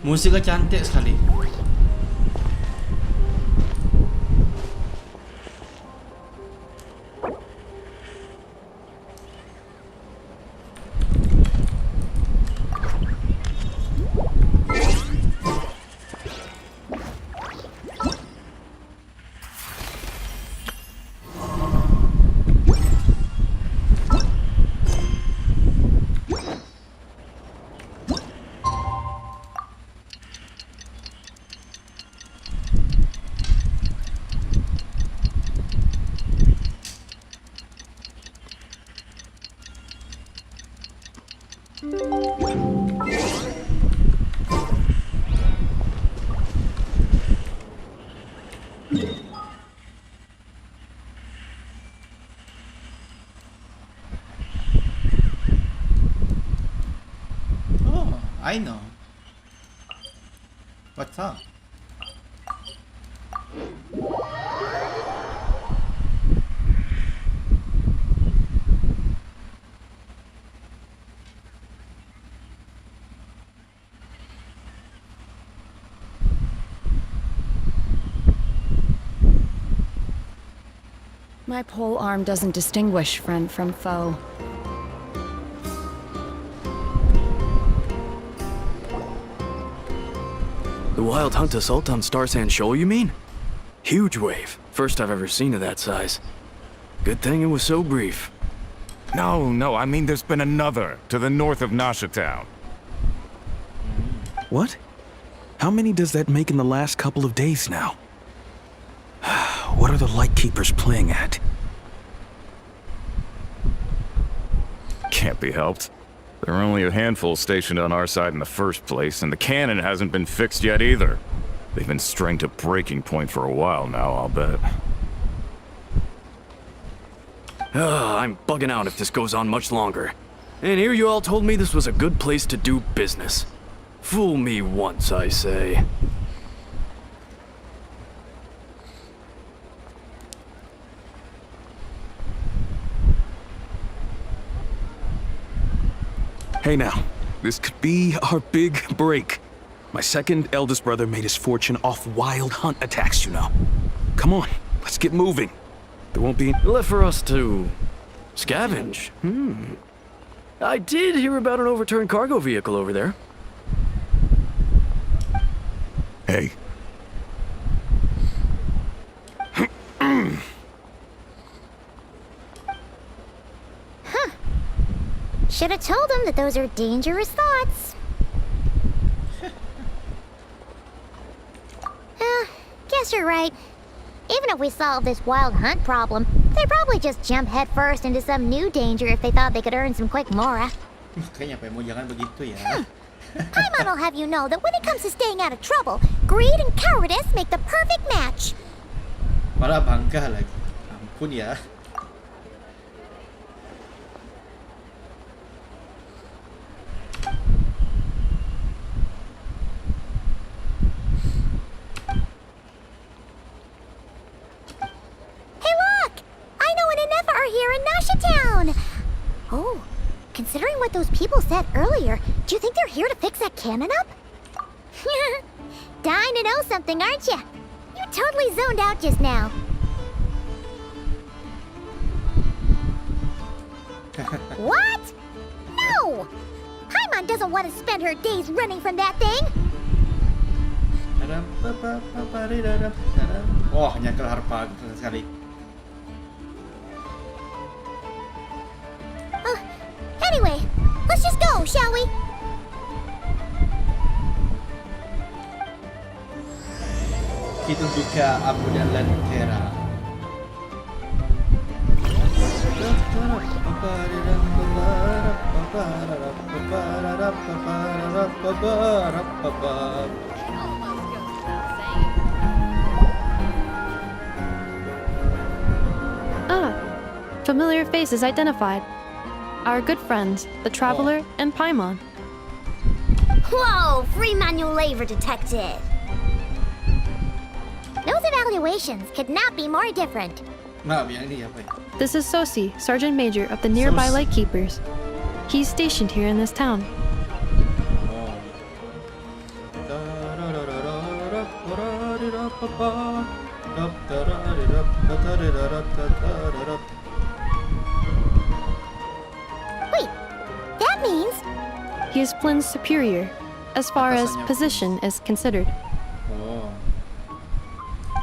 Musiknya cantik sekali. Oh, I know. What's up? My pole arm doesn't distinguish friend from foe. The wild hunt assault on Star Sand Shoal, you mean? Huge wave. First I've ever seen of that size. Good thing it was so brief. No, I mean there's been another to the north of Nasha Town. What? How many does that make in the last couple of days now? What are the Lightkeepers playing at? Can't be helped. There are only a handful stationed on our side in the first place, and the cannon hasn't been fixed yet either. They've been strained to breaking point for a while now, I'll bet. I'm bugging out if this goes on much longer. And here you all told me this was a good place to do business. Fool me once, I say. Hey now, this could be our big break. My second eldest brother made his fortune off wild hunt attacks, you know. Come on, let's get moving. There won't be... Left for us to... scavenge. I did hear about an overturned cargo vehicle over there. Hey. Should have told him that those are dangerous thoughts. Guess you're right. Even if we solve this wild hunt problem, they'd probably just jump headfirst into some new danger if they thought they could earn some quick mora. Kayaknya Pemo jangan begitu ya. Paimon will have you know that when it comes to staying out of trouble, greed and cowardice make the perfect match. Malah bangga lagi. Ampun ya. Here in Nasha Town. Oh, considering what those people said earlier, do you think they're here to fix that cannon up? Dying to know something, aren't you? You totally zoned out just now. What? No! Paimon doesn't want to spend her days running from that thing. Oh, nyekel harpa sekali. Anyway, let's just go, shall we? Kita buka Abu dan Lentera. Familiar faces identified. Our good friends, the Traveler and Paimon. Whoa, free manual labor detected. Those evaluations could not be more different. Nah, yang ini apa ya? This is Sosi, Sergeant Major of the nearby Lightkeepers. He's stationed here in this town. Oh. Wait, that means He is Flynn's superior, as far as position is considered. Oh.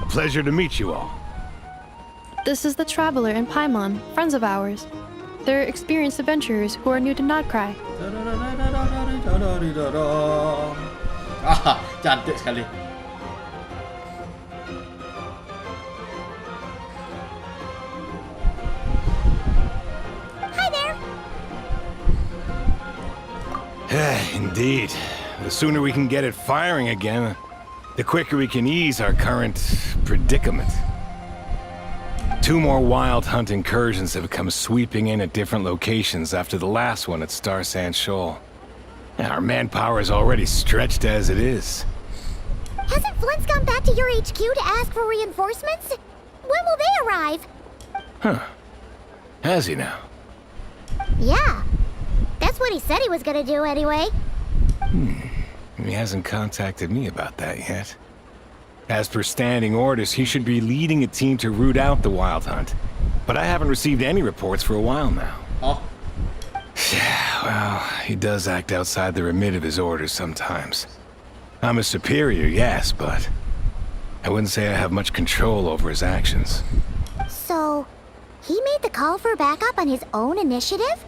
A pleasure to meet you all. This is the Traveler and Paimon, friends of ours. They're experienced adventurers who are new to Krai. Ah, cantik sekali. hi there. Indeed. The sooner we can get it firing again, the quicker we can ease our current predicament. 2 more wild hunt incursions have come sweeping in at different locations after the last one at Star Sand Shoal. Our manpower is already stretched as it is. Hasn't Flint's gone back to your HQ to ask for reinforcements? When will they arrive? Has he now? Yeah. That's what he said he was gonna do anyway. He hasn't contacted me about that yet. As per standing orders, he should be leading a team to root out the wild hunt. But I haven't received any reports for a while now. Oh, Well, he does act outside the remit of his orders sometimes. I'm his superior, yes, but I wouldn't say I have much control over his actions. So, he made the call for backup on his own initiative?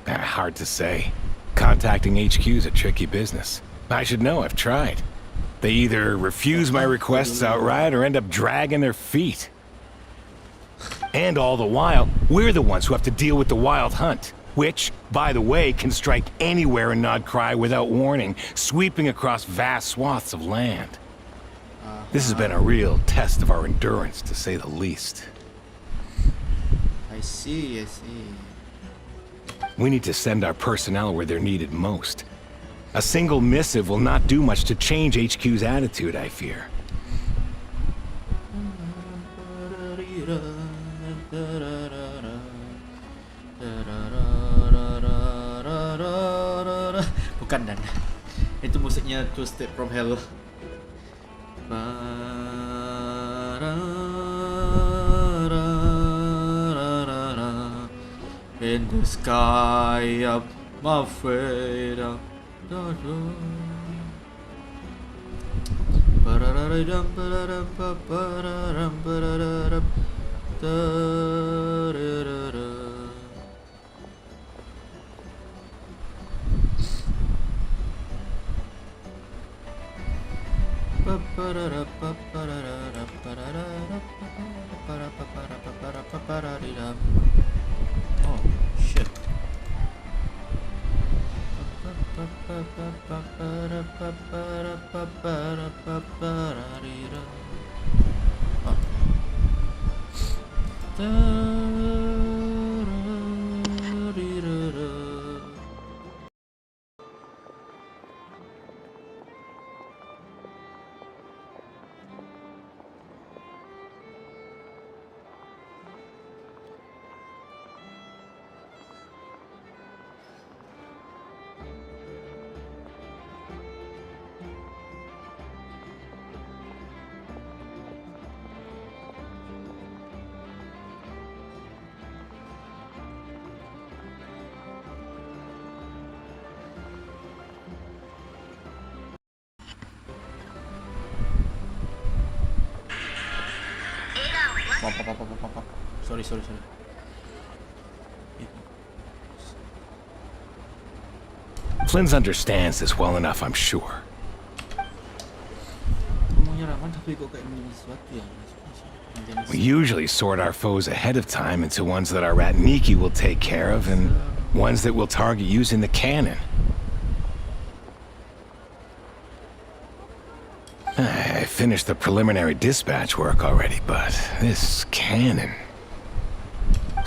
Hard to say. Contacting HQ is a tricky business. I should know, I've tried. They either refuse my requests outright or end up dragging their feet. And all the while, we're the ones who have to deal with the wild hunt, which, by the way, can strike anywhere in Krai without warning, sweeping across vast swaths of land. This has been a real test of our endurance, to say the least. I see, I see. We need to send our personnel where they're needed most. A single missive will not do much to change HQ's attitude, I fear. Bukan dan. Itu musiknya Twisted from Hell. In the sky up, my afraid of. Oh, shit. Sorry. Flynn understands this well enough, I'm sure. We usually sort our foes ahead of time into ones that our rat Nikki will take care of and ones that we'll target using the cannon. I finished the preliminary dispatch work already, but this cannon...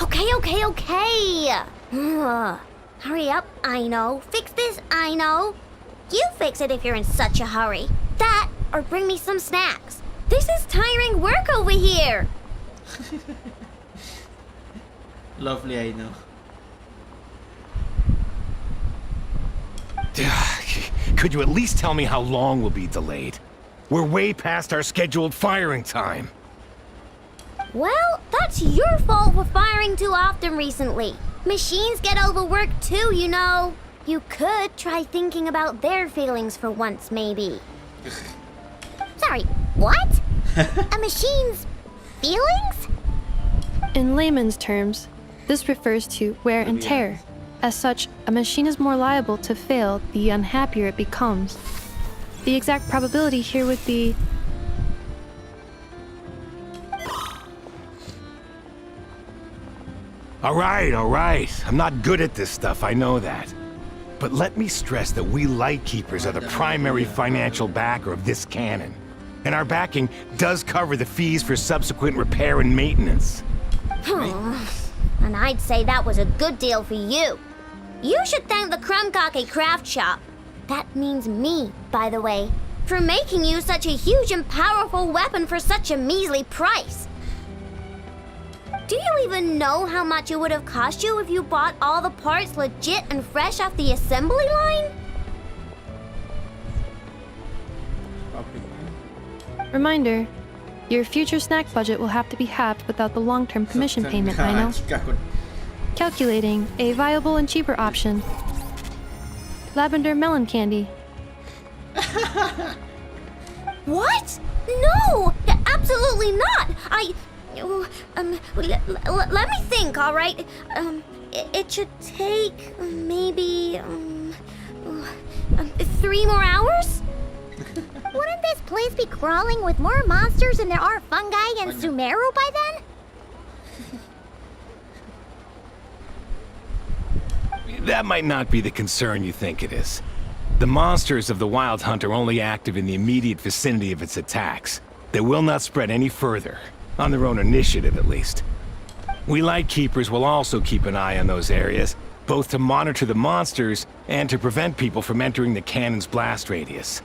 Okay. Hurry up, I know. Fix this, I know. You fix it if you're in such a hurry. That, or bring me some snacks. This is tiring work over here. Lovely, I know. Could you at least tell me how long we'll be delayed? We're way past our scheduled firing time. Well, that's your fault for firing too often recently. Machines get overworked too, you know. You could try thinking about their feelings for once, maybe. Sorry, what? A machine's feelings? In layman's terms, this refers to wear and tear. As such, a machine is more liable to fail the unhappier it becomes. The exact probability here would be... All right. I'm not good at this stuff, I know that. But let me stress that we Lightkeepers are the primary financial backer of this cannon. And our backing does cover the fees for subsequent repair and maintenance. And I'd say that was a good deal for you. You should thank the Krumkake craft shop. That means me, by the way, for making you such a huge and powerful weapon for such a measly price. Do you even know how much it would have cost you if you bought all the parts legit and fresh off the assembly line? Reminder, your future snack budget will have to be halved without the long-term commission payment, I know. Calculating a viable and cheaper option. Lavender melon candy. What? No! Absolutely not! Let me think, all right? It should take maybe 3 more hours? Wouldn't this place be crawling with more monsters than there are fungi and Sumeru by then? That might not be the concern you think it is. The monsters of the Wild Hunt are only active in the immediate vicinity of its attacks. They will not spread any further, on their own initiative at least. We Lightkeepers will also keep an eye on those areas, both to monitor the monsters and to prevent people from entering the cannon's blast radius.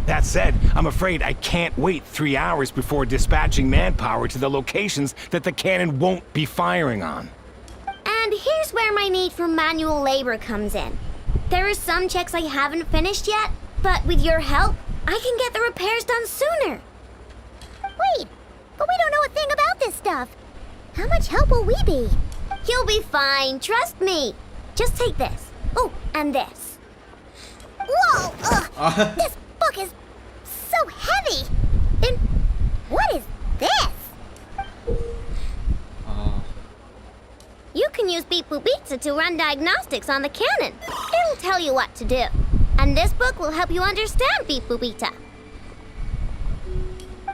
That said, I'm afraid I can't wait 3 hours before dispatching manpower to the locations that the cannon won't be firing on. And here's where my need for manual labor comes in. There are some checks I haven't finished yet, but with your help, I can get the repairs done sooner. Wait, but we don't know a thing about this stuff. How much help will we be? You'll be fine, trust me. Just take this. Oh, and this. Whoa! This book is so heavy! And what is this? You can use Beep Boop Pizza to run diagnostics on the cannon. It'll tell you what to do. And this book will help you understand Beep Boop Pizza.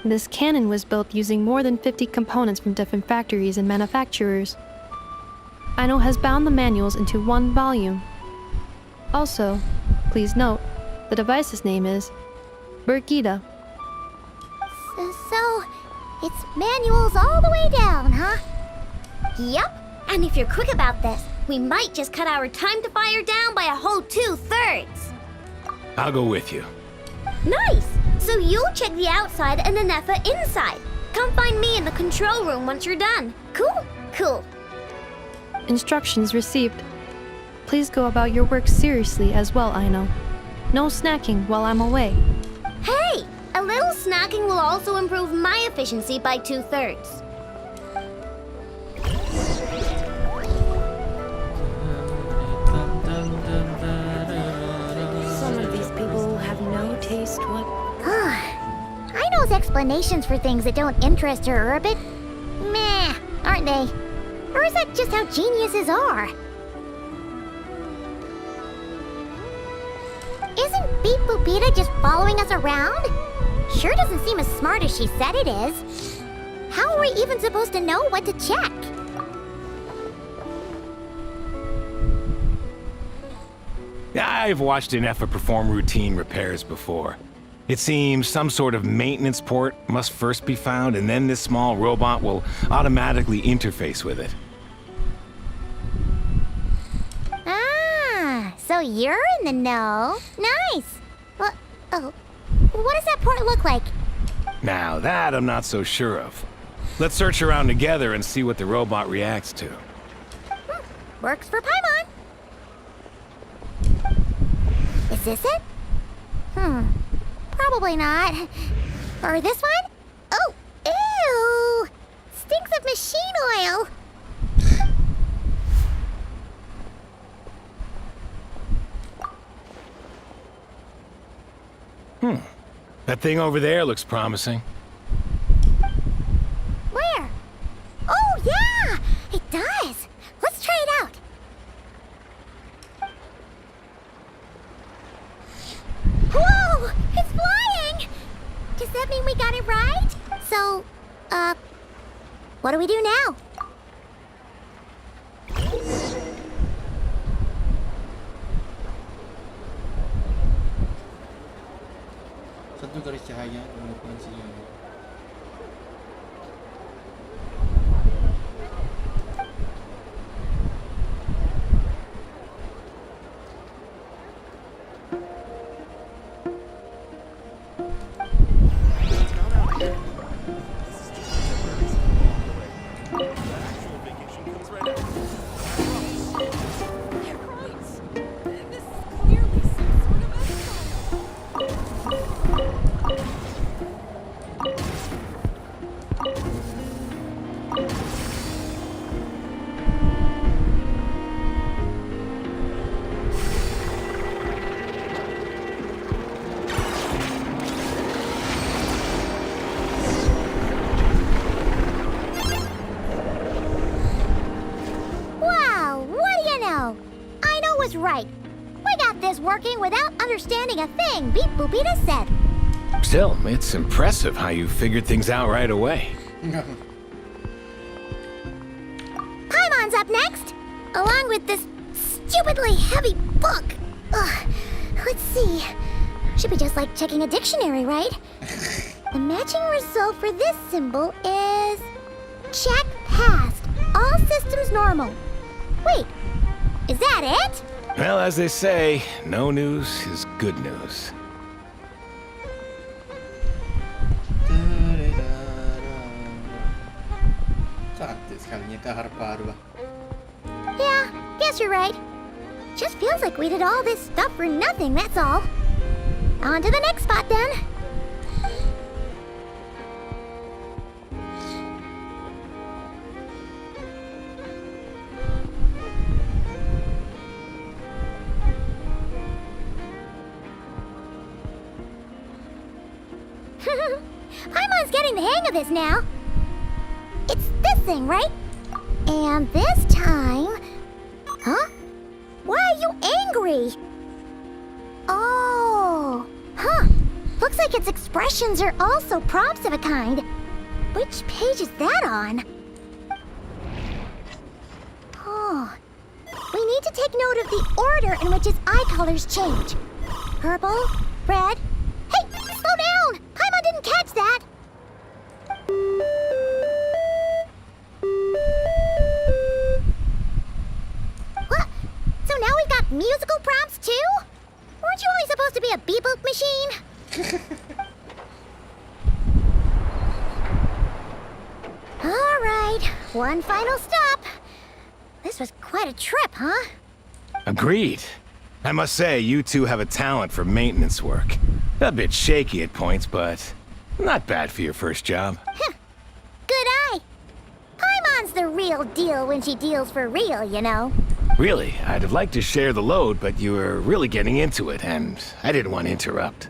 This cannon was built using more than 50 components from different factories and manufacturers. Aino has bound the manuals into one volume. Also, please note, the device's name is Birgitta. So, it's manuals all the way down, huh? Yup. And if you're quick about this, we might just cut our time to fire down by a whole 2/3. I'll go with you. Nice! So you'll check the outside and then Neffa inside. Come find me in the control room once you're done. Cool? Cool. Instructions received. Please go about your work seriously as well, Aino. No snacking while I'm away. Hey! A little snacking will also improve my efficiency by 2/3. Some of these people have no taste what... Aino's explanations for things that don't interest her are a bit meh, aren't they? Or is that just how geniuses are? Isn't Beep Boopita just following us around? Sure doesn't seem as smart as she said it is. How are we even supposed to know what to check? I've watched Ineffa perform routine repairs before. It seems some sort of maintenance port must first be found, and then this small robot will automatically interface with it. Ah, so you're in the know. Nice. Well, oh, what does that port look like? Now that I'm not so sure of. Let's search around together and see what the robot reacts to. Works for Paimon. Is this it? Probably not. Or this one? Oh, ew! Stinks of machine oil. That thing over there looks promising. Where? Oh, yeah! It does. Let's try it out. Whoa! It's flying! Does that mean we got it right? So, what do we do now? Satu garis cahaya menemukan sinyal. Right. We got this working without understanding a thing Beep Boopita said. Still, it's impressive how you figured things out right away. Paimon's up next, along with this stupidly heavy book. Ugh. Let's see. Should be just like checking a dictionary, right? The matching result for this symbol is... check passed. All systems normal. Wait, is that it? Well, as they say, no news is good news. Cantik sekalinya kahar parva. Yeah, guess you're right. Just feels like we did all this stuff for nothing, that's all. On to the next spot then. Paimon's getting the hang of this now. It's this thing, right? And this time... Huh? Why are you angry? Oh... Huh. Looks like its expressions are also prompts of a kind. Which page is that on? Oh... We need to take note of the order in which its eye colors change. Purple, red... Hey! Slow down! Paimon didn't catch that! What? So now we've got musical prompts too? Weren't you only supposed to be a beep-boop machine? Alright, one final stop. This was quite a trip, huh? Agreed. I must say, you two have a talent for maintenance work. A bit shaky at points, but not bad for your first job. Good eye. Paimon's the real deal when she deals for real, you know. Really, I'd have liked to share the load, but you were really getting into it, and I didn't want to interrupt.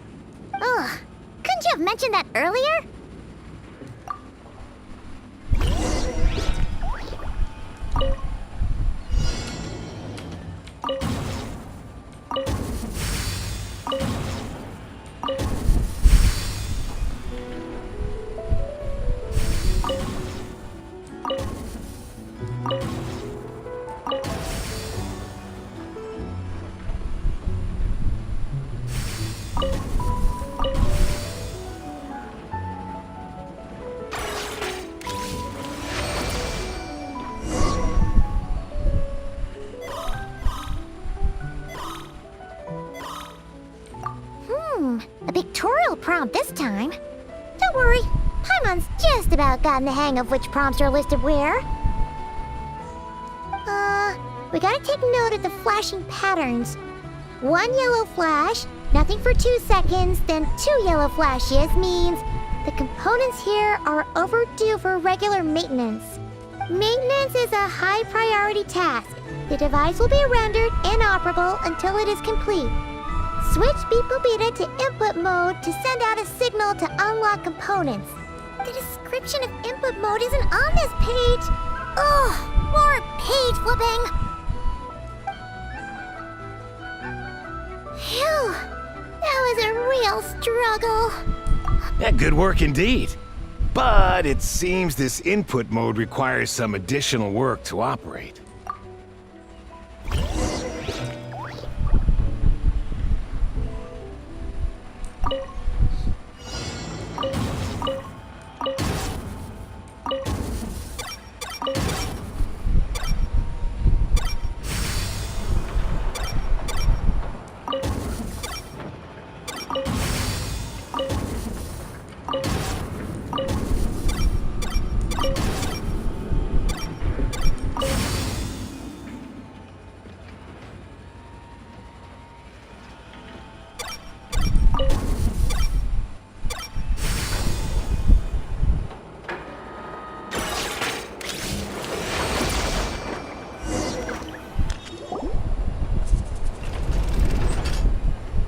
Ugh. Couldn't you have mentioned that earlier? A pictorial prompt this time. Don't worry, Paimon's just about gotten the hang of which prompts are listed where. We gotta take note of the flashing patterns. One yellow flash, Nothing for 2 seconds, then 2 yellow flashes means the components here are overdue for regular maintenance. Maintenance is a high priority task. The device will be rendered inoperable until it is complete. Switch Beeple Beta to input mode to send out a signal to unlock components. The description of input mode isn't on this page. Ugh, more page flipping. Phew, that was a real struggle. Yeah, good work indeed. But it seems this input mode requires some additional work to operate.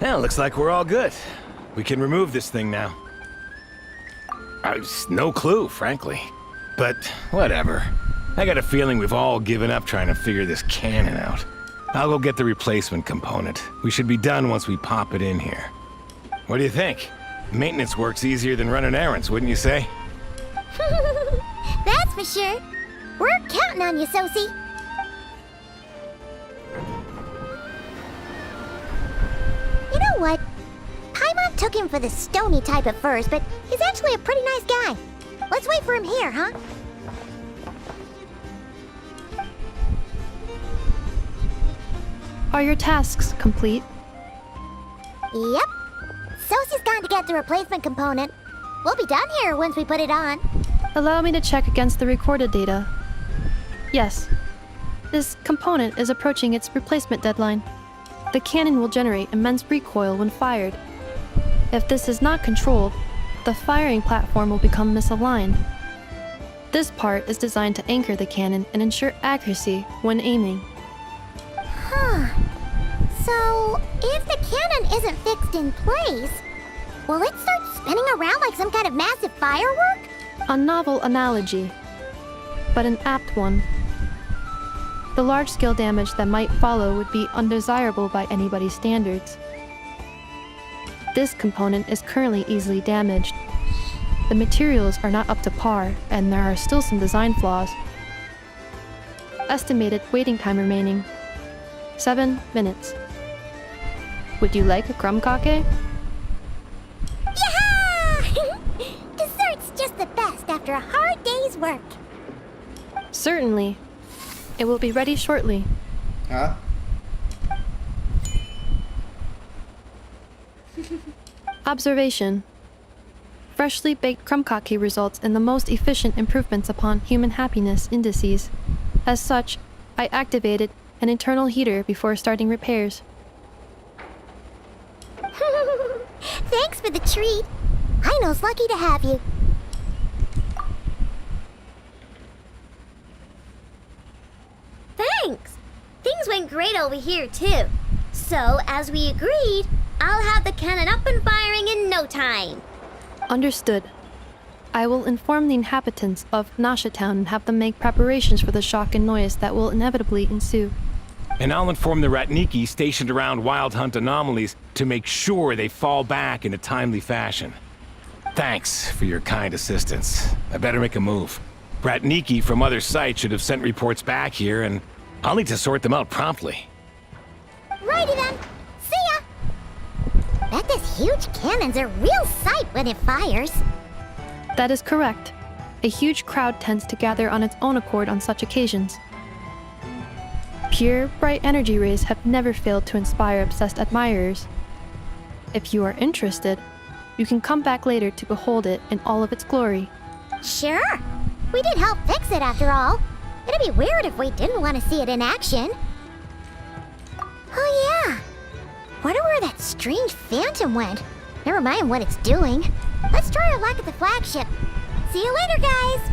Well, looks like we're all good. We can remove this thing now. No clue, frankly. But whatever. I got a feeling we've all given up trying to figure this cannon out. I'll go get the replacement component. We should be done once we pop it in here. What do you think? Maintenance work's easier than running errands, wouldn't you say? That's for sure. We're counting on you, Sosie. You know what? Paimon took him for the stony type at first, but he's actually a pretty nice guy. Let's wait for him here, huh? Are your tasks complete? Yep. Sosie's gone to get the replacement component. We'll be done here once we put it on. Allow me to check against the recorded data. Yes. This component is approaching its replacement deadline. The cannon will generate immense recoil when fired. If this is not controlled, the firing platform will become misaligned. This part is designed to anchor the cannon and ensure accuracy when aiming. Huh. So, if the cannon isn't fixed in place, will it start spinning around like some kind of massive firework? A novel analogy, but an apt one. The large-scale damage that might follow would be undesirable by anybody's standards. This component is currently easily damaged. The materials are not up to par, and there are still some design flaws. Estimated waiting time remaining: 7 minutes. Would you like a crumb cake? Yeah! Dessert's just the best after a hard day's work. Certainly. It will be ready shortly. Huh? Observation. Freshly baked crumb cake results in the most efficient improvements upon human happiness indices. As such, I activated an internal heater before starting repairs. Thanks for the treat. Aino's lucky to have you. Thanks! Things went great over here, too. So, as we agreed, I'll have the cannon up and firing in no time. Understood. I will inform the inhabitants of Nasha Town and have them make preparations for the shock and noise that will inevitably ensue. And I'll inform the Ratniki stationed around Wild Hunt anomalies to make sure they fall back in a timely fashion. Thanks for your kind assistance. I better make a move. Ratniki from other sites should have sent reports back here, and I'll need to sort them out promptly. Righty then. See ya! Bet this huge cannon's a real sight when it fires. That is correct. A huge crowd tends to gather on its own accord on such occasions. Pure, bright energy rays have never failed to inspire obsessed admirers. If you are interested, you can come back later to behold it in all of its glory. Sure. We did help fix it after all. It'd be weird if we didn't want to see it in action. Oh yeah. Wonder where that strange phantom went. Never mind what it's doing. Let's try our luck at the flagship. See you later, guys!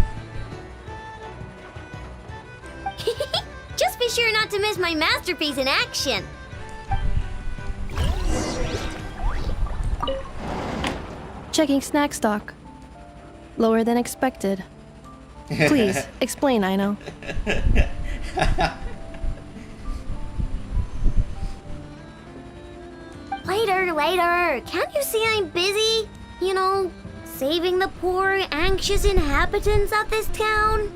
Just be sure not to miss my masterpiece in action. Checking snack stock. Lower than expected. Please, explain, Aino. Later. Can't you see I'm busy? You know, saving the poor, anxious inhabitants of this town?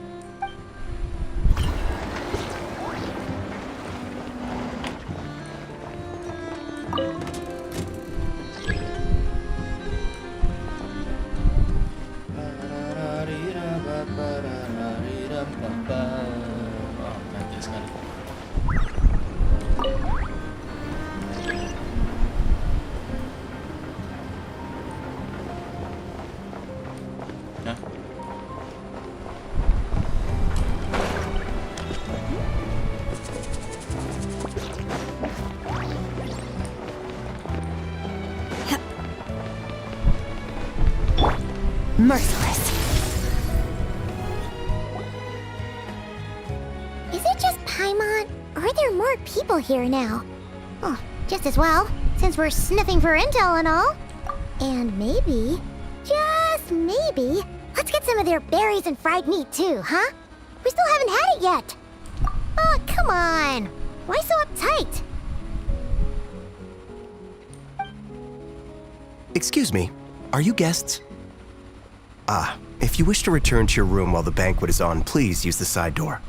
Oh, nanti sekali. Hah? Merciless. Is it just Paimon, or are there more people here now? Oh, just as well, since we're sniffing for intel and all. And maybe, just maybe, let's get some of their berries and fried meat too, huh? We still haven't had it yet. Oh, come on. Why so uptight? Excuse me, are you guests? Ah, if you wish to return to your room while the banquet is on, please use the side door.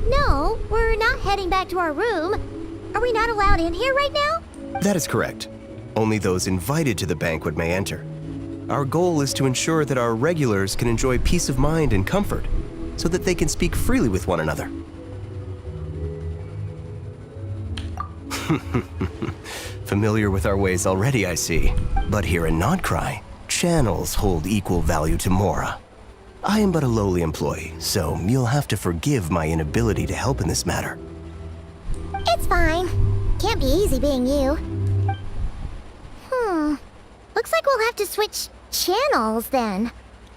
No, we're not heading back to our room. Are we not allowed in here right now? That is correct. Only those invited to the banquet may enter. Our goal is to ensure that our regulars can enjoy peace of mind and comfort, so that they can speak freely with one another. Familiar with our ways already, I see. But here in Krai, channels hold equal value to Mora. I am but a lowly employee, so you'll have to forgive my inability to help in this matter. It's fine. Can't be easy being you. Looks like we'll have to switch channels then.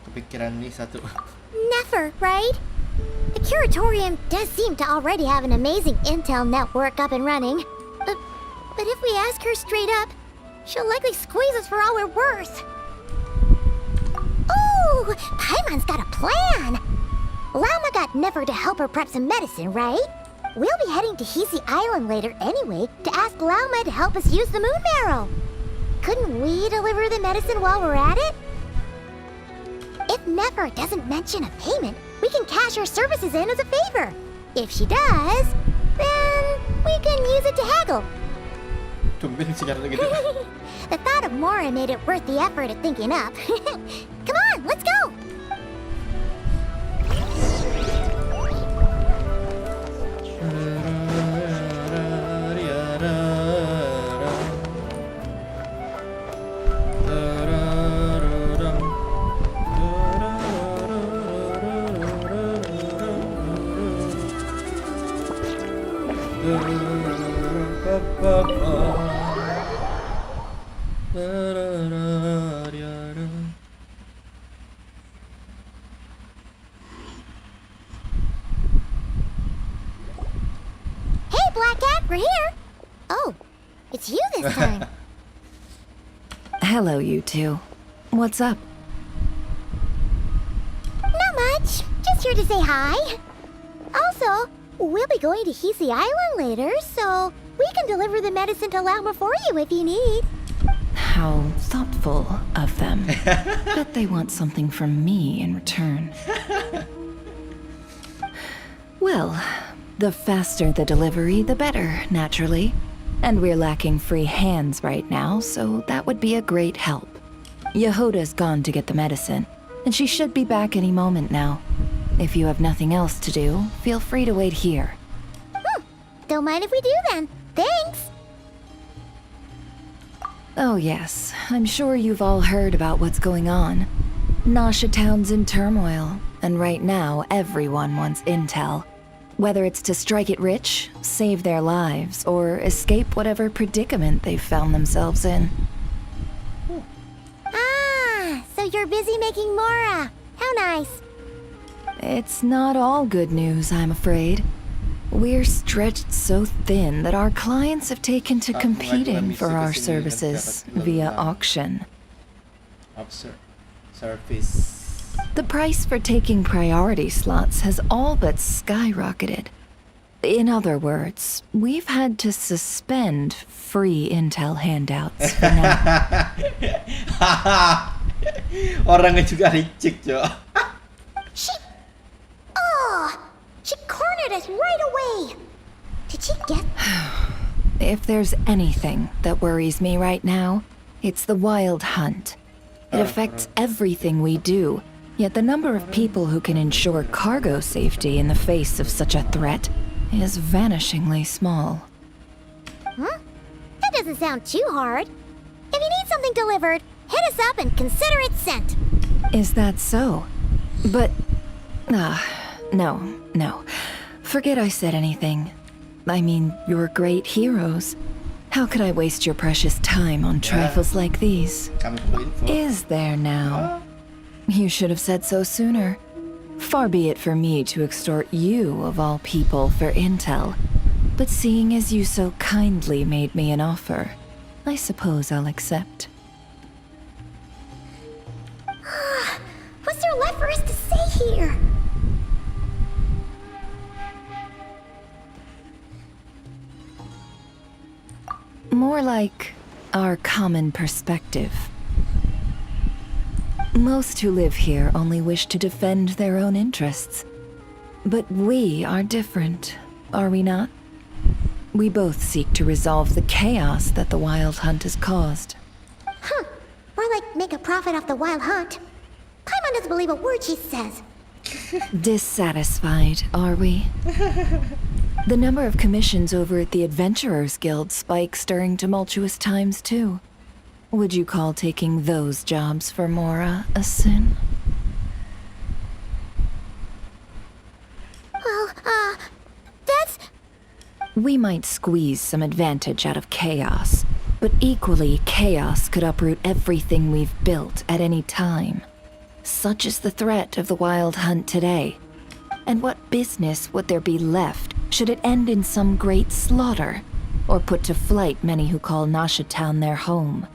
Kepikiran nih satu. Never, right? The Curatorium does seem to already have an amazing intel network up and running. But if we ask her straight up, she'll likely squeeze us for all we're worth. Ooh, Paimon's got a plan! Lauma got Nefer to help her prep some medicine, right? We'll be heading to Hisi Island later anyway to ask Lauma to help us use the moon marrow. Couldn't we deliver the medicine while we're at it? If Nefer doesn't mention a payment, we can cash our services in as a favor. If she does, then we can use it to haggle. Tumben si Carla gitu. The thought of Mora made it worth the effort of thinking up. Come on, let's go! Hey, Black Cat, we're here! Oh, it's you this time. Hello, you two. What's up? Not much. Just here to say hi. Also, we'll be going to Hisi Island later, so we can deliver the medicine to Lauma for you if you need. How thoughtful of them. Bet they want something from me in return. Well, the faster the delivery, the better, naturally. And we're lacking free hands right now, so that would be a great help. Yehoda's gone to get the medicine, and she should be back any moment now. If you have nothing else to do, feel free to wait here. Don't mind if we do then. Thanks! Oh yes, I'm sure you've all heard about what's going on. Nasha Town's in turmoil, and right now everyone wants intel. Whether it's to strike it rich, save their lives, or escape whatever predicament they've found themselves in. Ah, so you're busy making Mora. How nice. It's not all good news, I'm afraid. We're stretched so thin that our clients have taken to competing for our services via auction. Service. The price for taking priority slots has all but skyrocketed. In other words, we've had to suspend free intel handouts for now. Orangnya juga ricik, Jo. She cornered us right away. Did she get... If there's anything that worries me right now, it's the wild hunt. It affects everything we do, yet the number of people who can ensure cargo safety in the face of such a threat is vanishingly small. Huh? That doesn't sound too hard. If you need something delivered, hit us up and consider it sent. Is that so? But... No. Forget I said anything. I mean, you're great heroes. How could I waste your precious time on trifles like these? Kami perlu info. Is there now? You should have said so sooner. Far be it for me to extort you, of all people, for intel. But seeing as you so kindly made me an offer, I suppose I'll accept. What's there left for us to say here? More like our common perspective. Most who live here only wish to defend their own interests. But we are different, are we not? We both seek to resolve the chaos that the Wild Hunt has caused. Huh. Or like make a profit off the Wild Hunt. Paimon doesn't believe a word she says. Dissatisfied, are we? The number of commissions over at the Adventurers Guild spikes during tumultuous times, too. Would you call taking those jobs for Mora a sin? Well, that's... We might squeeze some advantage out of chaos, but equally, chaos could uproot everything we've built at any time. Such is the threat of the Wild Hunt today. And what business would there be left should it end in some great slaughter, or put to flight many who call Nasha Town their home?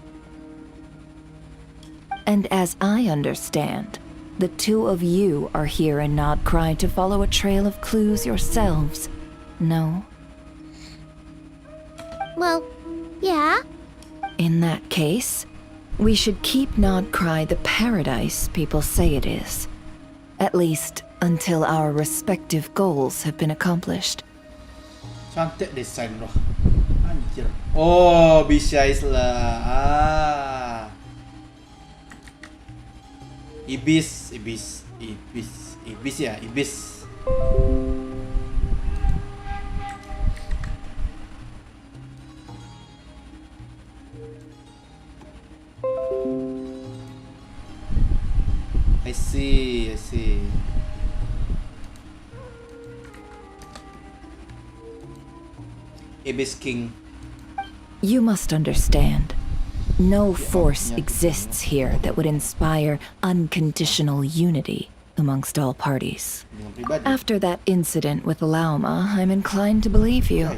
And as I understand, the two of you are here in Krai to follow a trail of clues yourselves, no? Well, yeah. In that case, we should keep Krai the paradise people say it is. At least until our respective goals have been accomplished. Cantik desain loh. Anjir. Oh, bisa lah. Ibis ya, ibis. I see. Ibis King. You must understand. No force exists here that would inspire unconditional unity amongst all parties. After that incident with Lauma, I'm inclined to believe you.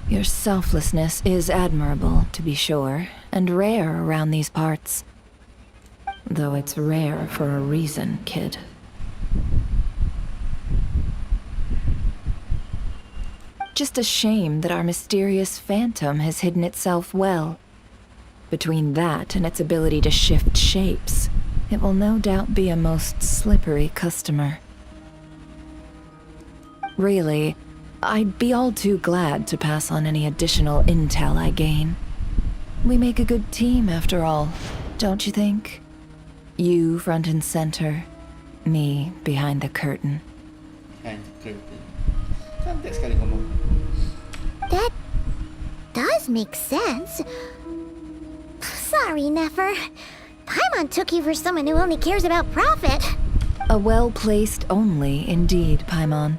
Your selflessness is admirable, to be sure, and rare around these parts. Though it's rare for a reason, kid. Just a shame that our mysterious phantom has hidden itself well. between that and its ability to shift shapes, it will no doubt be a most slippery customer. Really, I'd be all too glad to pass on any additional intel I gain. We make a good team, after all, don't you think? You front and center, me behind the curtain. Behind the curtain. Cantik sekali ngomong. That does make sense. Sorry, Nefer. Paimon took you for someone who only cares about profit. A well-placed only, indeed, Paimon.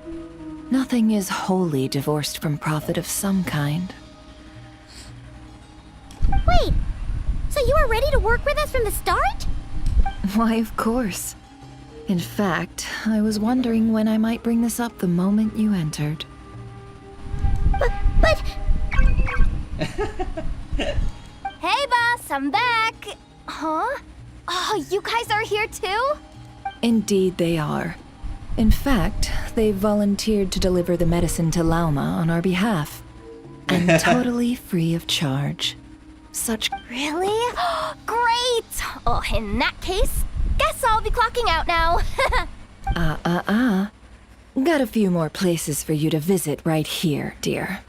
Nothing is wholly divorced from profit of some kind. Wait, so you were ready to work with us from the start? Why, of course. In fact, I was wondering when I might bring this up the moment you entered. But Hey, boss, I'm back. Huh? Oh, you guys are here too? Indeed they are. In fact, they've volunteered to deliver the medicine to Lauma on our behalf. And totally free of charge. Such... Really? Great! Oh, in that case, guess I'll be clocking out now. Got a few more places for you to visit right here, dear.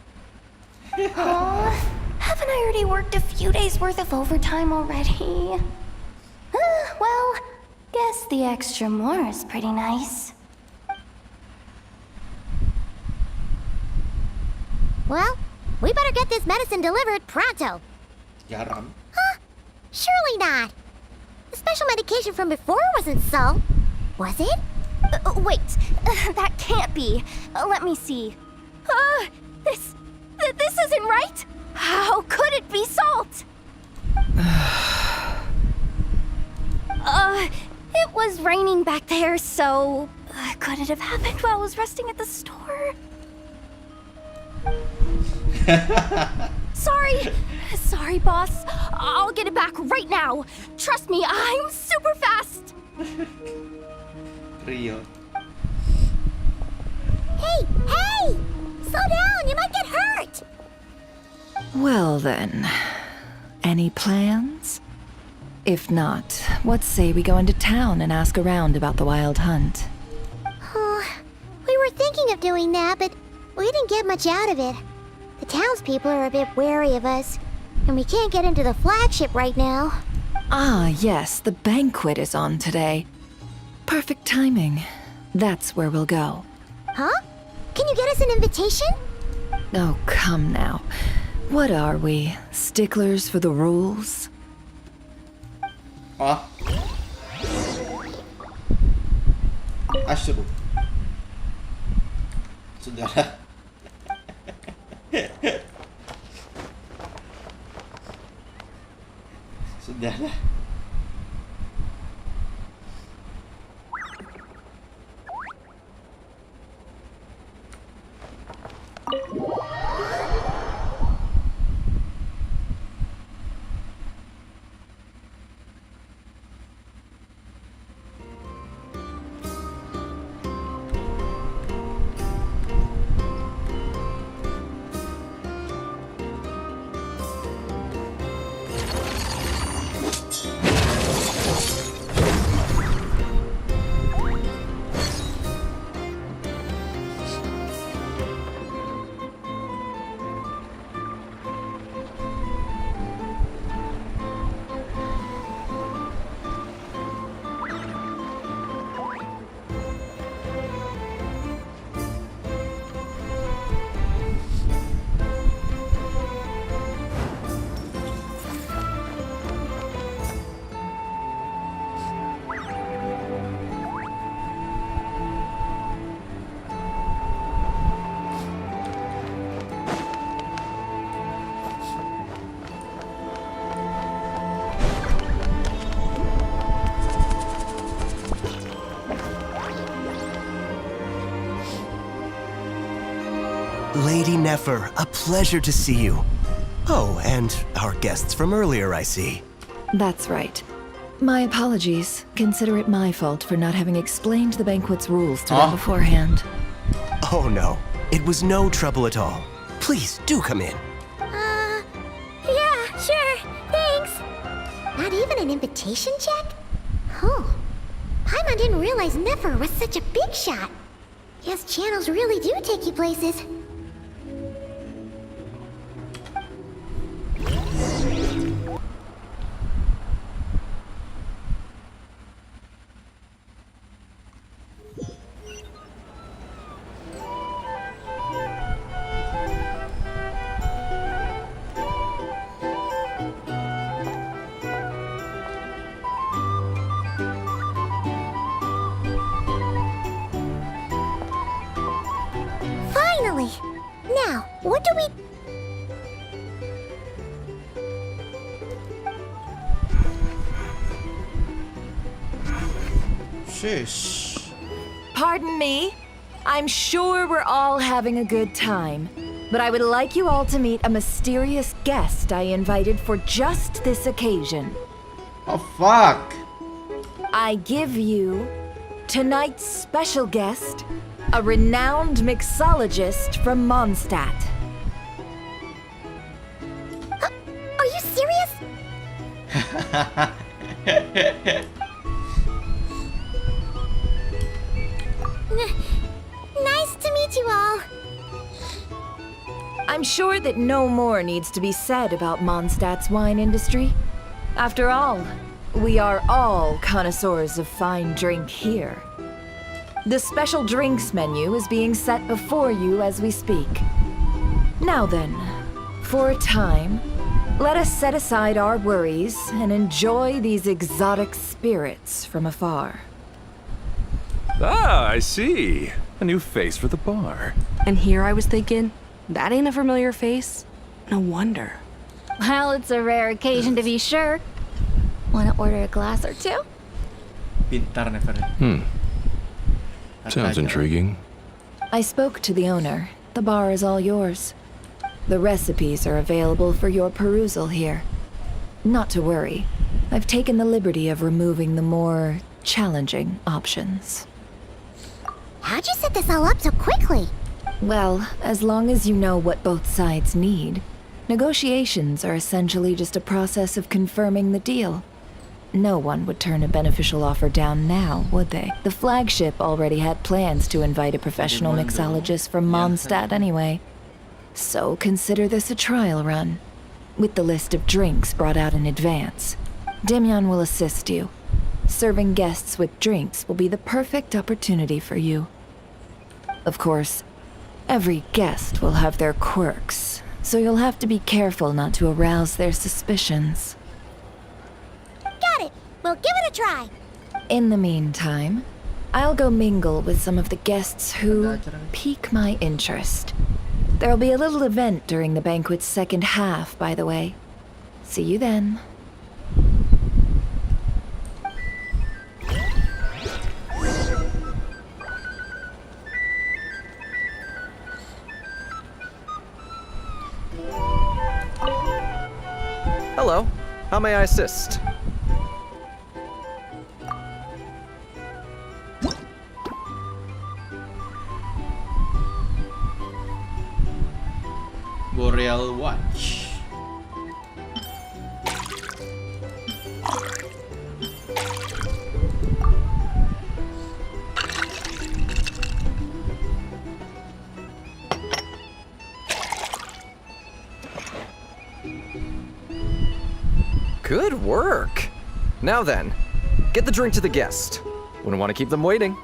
Oh, haven't I already worked a few days worth of overtime already? Well, guess the extra more is pretty nice. well, we better get this medicine delivered pronto. Garam. Surely not. The special medication from before wasn't salt, was it? Wait, that can't be. Let me see. This isn't right. How could it be salt? It was raining back there, so could it have happened while I was resting at the store? Sorry, boss. I'll get it back right now. Trust me, I'm super fast. Rio. Hey! Slow down, you might get hurt! Well then, any plans? If not, what say we go into town and ask around about the wild hunt? We were thinking of doing that, but we didn't get much out of it. The townspeople are a bit wary of us, and we can't get into the flagship right now. Ah, yes, the banquet is on today. Perfect timing. That's where we'll go. Huh? Can you get us an invitation? Oh, come now. What are we, sticklers for the rules? Oh. Ashru. Sudahlah. Sudahlah. Lady Nefer, a pleasure to see you. Oh, and our guests from earlier, I see. That's right. My apologies. Consider it my fault for not having explained the banquet's rules to them beforehand. Oh no, it was no trouble at all. Please, do come in. Yeah, sure, thanks. Not even an invitation check? Oh. Paimon didn't realize Nefer was such a big shot. Guess channels really do take you places. Finally! Now, what do we... Sheesh. Pardon me? I'm sure we're all having a good time, but I would like you all to meet a mysterious guest I invited for just this occasion. Oh fuck. I give you tonight's special guest, a renowned mixologist from Mondstadt. Are you serious? Nice to meet you all. I'm sure that no more needs to be said about Mondstadt's wine industry. After all, we are all connoisseurs of fine drink here. The special drinks menu is being set before you as we speak. Now then, for a time, let us set aside our worries and enjoy these exotic spirits from afar. Ah, I see. A new face for the bar. And here I was thinking, that ain't a familiar face. No wonder. Well, it's a rare occasion to be sure. Wanna order a glass or two? Pintar Nefer. Sounds intriguing. I spoke to the owner. The bar is all yours. The recipes are available for your perusal here. Not to worry. I've taken the liberty of removing the more challenging options. How'd you set this all up so quickly? Well, as long as you know what both sides need, negotiations are essentially just a process of confirming the deal. No one would turn a beneficial offer down now, would they? The flagship already had plans to invite a professional mixologist from Mondstadt anyway. So consider this a trial run, with the list of drinks brought out in advance. Demyon will assist you. Serving guests with drinks will be the perfect opportunity for you. Of course, every guest will have their quirks, so you'll have to be careful not to arouse their suspicions. Got it. We'll give it a try. In the meantime, I'll go mingle with some of the guests who pique my interest. There'll be a little event during the banquet's second half, by the way. See you then. Hello. How may I assist? Boreal Watch. Good work. Now then, get the drink to the guest. Wouldn't want to keep them waiting.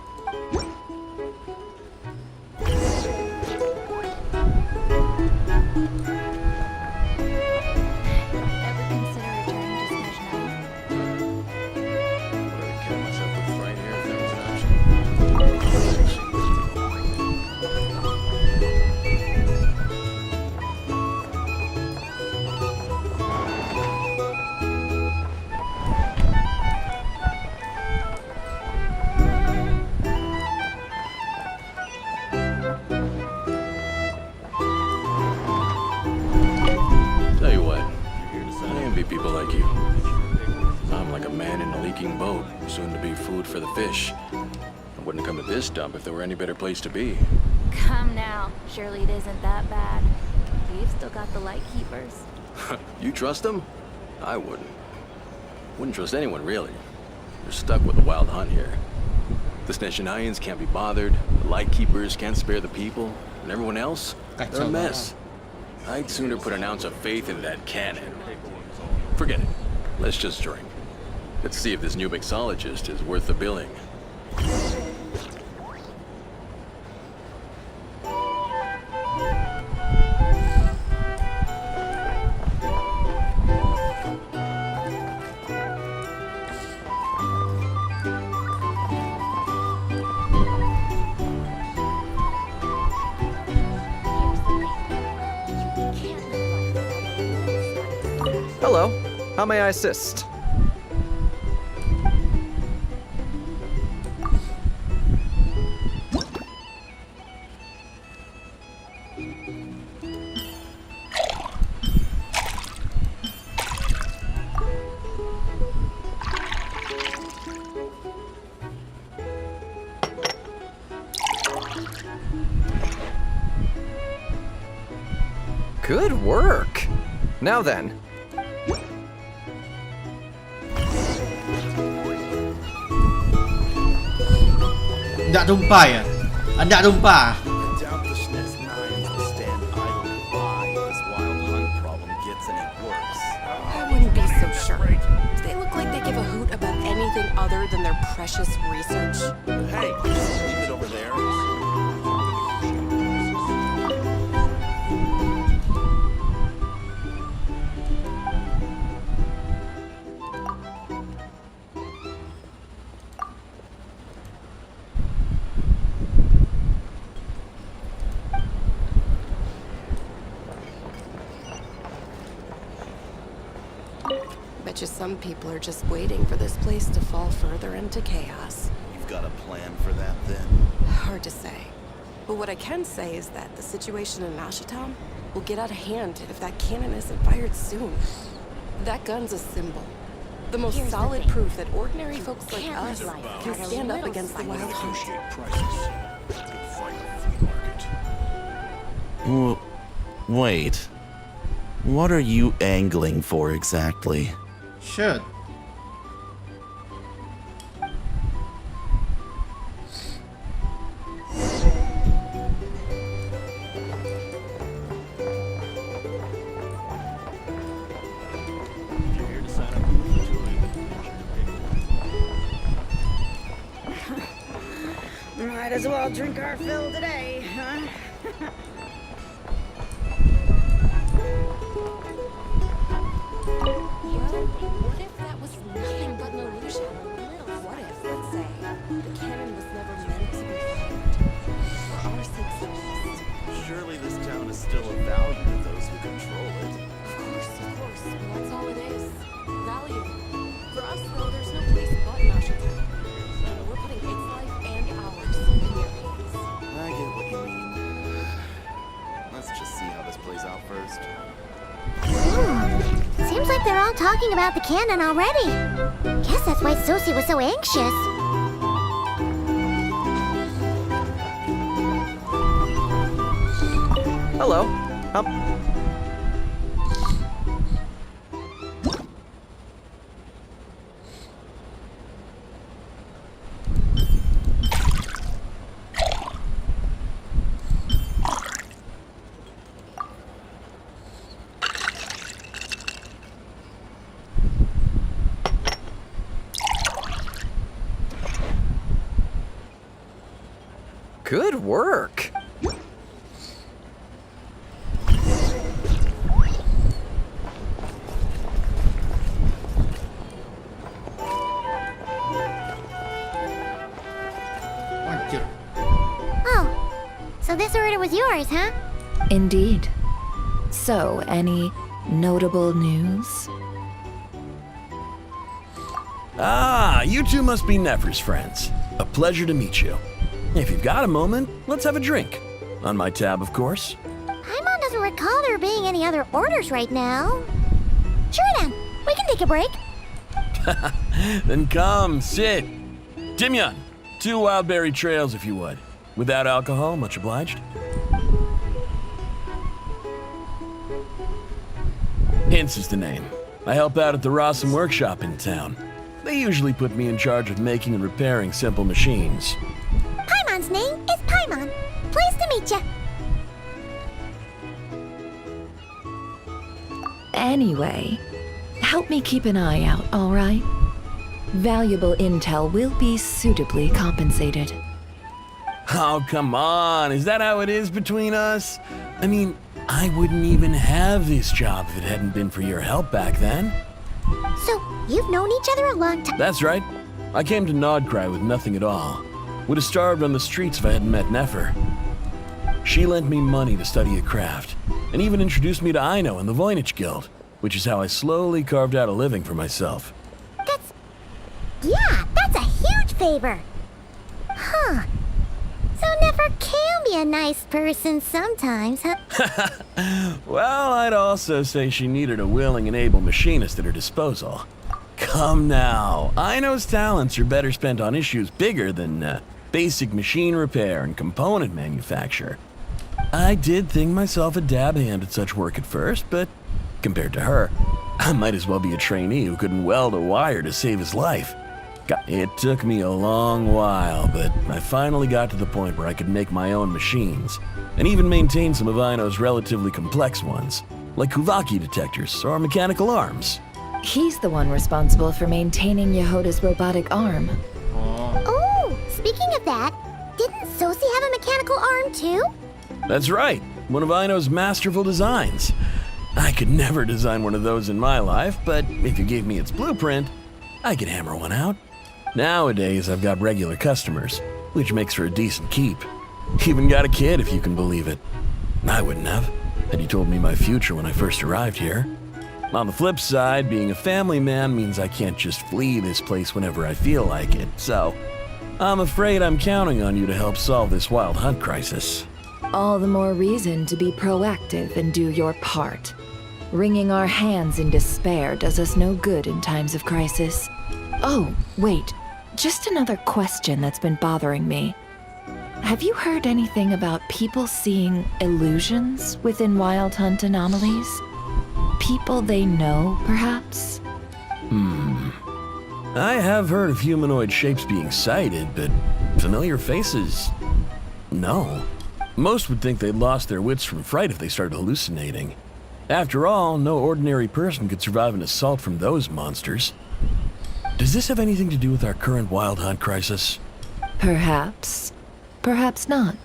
Tell you what, I envy people like you. I'm like a man in a leaking boat, soon to be food for the fish. I wouldn't come to this dump if there were any better place to be. Come now. Surely it isn't that bad. We've still got the light keepers. You trust them? I wouldn't. Wouldn't trust anyone, really. They're stuck with the wild hunt here. The Snezhenians can't be bothered, the Lightkeepers can't spare the people, and everyone else, they're a mess. I'd sooner put an ounce of faith into that cannon. Forget it. Let's just drink. Let's see if this new mixologist is worth the billing. Hello. How may I assist? Good work. Now then, Nggak tumpah ya? Nggak tumpah. Doubt the Snezhenians will stand idly by if this wild hunt problem gets any worse. I wouldn't be so sure. Do they look like they give a hoot about anything other than their precious research? Hey, just leave it over there. Bet you some people are just waiting for this place to fall further into chaos. You've got a plan for that then? Hard to say. But what I can say is that the situation in Ashitam will get out of hand if that cannon isn't fired soon. That gun's a symbol. The most Here's the solid thing. proof that ordinary folks like can't us live life can at a stand up little against the wild hunt. Negotiate prices. Could fight the flea market. Wait. What are you angling for exactly? Should. Might as well drink our fill today, huh? What if that was nothing but an illusion? What if, let's say, the cannon was never meant to be fired? For our sakes at least. Surely this town is still of value to those who control it. Of course. Well, that's all it is. Value. For us, though, there's no place but Ashitam. And we're putting its life and ours in their hands. I get what you mean. Let's just see how this plays out first. Seems like they're all talking about the cannon already. Guess that's why Sosie was so anxious. hello. Good work. Anjir. Oh, so this order was yours, huh? Indeed. So, any notable news? Ah, you two must be Nefer's friends. A pleasure to meet you. If you've got a moment, let's have a drink. On my tab, of course. Paimon doesn't recall there being any other orders right now. Sure then, we can take a break. Then come, sit. Timyon, 2 wildberry trails if you would. Without alcohol, much obliged. Hints is the name. I help out at the Rossum workshop in town. They usually put me in charge of making and repairing simple machines. Paimon's name is Paimon. Pleased to meet ya. Anyway, help me keep an eye out, all right? Valuable intel will be suitably compensated. Oh, come on. Is that how it is between us? I mean, I wouldn't even have this job if it hadn't been for your help back then. So, you've known each other a long time. That's right. I came to Krai with nothing at all. Would have starved on the streets if I hadn't met Nefer. She lent me money to study a craft, and even introduced me to Aino and the Voynich Guild, which is how I slowly carved out a living for myself. That's a huge favor. Huh. So Nefer can be a nice person sometimes, huh? Well, I'd also say she needed a willing and able machinist at her disposal. Come now, Aino's talents are better spent on issues bigger than basic machine repair and component manufacture. I did think myself a dab hand at such work at first, but compared to her, I might as well be a trainee who couldn't weld a wire to save his life. It took me a long while, but I finally got to the point where I could make my own machines, and even maintain some of Aino's relatively complex ones, like Kuvaki detectors or mechanical arms. He's the one responsible for maintaining Yehoda's robotic arm. Oh, speaking of that, didn't Sosi have a mechanical arm too? That's right, one of Aino's masterful designs. I could never design one of those in my life, but if you gave me its blueprint, I could hammer one out. Nowadays, I've got regular customers, which makes for a decent keep. Even got a kid, if you can believe it. I wouldn't have, had he told me my future when I first arrived here. On the flip side, being a family man means I can't just flee this place whenever I feel like it, so I'm afraid I'm counting on you to help solve this wild hunt crisis. All the more reason to be proactive and do your part. Wringing our hands in despair does us no good in times of crisis. Oh, wait. Just another question that's been bothering me. Have you heard anything about people seeing illusions within Wild Hunt anomalies? People they know, perhaps? I have heard of humanoid shapes being sighted, but familiar faces? No. Most would think they'd lost their wits from fright if they started hallucinating. After all, no ordinary person could survive an assault from those monsters. Does this have anything to do with our current Wild Hunt crisis? Perhaps. Perhaps not.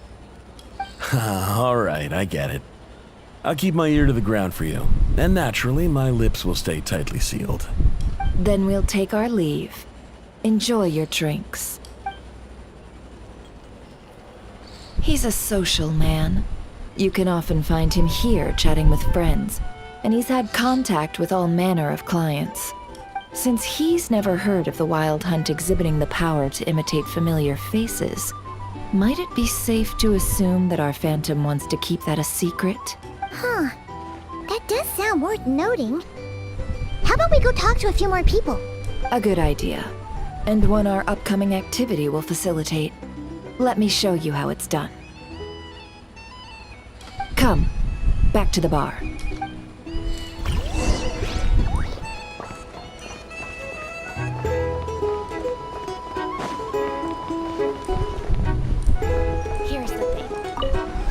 All right, I get it. I'll keep my ear to the ground for you, and naturally, my lips will stay tightly sealed. Then we'll take our leave. Enjoy your drinks. He's a social man. You can often find him here chatting with friends, and he's had contact with all manner of clients. Since he's never heard of the Wild Hunt exhibiting the power to imitate familiar faces, might it be safe to assume that our Phantom wants to keep that a secret? Huh. That does sound worth noting. How about we go talk to a few more people? A good idea. And one our upcoming activity will facilitate. Let me show you how it's done. Come, back to the bar. Here's the thing.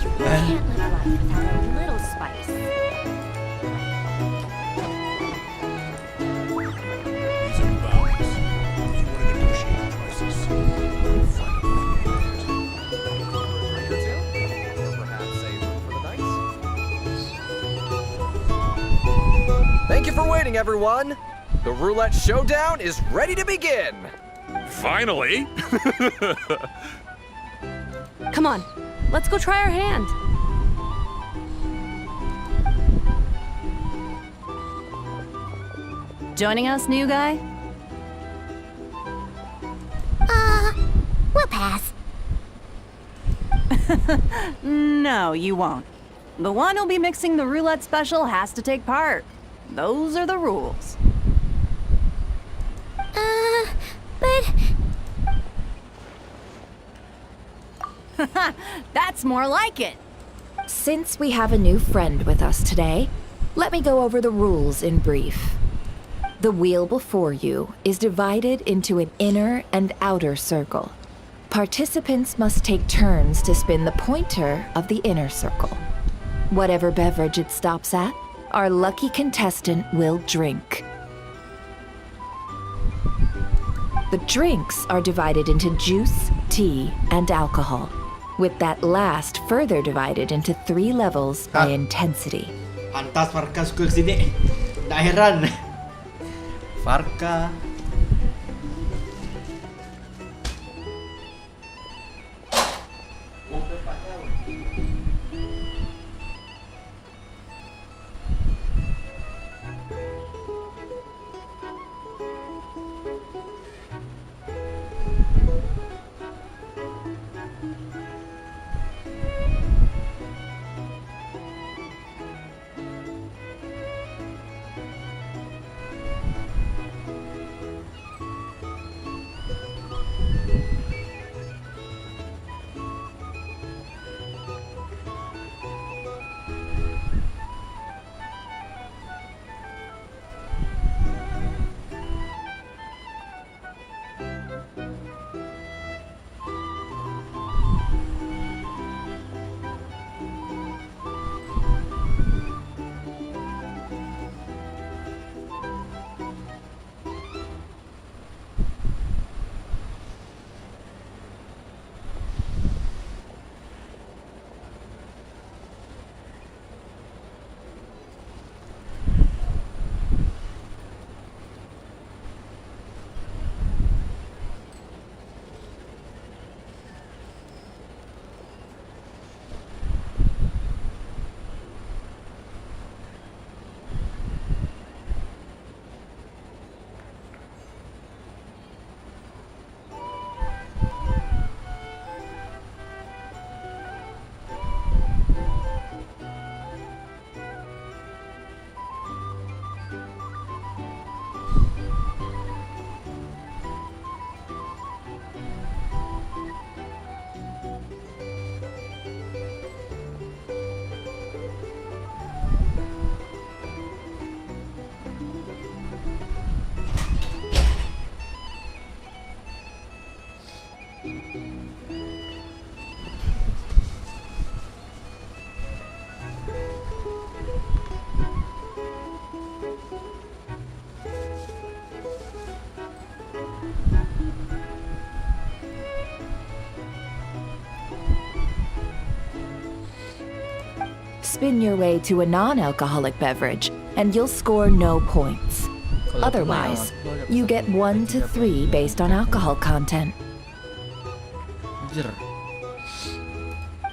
You can't live life without a little spice. These are bounties. If you want to negotiate prices, fight Thank you for waiting, everyone. The roulette showdown is ready to begin. Finally! Come on, let's go try our hand. Joining us, new guy? We'll pass. No, you won't. The one who'll be mixing the roulette special has to take part. Those are the rules. But... That's more like it. Since we have a new friend with us today, let me go over the rules in brief. The wheel before you is divided into an inner and outer circle. Participants must take turns to spin the pointer of the inner circle. Whatever beverage it stops at, our lucky contestant will drink. The drinks are divided into juice, tea, and alcohol, with that last further divided into 3 levels by intensity. Pantas Farka suka kesini. Nggak heran. Farka. Spin your way to a non-alcoholic beverage, and you'll score no points. Otherwise, you get 1 to 3 based on alcohol content.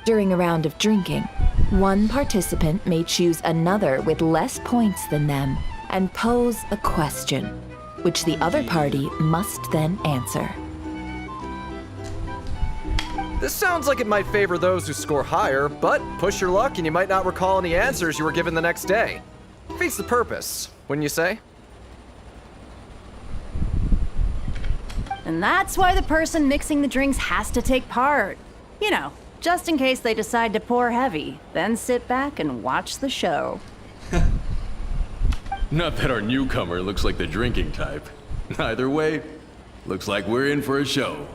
During a round of drinking, one participant may choose another with less points than them and pose a question, which the other party must then answer. This sounds like it might favor those who score higher, but push your luck and you might not recall any answers you were given the next day. Defeats the purpose, wouldn't you say? And that's why the person mixing the drinks has to take part. You know, just in case they decide to pour heavy, then sit back and watch the show. Not that our newcomer looks like the drinking type. Either way, looks like we're in for a show.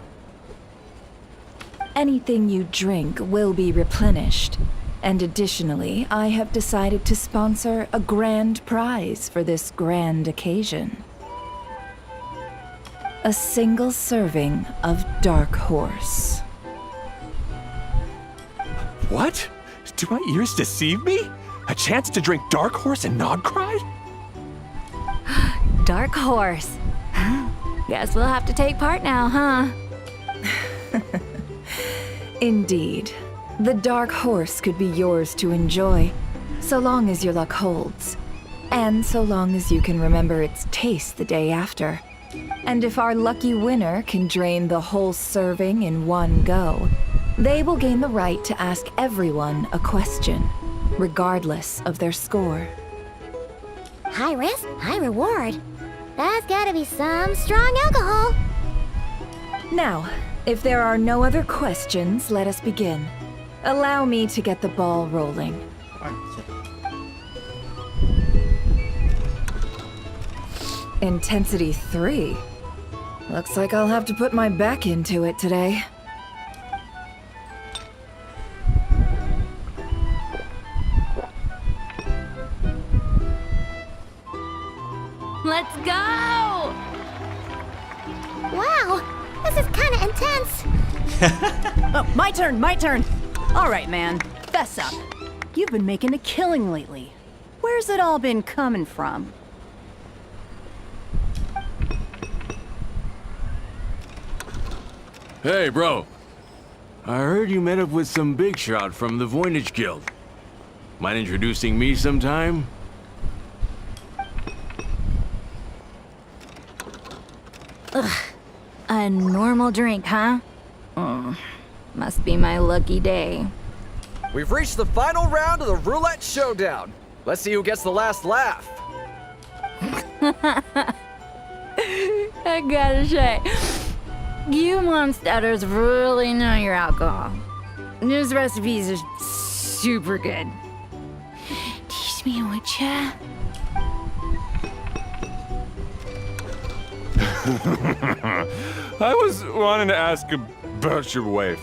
Anything you drink will be replenished. And additionally, I have decided to sponsor a grand prize for this grand occasion. A single serving of Dark Horse. What? Do my ears deceive me? A chance to drink Dark Horse and not cry? Dark Horse. Guess we'll have to take part now, huh? Indeed. The Dark Horse could be yours to enjoy, so long as your luck holds. And so long as you can remember its taste the day after. And if our lucky winner can drain the whole serving in one go, they will gain the right to ask everyone a question, regardless of their score. High risk, high reward. That's gotta be some strong alcohol. Now, if there are no other questions, let us begin. Allow me to get the ball rolling. Intensity 3? Looks like I'll have to put my back into it today. Let's go! Wow, this is kinda intense. Oh, my turn, my turn. All right, man, fess up. You've been making a killing lately. Where's it all been coming from? Hey, bro. I heard you met up with some big shot from the Voynich Guild. Mind introducing me sometime? A normal drink, huh? Must be my lucky day. We've reached the final round of the roulette showdown. Let's see who gets the last laugh. I gotta say, you monsters really know your alcohol. This recipes are super good. Teach me, would ya? I was wanting to ask about your wife.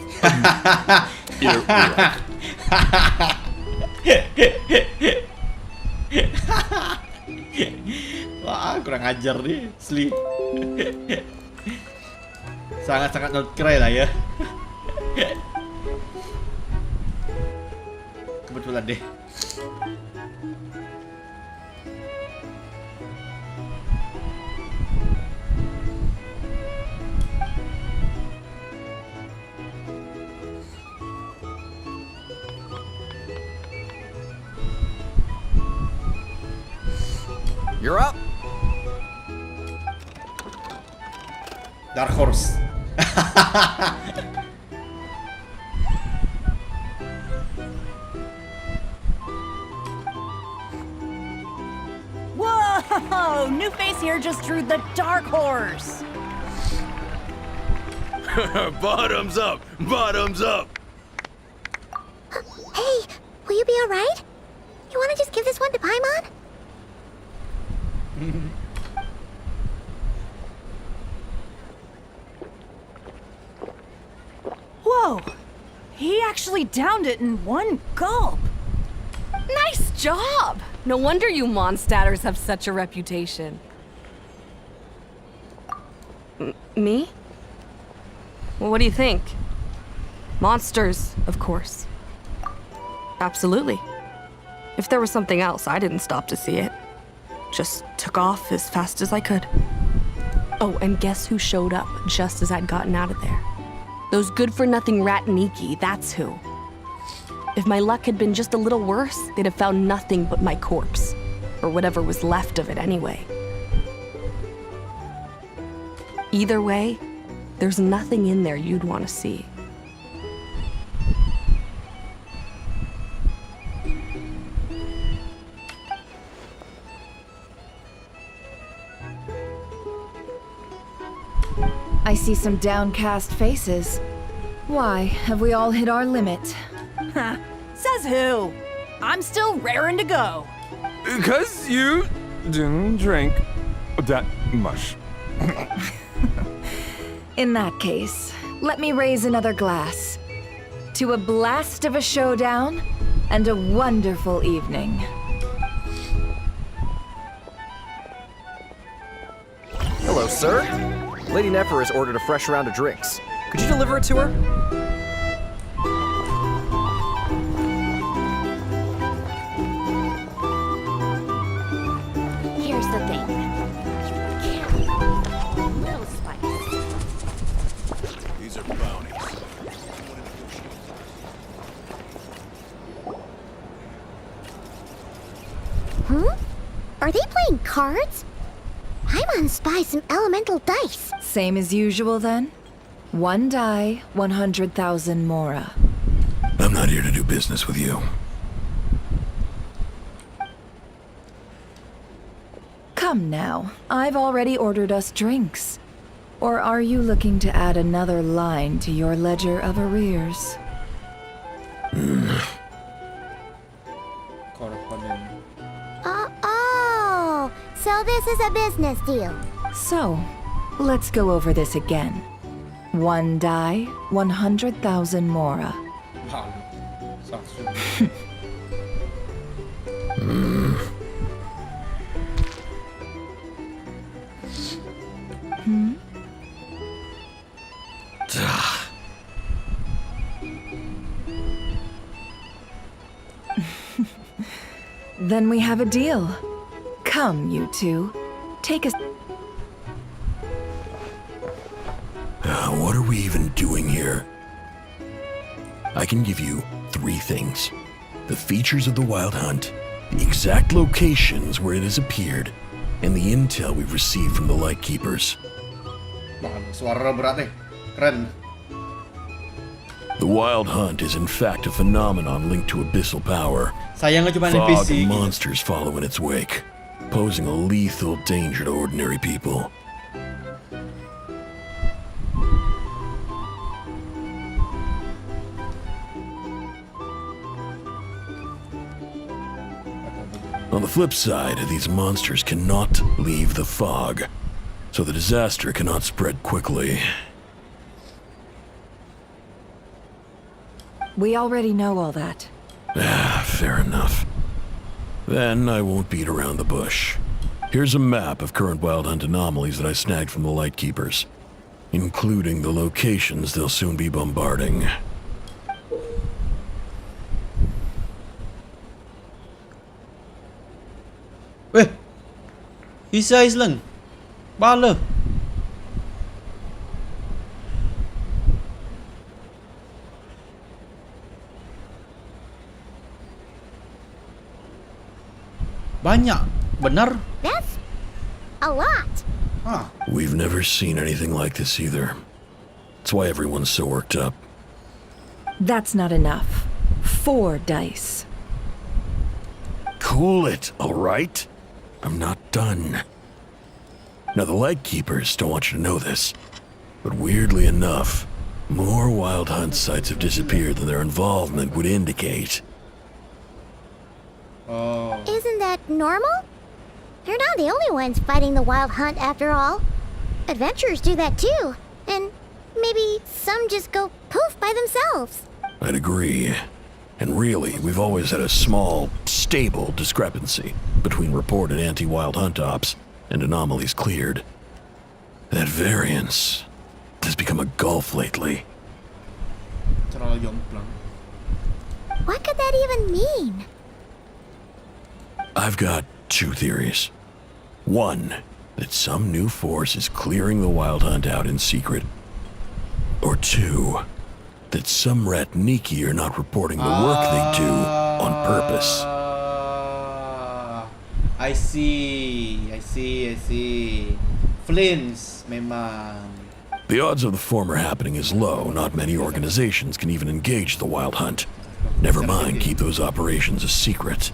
Wah, kurang ajar nih, asli. Sangat-sangat not Krai lah ya. Kebetulan deh. You're up. Dark Horse. Whoa! New face here just drew the Dark Horse. Bottoms up! Bottoms up! Hey, will you be alright? You wanna just give this one to Paimon? Whoa! He actually downed it in one gulp. Nice job! No wonder you Mondstadters have such a reputation. Me? Well, what do you think? Monsters, of course. Absolutely. If there was something else, I didn't stop to see it. Just took off as fast as I could. Oh, and guess who showed up just as I'd gotten out of there? Those good-for-nothing Rataniki, that's who. If my luck had been just a little worse, they'd have found nothing but my corpse. Or whatever was left of it anyway. Either way, there's nothing in there you'd want to see. I see some downcast faces. Why, have we all hit our limit? Huh. Says who? I'm still raring to go. Because you didn't drink that much. In that case, let me raise another glass. To a blast of a showdown and a wonderful evening. Hello, sir. Lady Nefer has ordered a fresh round of drinks. Could you deliver it to her? Here's the thing. You can't. Little spice. These are bounties. Huh? Are they playing cards? Paimon spies some elemental dice. Same as usual then? One die, 100,000 mora. I'm not here to do business with you. Come now, I've already ordered us drinks. Or are you looking to add another line to your ledger of arrears? Korponen. Oh, So this is a business deal. So, let's go over this again. 1 die, 100,000 mora. Hmm? Then we have a deal. Come, you two. Take us. What are we even doing here? I can give you 3 things. The features of the Wild Hunt, the exact locations where it has appeared, and the intel we've received from the Lightkeepers. Suara berat keren. The Wild Hunt is in fact a phenomenon linked to abyssal power. Sayangnya cuma Fog NPC and gitu. monsters follow in its wake, posing a lethal danger to ordinary people. On the flip side, these monsters cannot leave the fog, so the disaster cannot spread quickly. We already know all that. Fair enough. Then I won't beat around the bush. Here's a map of current Wild Hunt anomalies that I snagged from the Lightkeepers, including the locations they'll soon be bombarding. Weh, Isa Island, bala. Banyak, benar? That's a lot. We've never seen anything like this either. That's why everyone's so worked up. That's not enough. 4 dice. Cool it, all right? I'm not done. Now, the Lightkeepers don't want you to know this, but weirdly enough, more Wild Hunt sites have disappeared than their involvement would indicate. Isn't that normal? You're not the only ones fighting the Wild Hunt after all. Adventurers do that too. And maybe some just go poof by themselves. I'd agree. And really, we've always had a small, stable discrepancy between reported anti-Wild Hunt ops and anomalies cleared. That variance has become a gulf lately. What could that even mean? I've got 2 theories. 1, that some new force is clearing the Wild Hunt out in secret. Or 2, that some Ratniki are not reporting the work they do on purpose. I see. Flints, memang. The odds of the former happening is low. Not many organizations can even engage the Wild Hunt. Never mind, keep those operations a secret.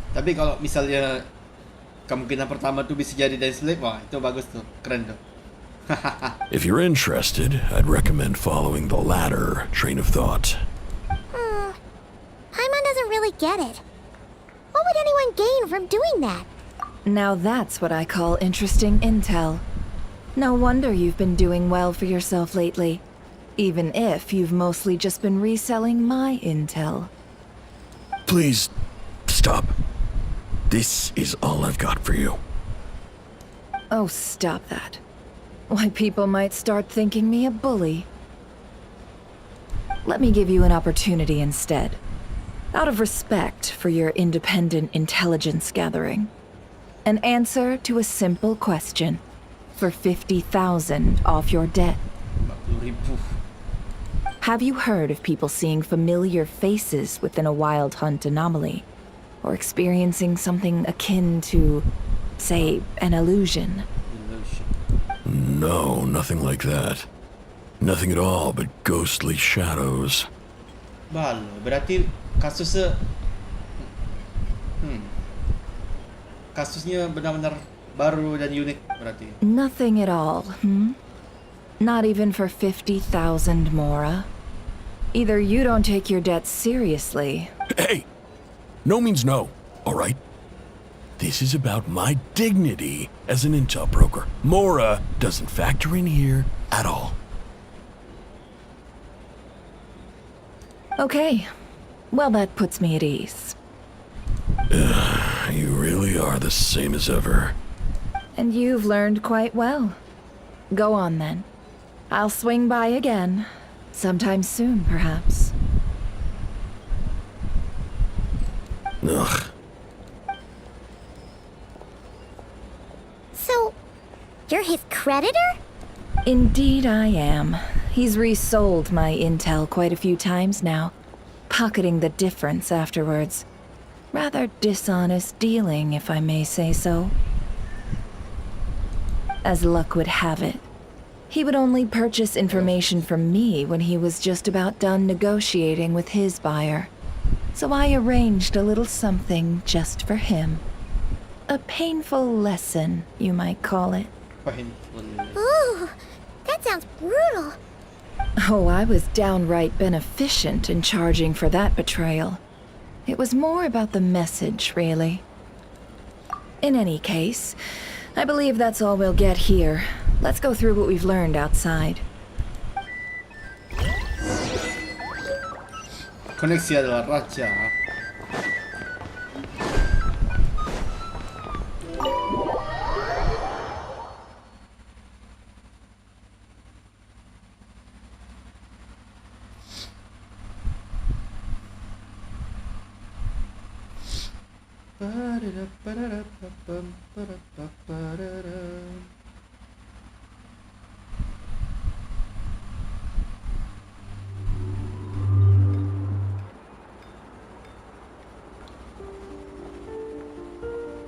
Tapi kalau misalnya kemungkinan pertama tuh bisa jadi dari slave, wah itu bagus tuh, keren tuh. If you're interested, I'd recommend following the latter train of thought. Paimon doesn't really get it. What would anyone gain from doing that? Now that's what I call interesting intel. No wonder you've been doing well for yourself lately. Even if you've mostly just been reselling my intel. Please, stop. This is all I've got for you. Oh, stop that. Why, people might start thinking me a bully. Let me give you an opportunity instead. Out of respect for your independent intelligence gathering. An answer to a simple question. For 50,000 off your debt. Have you heard of people seeing familiar faces within a Wild Hunt anomaly? Or experiencing something akin to, say, an illusion? No, nothing like that. Nothing at all but ghostly shadows. Balo, berarti kasusnya kasusnya benar-benar baru dan unik berarti. Nothing at all, Not even for 50,000 mora? Either you don't take your debts seriously. Hey! No means no, all right? This is about my dignity as an intel broker. Mora doesn't factor in here at all. Okay. Well, that puts me at ease. You really are the same as ever. And you've learned quite well. Go on then. I'll swing by again. Sometime soon, perhaps. Ugh. So, you're his creditor? Indeed I am. He's resold my intel quite a few times now, pocketing the difference afterwards. Rather dishonest dealing, if I may say so. As luck would have it, he would only purchase information from me when he was just about done negotiating with his buyer. So I arranged a little something just for him. A painful lesson, you might call it. Ooh, that sounds brutal. Oh, I was downright beneficent in charging for that betrayal. It was more about the message, really. In any case, I believe that's all we'll get here. Let's go through what we've learned outside. Koneksi adalah raja.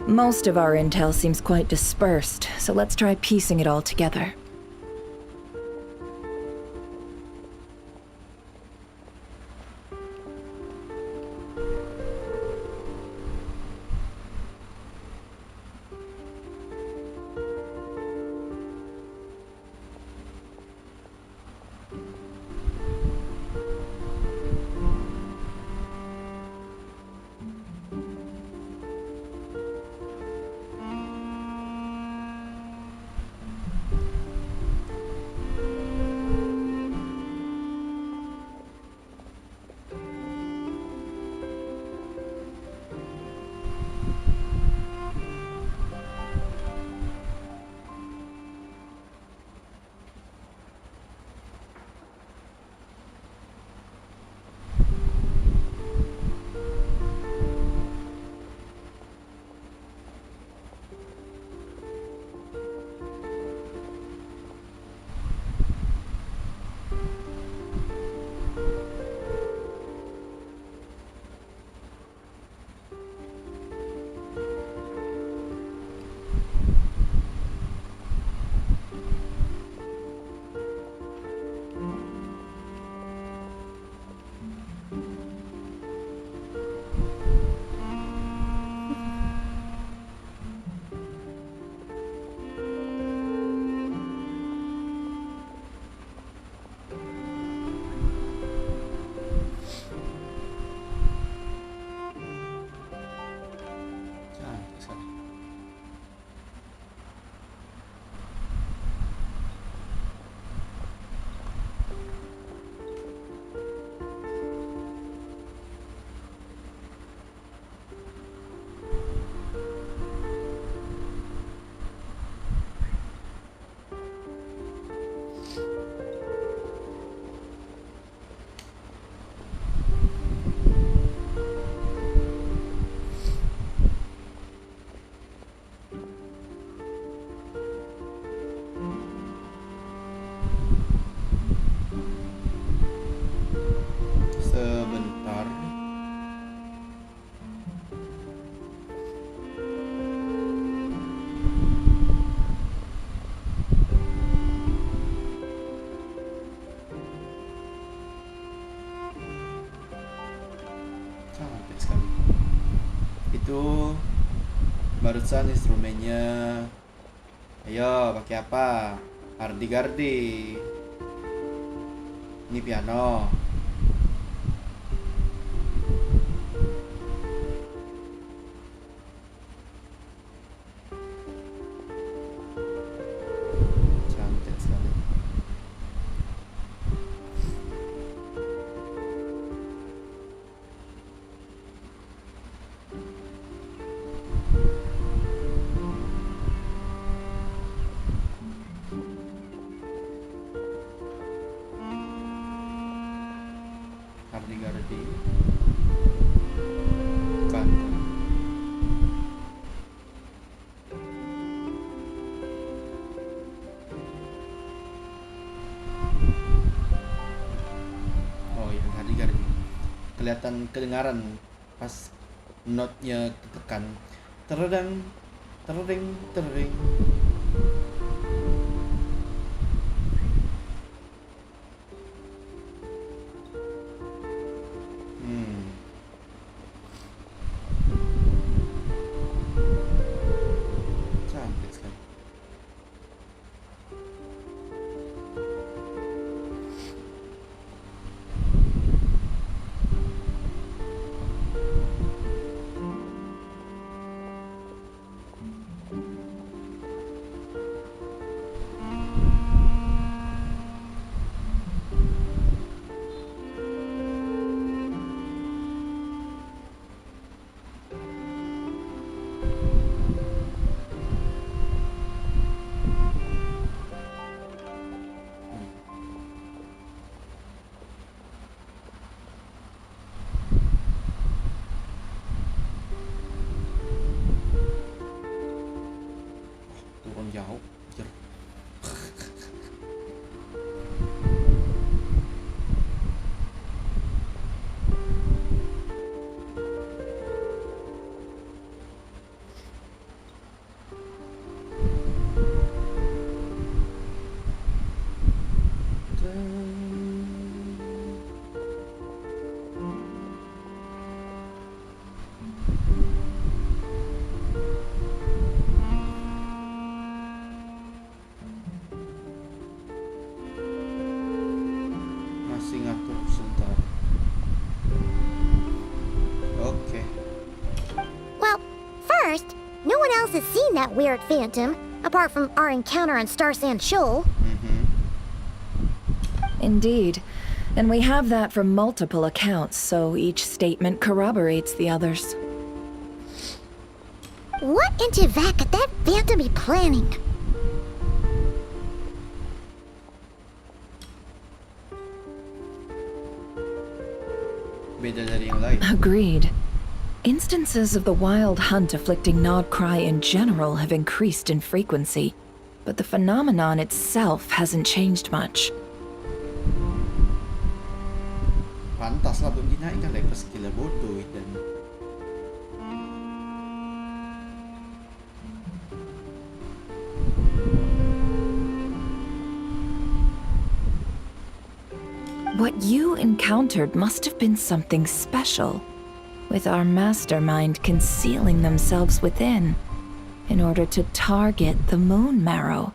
Most of our intel seems quite dispersed, so let's try piecing it all together. Itu barusan instrumennya. Ayo pakai apa? Hardy-gardi. Ini piano. kelihatan kedengaran pas note-nya ditekan. Terdeng, terdeng, terdeng. Cantik sekali. Turun jauh. Jer. Masih ngatur sebentar. Oke. Well, first, no one else has seen that weird phantom, apart from our encounter on Star Sand Shoal. Indeed. And we have that from multiple accounts, so each statement corroborates the others. What in Tibet could that phantom be planning? Beda dari yang lain. Agreed. Instances of the wild hunt afflicting Nod Krai in general have increased in frequency, but the phenomenon itself hasn't changed much. Pantas lah belum dinaikkan level skill bodoh dan What you encountered must have been something special, with our mastermind concealing themselves within, in order to target the moon marrow.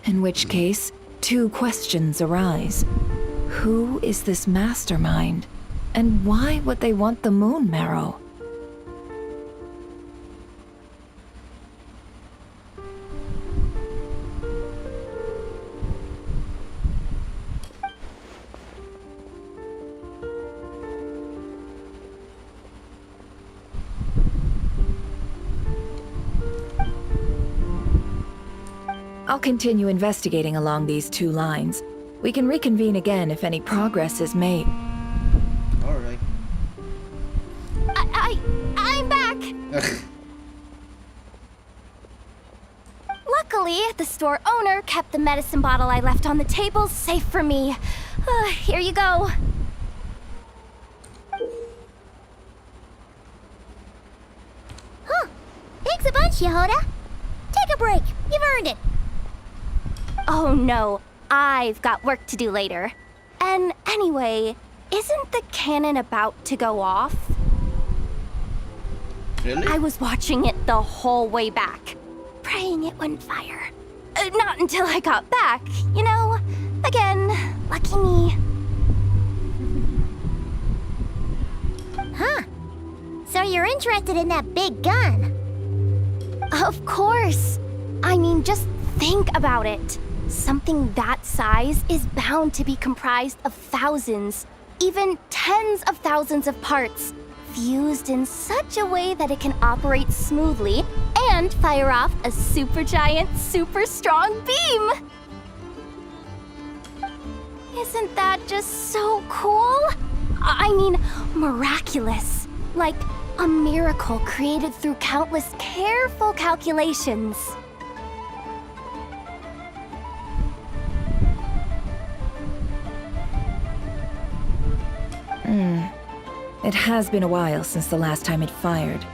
In which case, two questions arise. Who is this mastermind? And why would they want the moon marrow? I'll continue investigating along these two lines. We can reconvene again if any progress is made. Alright. I'm back! Luckily, the store owner kept the medicine bottle I left on the table safe for me. Here you go. Huh. Thanks a bunch, Yehoda. Take a break. You've earned it. Oh no, I've got work to do later. And anyway, isn't the cannon about to go off? Really? I was watching it the whole way back, praying it wouldn't fire. Not until I got back, you know? Again, lucky me. Huh. So you're interested in that big gun? Of course. I mean, just think about it. Something that size is bound to be comprised of thousands, even tens of thousands of parts, fused in such a way that it can operate smoothly and fire off a supergiant, super strong beam! Isn't that just so cool? I mean, miraculous. Like a miracle created through countless careful calculations. It has been a while since the last time it fired.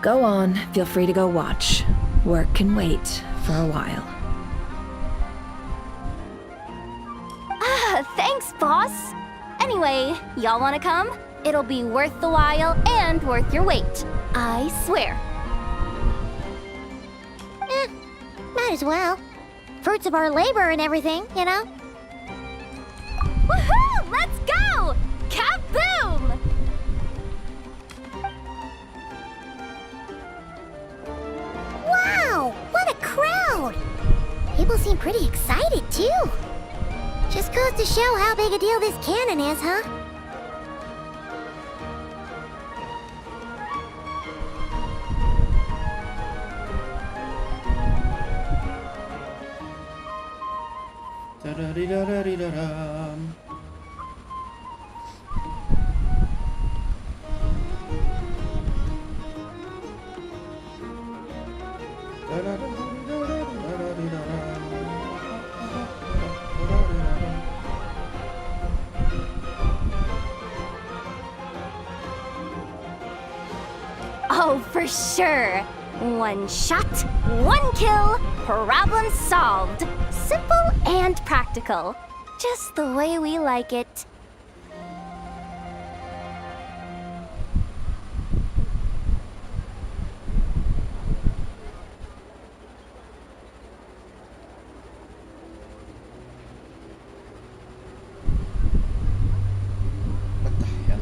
Go on, feel free to go watch. Work can wait for a while. Thanks, boss. Anyway, y'all wanna come? It'll be worth the while and worth your wait. I swear. Might as well. Fruits of our labor and everything, you know? Woohoo! Let's go! Kaboom! Wow! What a crowd! People seem pretty excited, too. Just goes to show how big a deal this cannon is, huh? Da-da-dee-da-da-dee-da-dum. Oh, for sure. One shot, one kill, problem solved. Simple and practical. Just the way we like it. What the hell?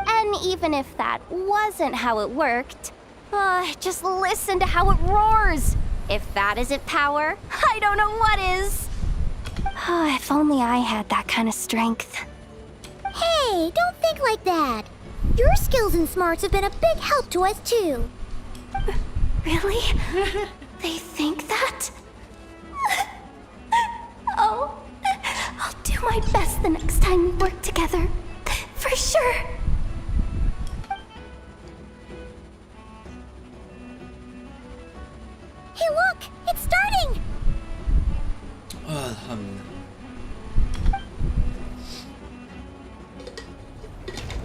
And even if that wasn't how it worked, just listen to how it roars. If that isn't power, I don't know what is. If only I had that kind of strength. Hey, don't think like that. Your skills and smarts have been a big help to us, too. Really? They think that? Oh, I'll do my best the next time we work together. For sure. Hey, look! It's starting!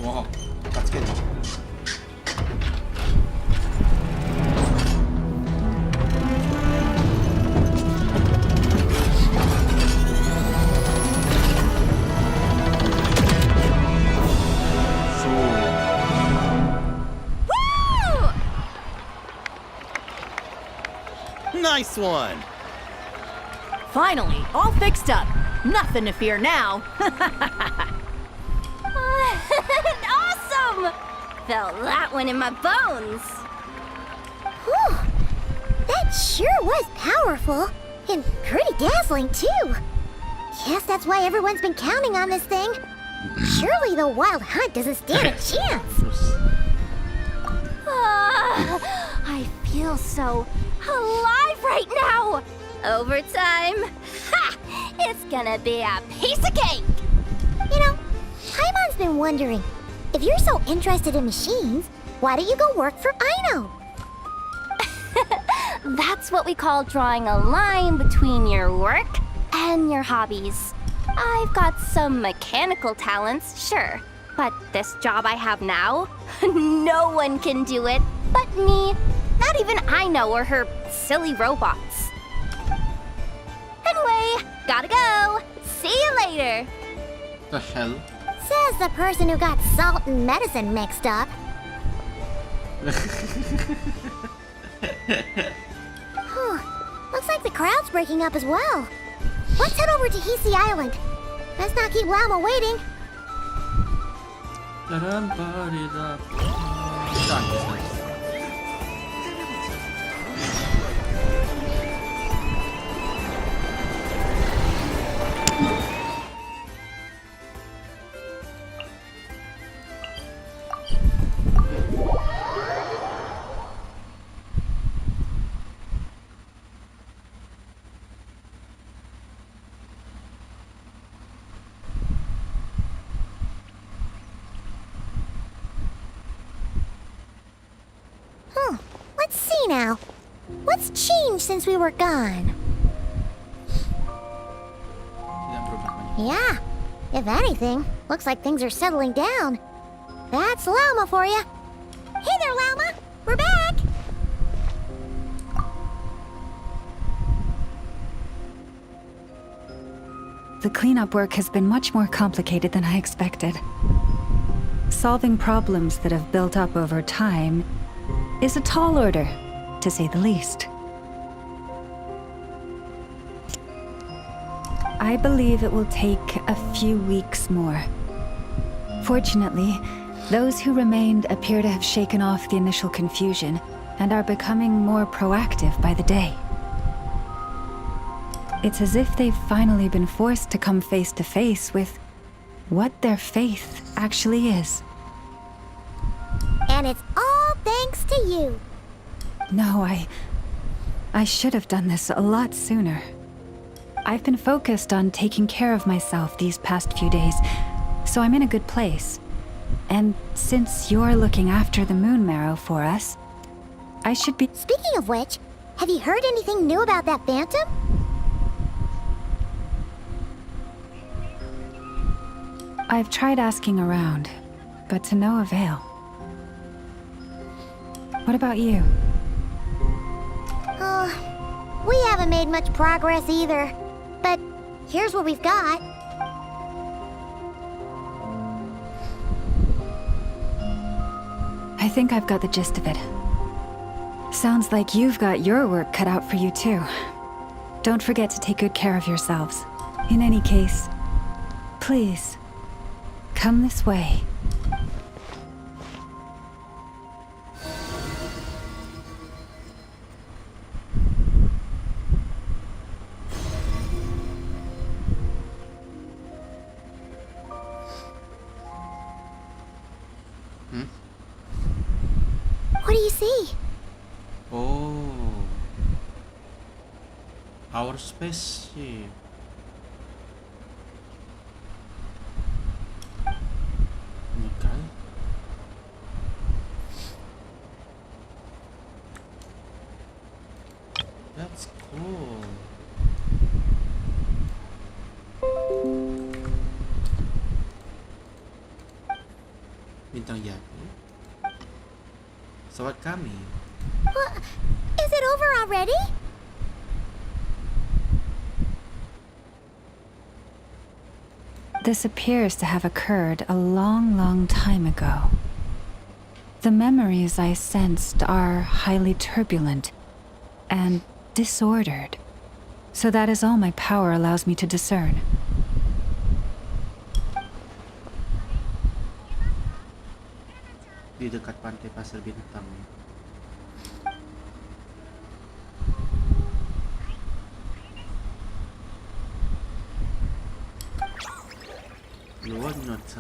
Wow, that's good. Nice one! Finally, all fixed up. Nothing to fear now. Awesome! Felt that one in my bones. Whew. That sure was powerful. And pretty dazzling, too. Guess that's why everyone's been counting on this thing. Surely the Wild Hunt doesn't stand a chance. I feel so alive right now. Overtime. Ha! It's gonna be a piece of cake. You know, Paimon's been wondering, if you're so interested in machines, why don't you go work for Aino? That's what we call drawing a line between your work and your hobbies. I've got some mechanical talents, sure. But this job I have now, no one can do it but me. Not even Aino or her silly robots. Anyway, gotta go. See you later. The hell? Says the person who got salt and medicine mixed up. Looks like the crowd's breaking up as well. Let's head over to Hisi Island. Let's not keep Llama waiting. Let's see now. What's changed since we were gone? Yeah, if anything, looks like things are settling down. That's Llama for you. Hey there, Llama. We're back. The cleanup work has been much more complicated than I expected. Solving problems that have built up over time is a tall order, to say the least. I believe it will take a few weeks more. Fortunately, those who remained appear to have shaken off the initial confusion and are becoming more proactive by the day. It's as if they've finally been forced to come face to face with what their faith actually is. And it's all thanks to you. No, I should have done this a lot sooner. I've been focused on taking care of myself these past few days, so I'm in a good place. And since you're looking after the moon marrow for us, I should be... Speaking of which, have you heard anything new about that phantom? I've tried asking around, but to no avail. What about you? Oh, we haven't made much progress either. But here's what we've got. I think I've got the gist of it. Sounds like you've got your work cut out for you too. Don't forget to take good care of yourselves. In any case, please, come this way. What do you see? Oh, our spaceship. Okay. That's cool. Bintang Jatuh. Pesawat kami. Is it over already? This appears to have occurred a long, long time ago. The memories I sensed are highly turbulent and disordered, so that is all my power allows me to discern. Di dekat pantai Pasar Bintang. Luar nota.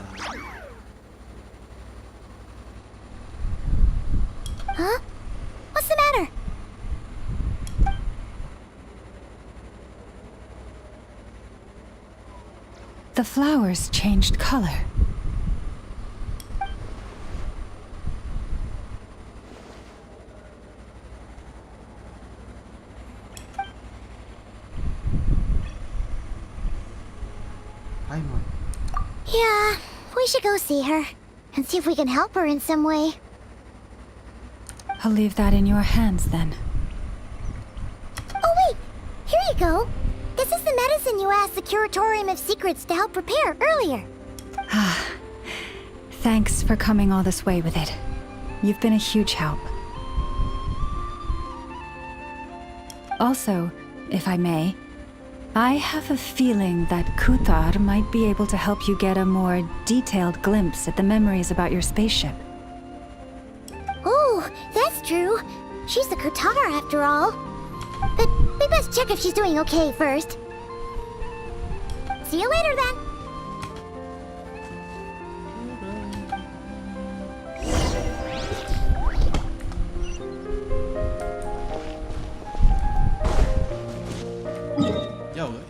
Huh? What's the matter? The flowers changed color. Yeah, we should go see her and see if we can help her in some way. I'll leave that in your hands then. Oh wait, here you go. This is the medicine you asked the Curatorium of Secrets to help prepare earlier. Thanks for coming all this way with it. You've been a huge help. Also, if I may, I have a feeling that Kuthar might be able to help you get a more detailed glimpse at the memories about your spaceship. Oh, that's true. She's the Kutar after all. But we best check if she's doing okay first. See you later then. Jauh kan?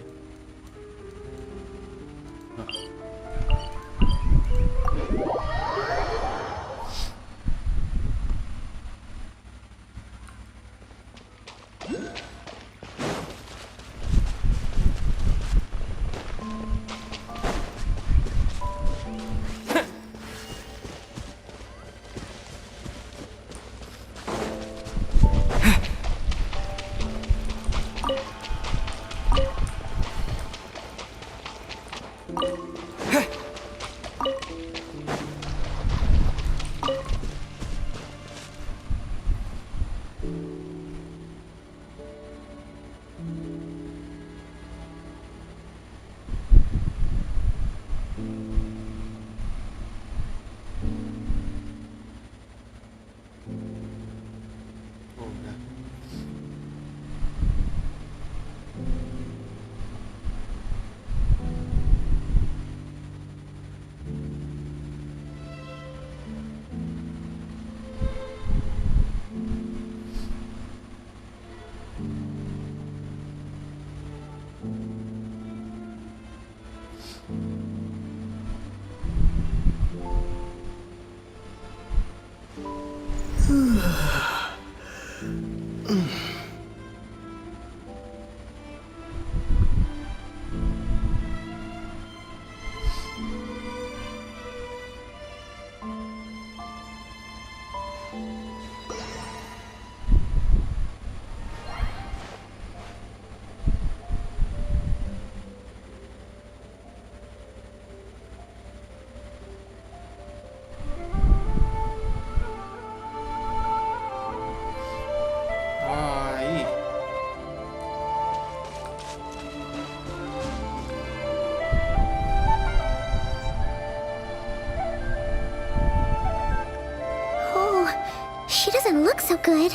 She doesn't look so good.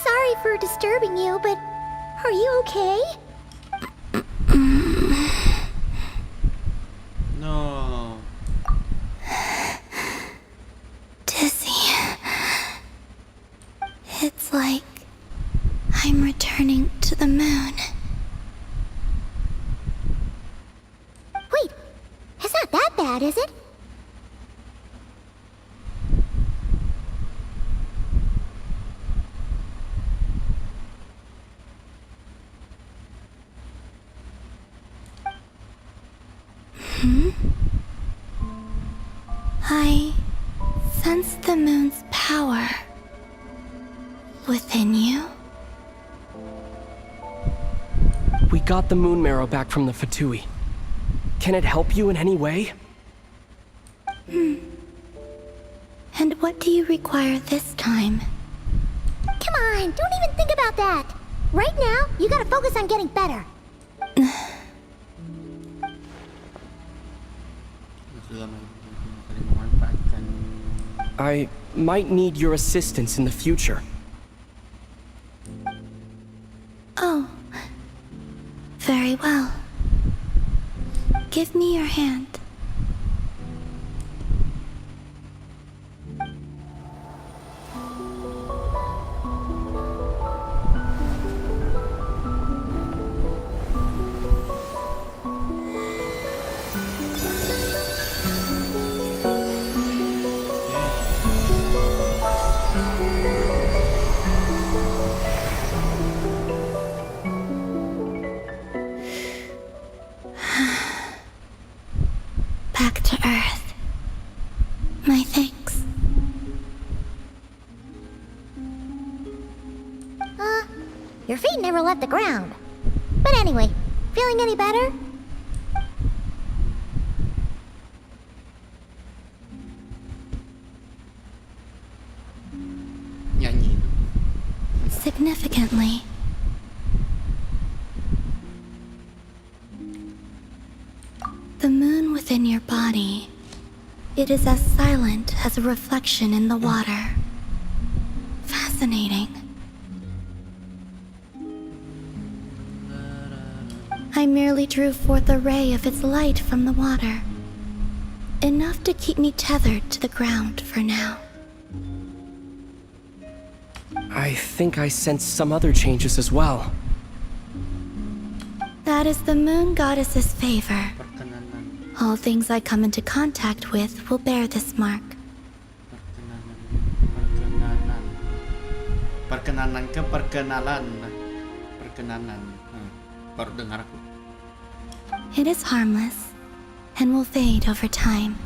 Sorry for disturbing you, but are you okay? No. Dizzy. It's like I'm returning to the moon. Wait, it's not that bad, is it? I sense the moon's power within you. We got the moon marrow back from the Fatui. Can it help you in any way? And what do you require this time? Come on, don't even think about that. Right now, you gotta focus on getting better. I might need your assistance in the future. Oh. Very well. Give me your hand. Back to Earth. My thanks. Your feet never left the ground. But anyway, Feeling any better? Nyanyi. Significantly. The moon within your body, it is as silent as a reflection in the water. Fascinating. I merely drew forth a ray of its light from the water. Enough to keep me tethered to the ground for now. I think I sense some other changes as well. That is the moon goddess's favor. All things I come into contact with will bear this mark. Perkenanan ke perkenalan. Perkenanan. Baru dengar aku. It is harmless and will fade over time.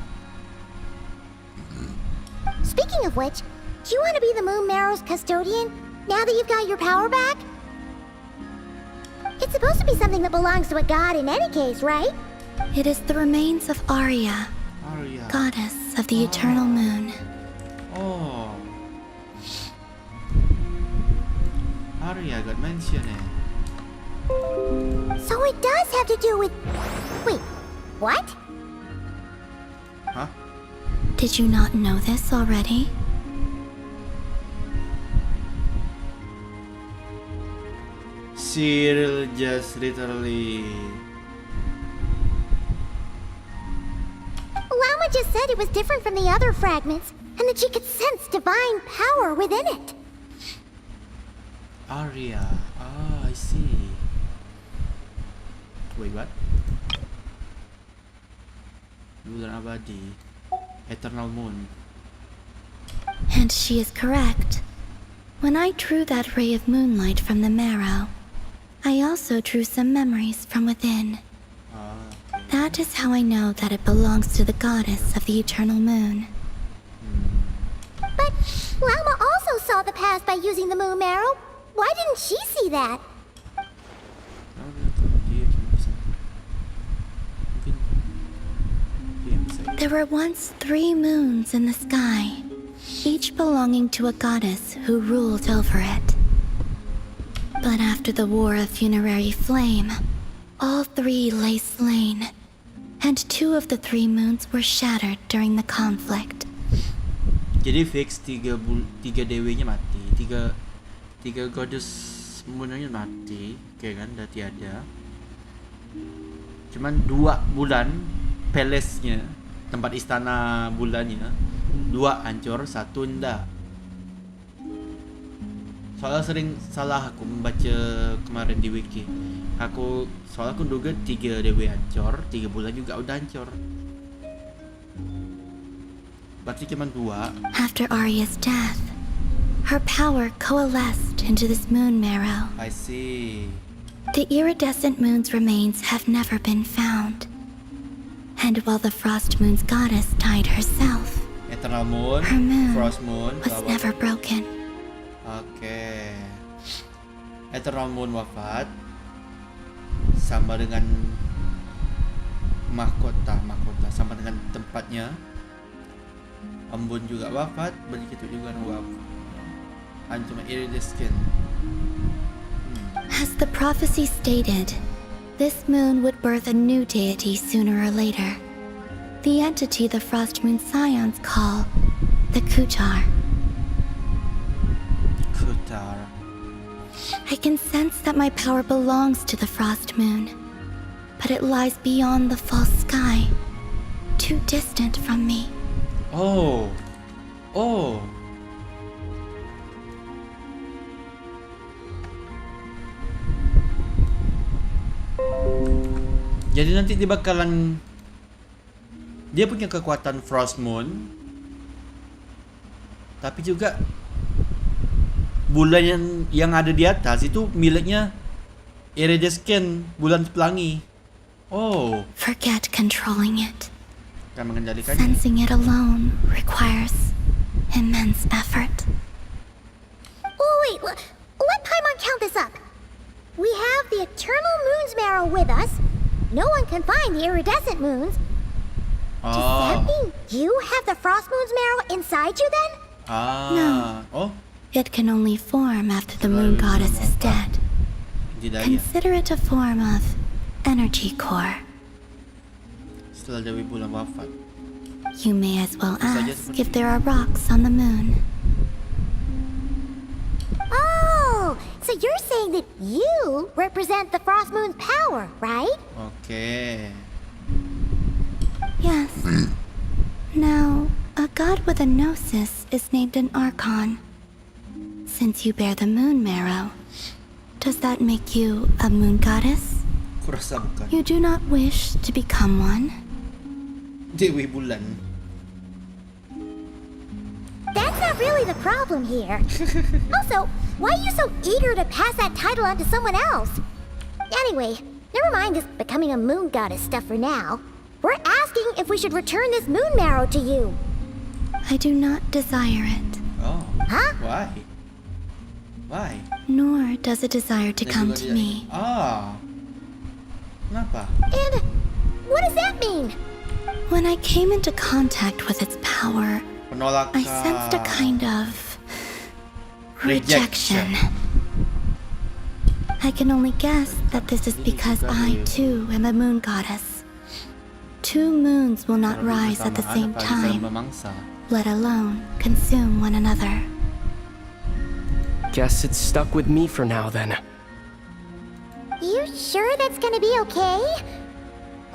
Speaking of which, do you want to be the Moon Marrow's custodian now that you've got your power back? It's supposed to be something that belongs to a god in any case, right? It is the remains of Arya, goddess of the eternal moon. Oh. Arya got mentioned. So it does have to do with... Wait, what? Huh? Did you not know this already? Cyril just literally... Lama just said it was different from the other fragments, and that she could sense divine power within it. Arya. Ah, I see. Wait, what? Bulan abadi. Eternal moon. And she is correct. When I drew that ray of moonlight from the marrow, I also drew some memories from within. That is how I know that it belongs to the goddess of the eternal moon. But Lama also saw the past by using the moon marrow. Why didn't she see that? There were once 3 moons in the sky, each belonging to a goddess who ruled over it. But after the War of Funerary Flame, all 3 lay slain, and 2 of the 3 moons were shattered during the conflict. Jadi fix 3 dewinya mati, 3 goddess moonnya mati, oke kan, udah tiada. Cuman 2 bulan palace-nya, tempat istana bulannya, 2 hancur, 1 enggak. Soalnya sering salah aku membaca kemarin di wiki. Soalnya aku duga 3 dewi hancur, 3 bulan juga udah hancur. Berarti cuma 2. After Arya's death, her power coalesced into this moon marrow. I see. The iridescent moon's remains have never been found. And while the Frost Moon's goddess died herself, Eternal Moon, her moon Frost Moon was never broken. Oke. Eternal Moon wafat sama dengan mahkota sama dengan tempatnya. Embun juga wafat, begitu juga wafat. Cuma iridescent. As the prophecy stated, this moon would birth a new deity sooner or later. The entity the Frost Moon Scions call the Kutar. I can sense that my power belongs to the Frost Moon, but it lies beyond the false sky, too distant from me. Oh. Jadi nanti dia punya kekuatan Frost Moon, tapi juga bulan yang ada di atas itu miliknya iridescent, bulan pelangi. Oh. Forget controlling it. Kan mengendalikannya. Sensing it alone requires immense effort. Oh wait, let Paimon count this up. we have the eternal moon's marrow with us. No one can find the iridescent moons. Does that mean you have the frost moon's marrow inside you then? No. Oh, It can only form after the moon goddess is dead. tidak ya. Consider it a form of energy core. Setelah Dewi Bulan wafat. You may as well ask if there are rocks on the moon. Oh, so you're saying that you represent the frost moon's power, right? Oke. Yes. Now, a god with a gnosis is named an Archon. Since you bear the moon marrow, does that make you a moon goddess? Kurasa bukan. You do not wish to become one? Dewi Bulan. That's not really the problem here. Also, why are you so eager to pass that title on to someone else? Anyway, never mind this becoming a moon goddess stuff for now. We're asking if we should return this moon marrow to you. I do not desire it. Oh. Huh? Why? Why? Nor does it desire to come to me. Kenapa? And what does that mean? When I came into contact with its power, Penolakan. I sensed a kind of rejection. I can only guess that this is because I too am a moon goddess. Two moons will not rise at the same time, let alone consume one another. Guess it's stuck with me for now then. You sure that's gonna be okay?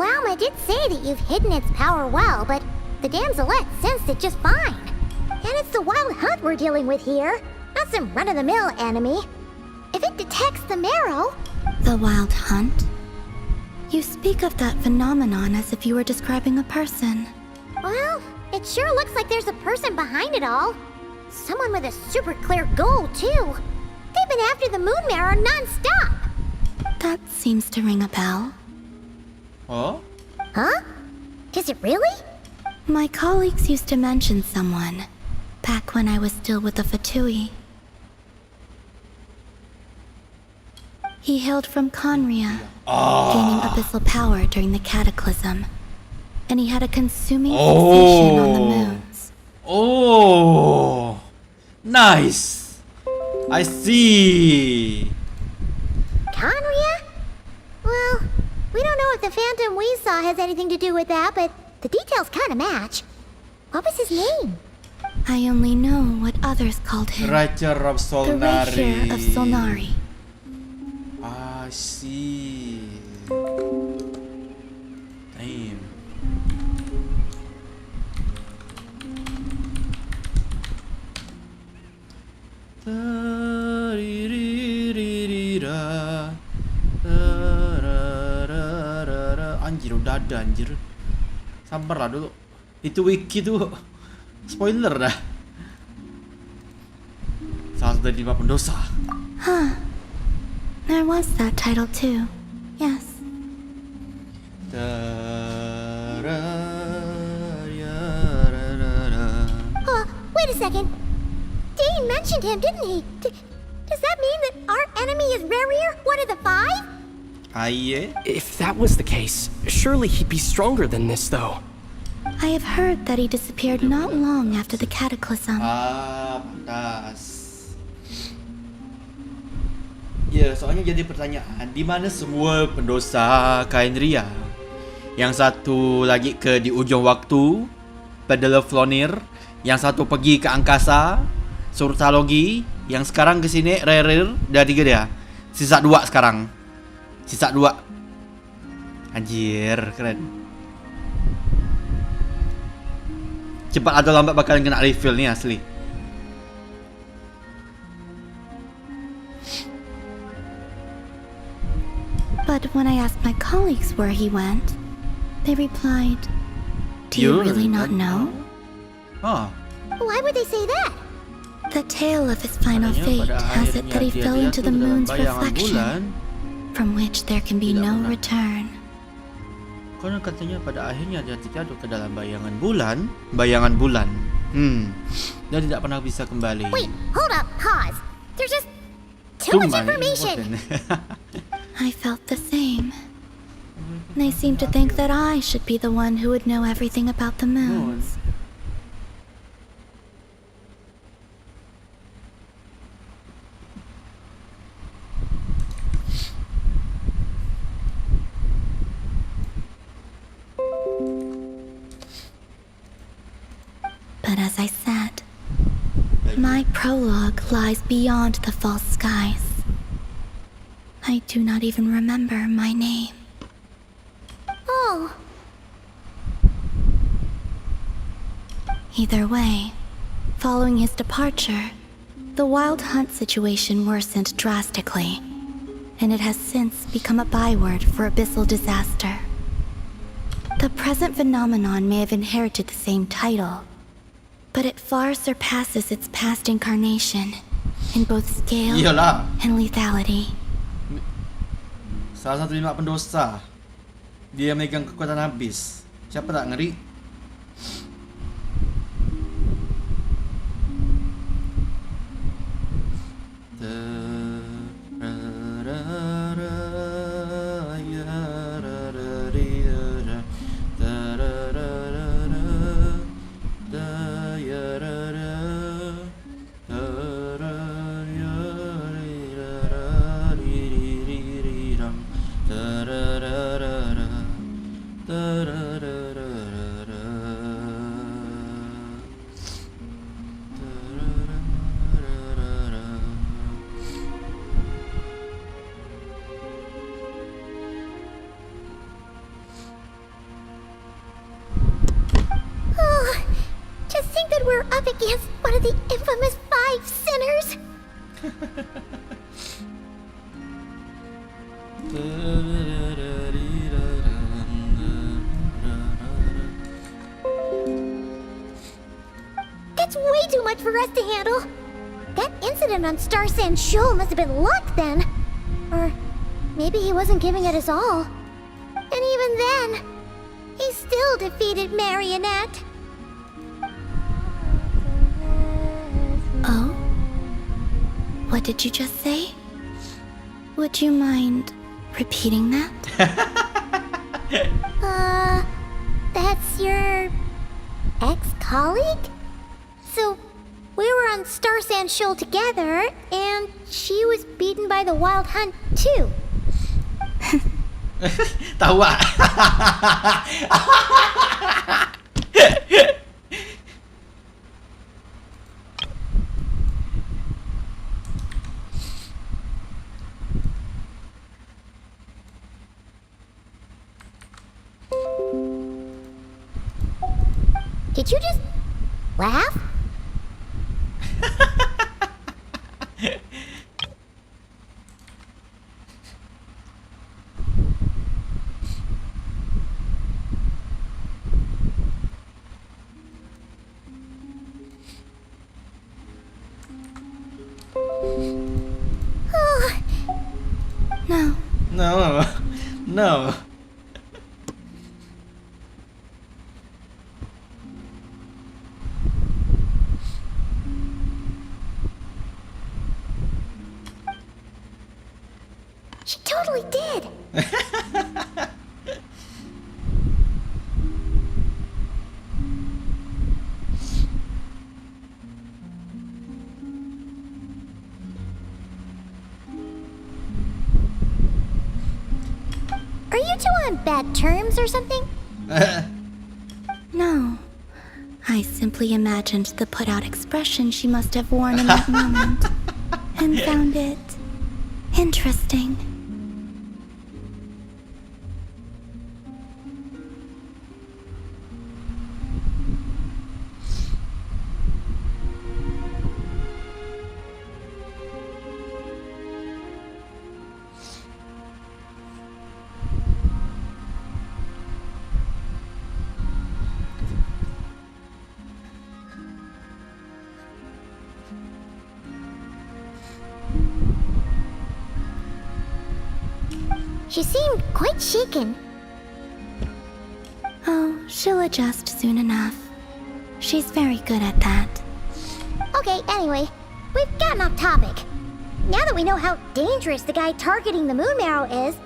Well, I did say that you've hidden its power well, but the damselette sensed it just fine. And it's the wild hunt we're dealing with here, not some run-of-the-mill enemy. If it detects the marrow... The wild hunt? You speak of that phenomenon as if you were describing a person. Well, it sure looks like there's a person behind it all. Someone with a super clear goal, too. They've been after the moon marrow non-stop. That seems to ring a bell. Oh? Huh? Is it really? My colleagues used to mention someone, back when I was still with the Fatui. He hailed from Conria, gaining abyssal power during the Cataclysm. And he had a consuming fixation on the moons. Oh! Nice! I see! Conria? Well, we don't know if the phantom we saw has anything to do with that, but the details kind of match. What was his name? I only know what others called him. Raja of The Raja of Solnari. I see. Damn. Anjir, udah ada anjir. Sabar lah dulu. Itu wiki tuh spoiler dah. Salah satu dari 5 pendosa. Huh. There was that title too. Yes. Oh, wait a second. Dane mentioned him, didn't he? Does that mean that our enemy is Rarier, one of the 5? Aye. If that was the case, surely he'd be stronger than this, though. I have heard that he disappeared not long after the Cataclysm. Pantas. Ya, soalnya jadi pertanyaan, di mana semua pendosa Khaenri'ah? Yang satu lagi ke di ujung waktu, Pedal Flonir, yang satu pergi ke angkasa, Surtalogi, yang sekarang ke sini Rarier, dah 3 dia. Sisa 2 sekarang. Sisa 2. Anjir, keren. Cepat atau lambat bakalan kena refill ni asli. But when I asked my colleagues where he went, they replied, "Do you really not know?" Why would they say that? The tale of his final fate has it that he fell into the moon's reflection, from which there can be no return. Karena katanya pada akhirnya dia terjatuh ke dalam bayangan bulan. Dan tidak pernah bisa kembali. Wait, hold up, pause. There's just Too much information! I felt the same. They seemed to think that I should be the one who would know everything about the moons. But as I said, my prologue lies beyond the false skies. I do not even remember my name. Oh. Either way, following his departure, the wild hunt situation worsened drastically, and it has since become a byword for abyssal disaster. The present phenomenon may have inherited the same title, but it far surpasses its past incarnation in both scale and lethality. Salah satu 5 pendosa. Dia megang kekuatan habis. Siapa tak ngeri? Up against one of the infamous 5 sinners. That's way too much for us to handle. That incident on Star Sand Shoal must have been luck then. Or maybe he wasn't giving it his all. And even then, he still defeated Marionette. Oh? What did you just say? Would you mind repeating that? That's your ex-colleague? So, we were on Star Sand Shoal together, and she was beaten by the Wild Hunt too. Tahu ah. Did you just laugh? No. No. No. She totally did. Are you two on bad terms or something? No. I simply imagined the put-out expression she must have worn in that moment, and found it interesting. She seemed quite shaken. Oh, she'll adjust soon enough. She's very good at that. Okay, anyway, we've gotten off topic. Now that we know how dangerous the guy targeting the moon marrow is,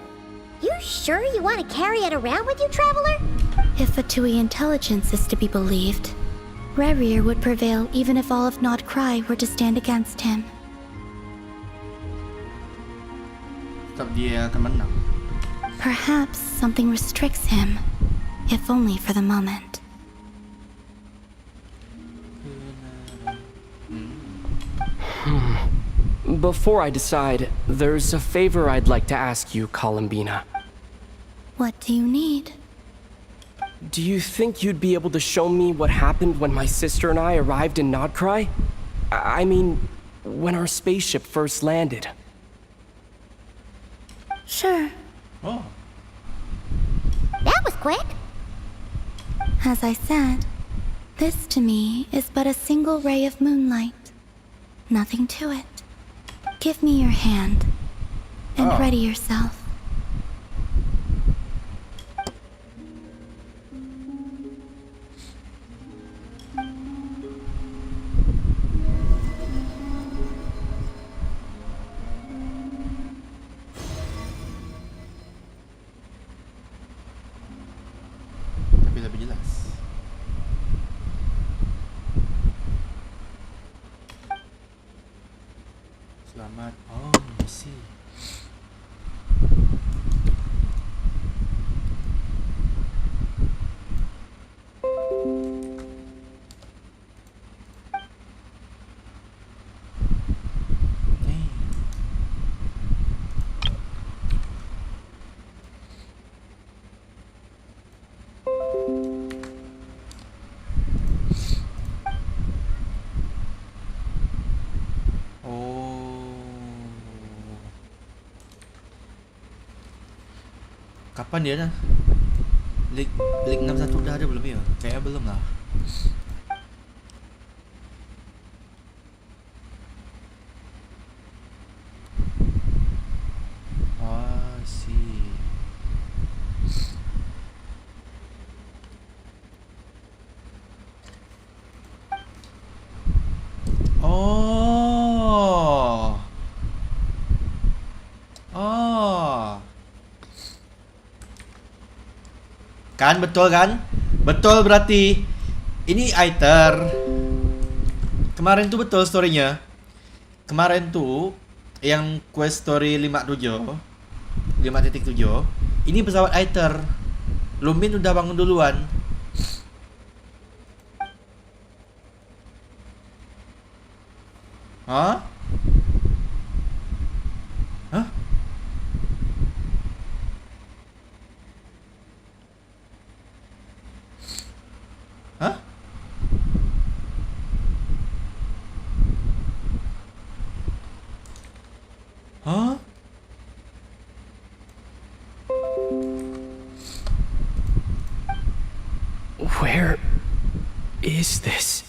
you sure you want to carry it around with you, traveler? If Fatui intelligence is to be believed, Rerir would prevail even if all of Nod Krai were to stand against him. Tetap dia akan menang. Perhaps something restricts him, if only for the moment. Before I decide, there's a favor I'd like to ask you, Columbina. What do you need? Do you think you'd be able to show me what happened when my sister and I arrived in Nodkrai? I mean, when our spaceship first landed. Sure. Oh. That was quick. As I said, this to me is but a single ray of moonlight. Nothing to it. Give me your hand, and ready yourself. Tapi lebih jelas. Selamat. Oh, I see. Kapan dia dah? League 61 dah ada belum ya? Kayaknya belum lah. I see. Oh. Oh. Kan betul kan? Betul berarti ini Aether. Kemarin tuh betul storynya. Kemarin tuh yang quest story 57 ini pesawat Aether. Lumin udah bangun duluan. Hah? Hah? Hah? Hah? Where is this?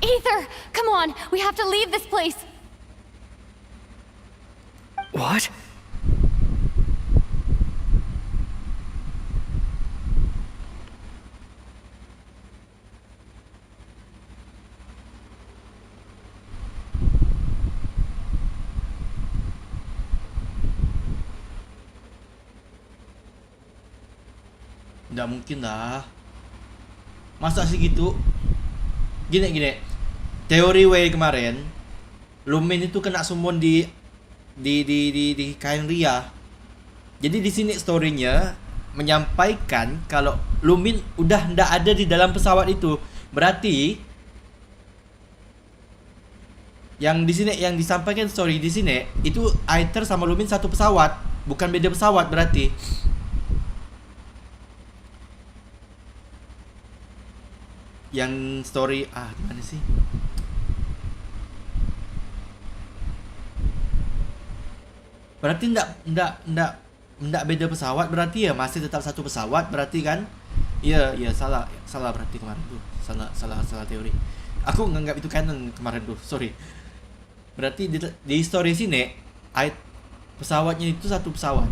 Aether! Come on! We have to leave this place! What? Nggak mungkin lah. Masa sih gitu? Gini. Teori Way kemarin, Lumin itu kena summon di kain Ria. Jadi di sini storynya menyampaikan kalau Lumin udah ndak ada di dalam pesawat itu. Berarti yang di sini yang disampaikan story di sini itu Aether sama Lumin satu pesawat, bukan beda pesawat berarti. Yang story gimana sih? Berarti ndak beda pesawat berarti ya, masih tetap satu pesawat berarti kan? Iya salah berarti kemarin tuh. Salah teori. Aku nganggap itu canon kemarin tuh, sorry. Berarti di story sini pesawatnya itu satu pesawat.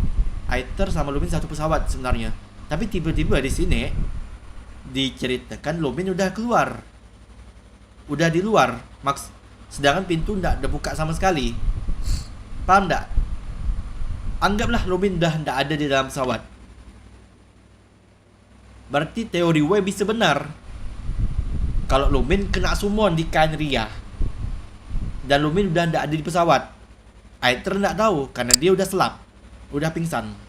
Aether sama Lumin satu pesawat sebenarnya. Tapi tiba-tiba di sini diceritakan Lumin udah keluar. Udah di luar. Sedangkan pintu ndak ada buka sama sekali. Paham ndak? Anggaplah Lumin dah ndak ada di dalam pesawat. Berarti teori Wei bisa benar. Kalau Lumin kena summon di Khaenri'ah dan Lumin udah ndak ada di pesawat. Aether ndak tahu karena dia udah selap. Udah pingsan.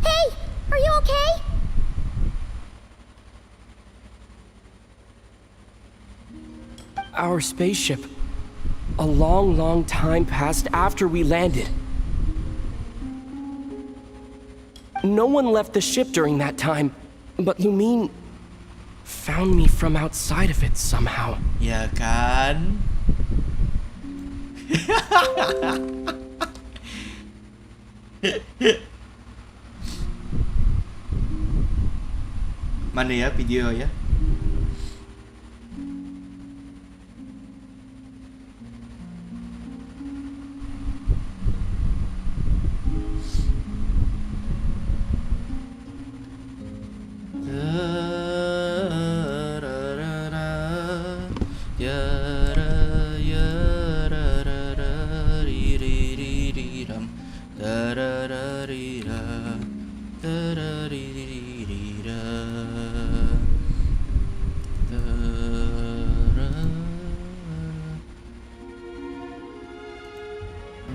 Hey, are you okay? Our spaceship. A long, long time passed after we landed. No one left the ship during that time, but Lumine found me from outside of it somehow. Ya kan? Mana ya video ya?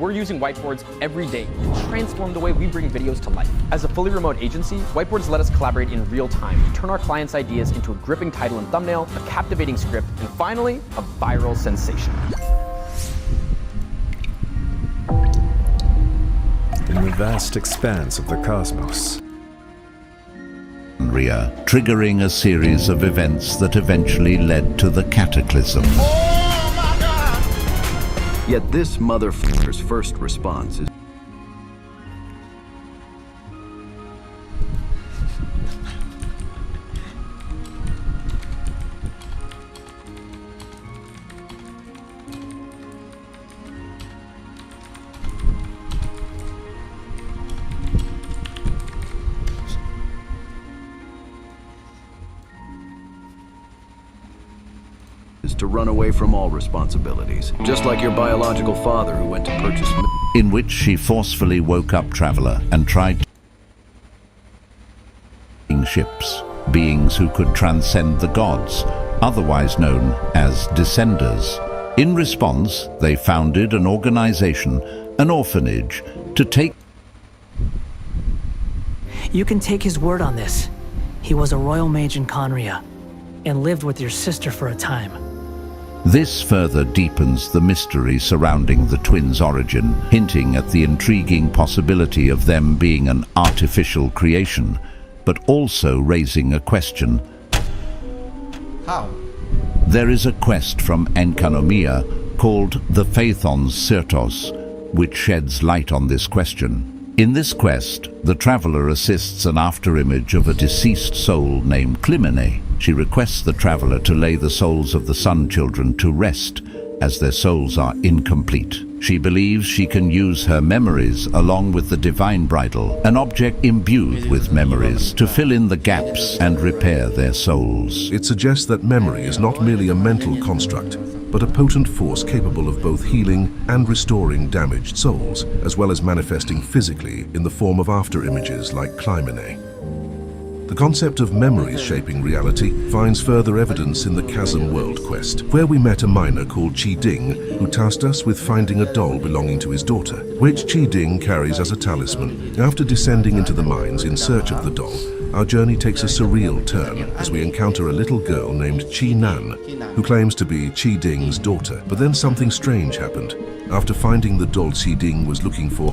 We're using whiteboards every day to transform the way we bring videos to life. As a fully remote agency, whiteboards let us collaborate in real time to turn our clients' ideas into a gripping title and thumbnail, a captivating script, and finally, a viral sensation. In the vast expanse of the cosmos, Ria, triggering a series of events that eventually led to the cataclysm. Yet this motherfucker's first response is... to run away from all responsibilities, just like your biological father who went to purchase... In which she forcefully woke up Traveler and tried ships, beings who could transcend the gods, otherwise known as Descenders. In response, they founded an organization, an orphanage, to take... You can take his word on this. He was a royal mage in Khaenri'ah, and lived with your sister for a time. This further deepens the mystery surrounding the twins' origin, hinting at the intriguing possibility of them being an artificial creation, but also raising a question. How? There is a quest from Enkanomiya called the Phaethon's Syrtos, which sheds light on this question. In this quest, the traveler assists an afterimage of a deceased soul named Clymene. She requests the traveler to lay the souls of the Sun Children to rest, as their souls are incomplete. She believes she can use her memories along with the Divine Bridle, an object imbued with memories, to fill in the gaps and repair their souls. It suggests that memory is not merely a mental construct, but a potent force capable of both healing and restoring damaged souls, as well as manifesting physically in the form of afterimages like Clymene. The concept of memories shaping reality finds further evidence in the Chasm World quest, where we met a miner called Chi Ding, who tasked us with finding a doll belonging to his daughter, which Chi Ding carries as a talisman. After descending into the mines in search of the doll, our journey takes a surreal turn as we encounter a little girl named Chi Nan, who claims to be Chi Ding's daughter. But then something strange happened. After finding the doll Chi Ding was looking for,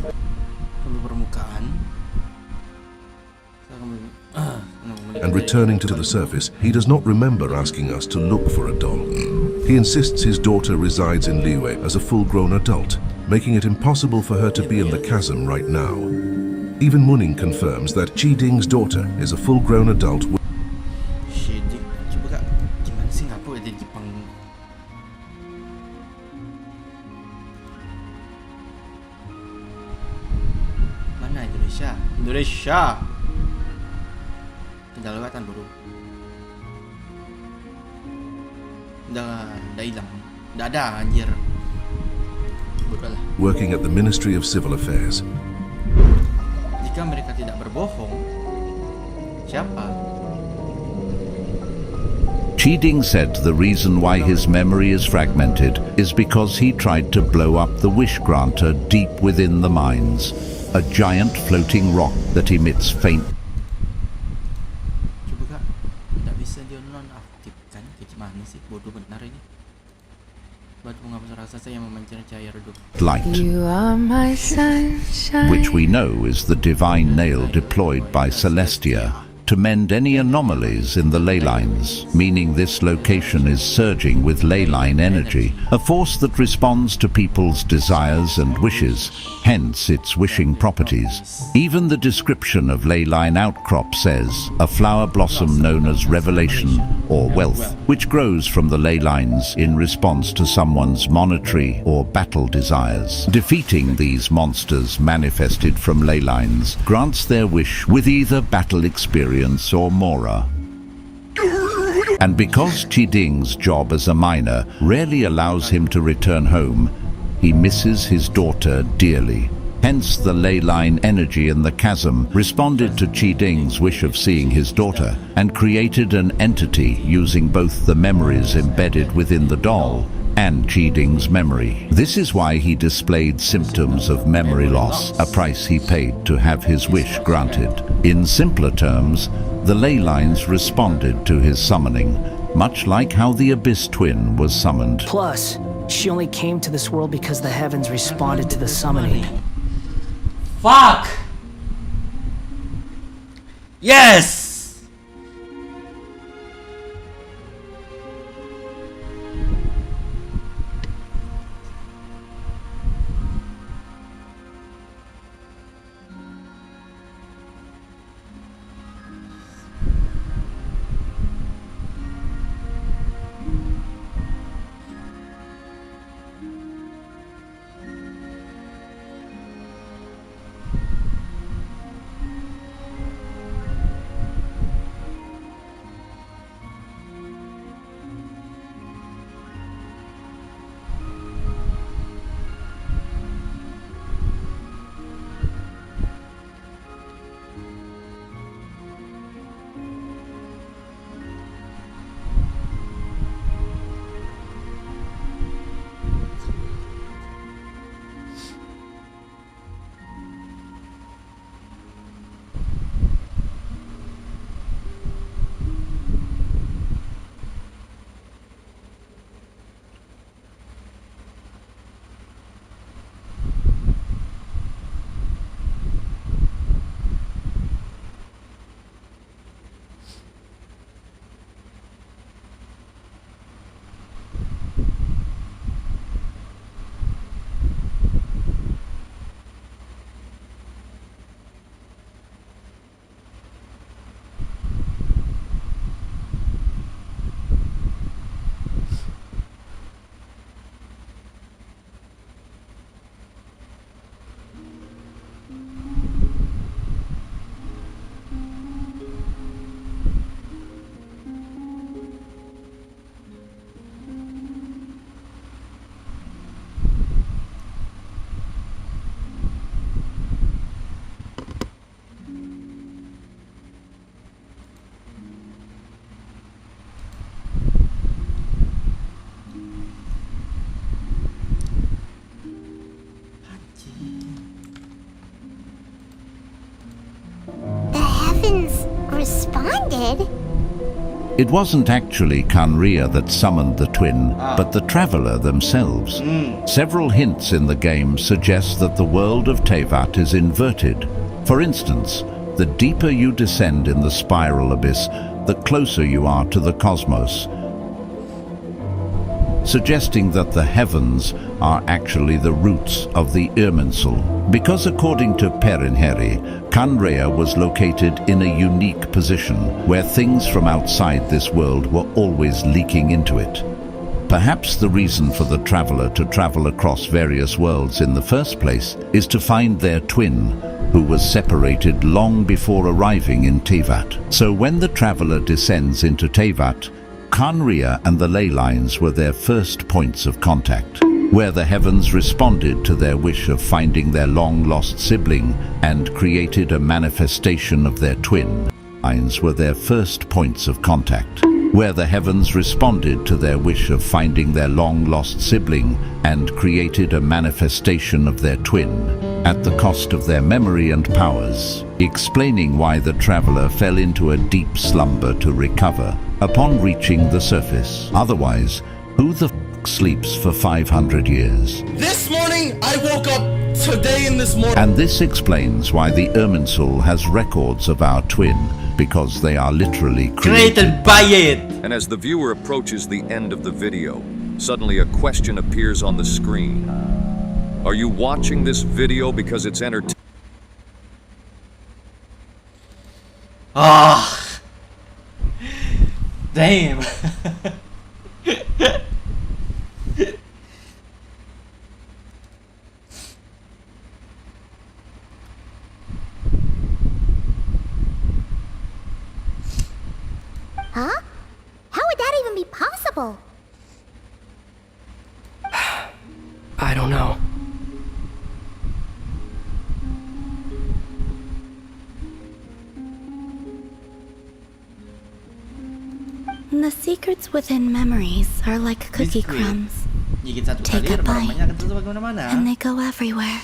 and returning to the surface, he does not remember asking us to look for a doll. He insists his daughter resides in Liyue as a full-grown adult, making it impossible for her to be in the chasm right now. Even Muning confirms that Chi Ding's daughter is a full-grown adult. Coba kak, gimana sih ngapu ada di Jepang? Mana itu nih? Indonesia. Dah lewatan bro. Dah hilang. Dah ada anjir. Bodoh lah. Working at the Ministry of Civil Affairs. Jika mereka tidak berbohong, siapa? Chiding said the reason why his memory is fragmented is because he tried to blow up the wish granter deep within the mines, a giant floating rock that emits faint. Coba kak, tidak bisa dia nonaktifkan. Kayak gimana sih, bodoh benar ini. Batu bunga raksasa yang memancar cahaya redup. Light, which we know is the divine nail deployed by Celestia to mend any anomalies in the ley lines, meaning this location is surging with ley line energy, a force that responds to people's desires and wishes, hence its wishing properties. Even the description of ley line outcrop says, a flower blossom known as revelation or wealth, which grows from the ley lines in response to someone's monetary or battle desires. Defeating these monsters manifested from ley lines grants their wish with either battle experience or Mora. And because Chiding's job as a miner rarely allows him to return home, he misses his daughter dearly. Hence the ley line energy in the chasm responded to Chiding's wish of seeing his daughter and created an entity using both the memories embedded within the doll and Chiding's memory. This is why he displayed symptoms of memory loss, a price he paid to have his wish granted. In simpler terms, the ley lines responded to his summoning, much like how the Abyss Twin was summoned. Plus, she only came to this world because the heavens responded to the summoning. Fuck! Yes! Responded? It wasn't actually Kanria that summoned the twin, but the Traveler themselves. Several hints in the game suggest that the world of Tevat is inverted. For instance, the deeper you descend in the spiral abyss, the closer you are to the cosmos, suggesting that the heavens are actually the roots of the Irminsul. Because according to Perinheri, Kanrea was located in a unique position where things from outside this world were always leaking into it. Perhaps the reason for the traveler to travel across various worlds in the first place is to find their twin, who was separated long before arriving in Tevat. So when the traveler descends into Tevat, Khanria and the ley lines were their first points of contact, where the heavens responded to their wish of finding their long-lost sibling and created a manifestation of their twin. Lines were their first points of contact, where the heavens responded to their wish of finding their long-lost sibling and created a manifestation of their twin, at the cost of their memory and powers, explaining why the traveler fell into a deep slumber to recover upon reaching the surface. Otherwise, who the f*** sleeps for 500 years? This morning, I woke up today in this morning. And this explains why the Irminsul has records of our twin, because they are literally created by it. And as the viewer approaches the end of the video, suddenly a question appears on the screen. Are you watching this video because it's entertaining? Ah, damn. Huh? How would that even be possible? I don't know. The secrets within memories are like cookie crumbs. Gigit satu Take kali, a bite, ramanya akan tersebar kemana-mana. and they go everywhere.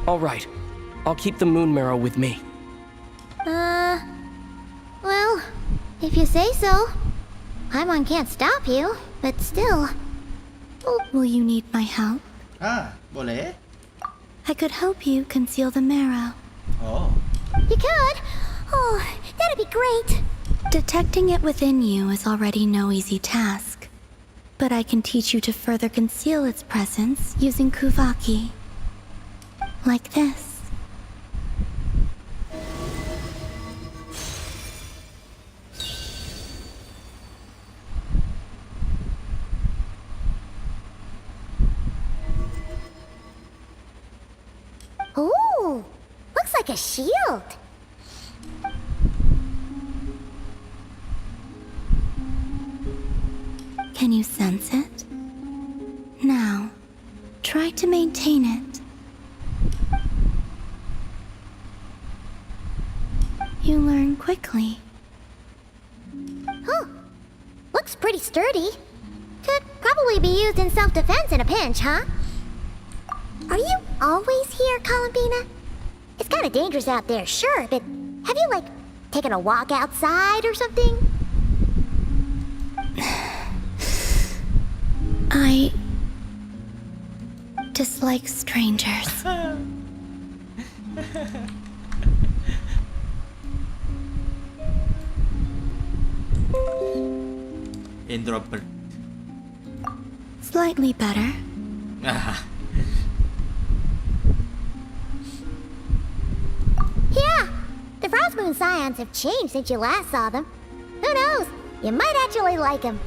All right. I'll keep the moon marrow with me. Well, if you say so. Paimon can't stop you, but still. Will you need my help? Ah, boleh. I could help you conceal the marrow. Oh. You could? Oh, that'd be great. Detecting it within you is already no easy task. But I can teach you to further conceal its presence using Kuvaki. Like this. Ooh, looks like a shield. Can you sense it? Now, try to maintain it. You learn quickly. Huh. Looks pretty sturdy. Could probably be used in self-defense in a pinch, huh? Are you always here, Columbina? It's kind of dangerous out there, sure, but have you, like, taken a walk outside or something? I dislike strangers. Introvert. Slightly better. Yeah, the Frost Moon Scions have changed since you last saw them. Who knows? You might actually like them.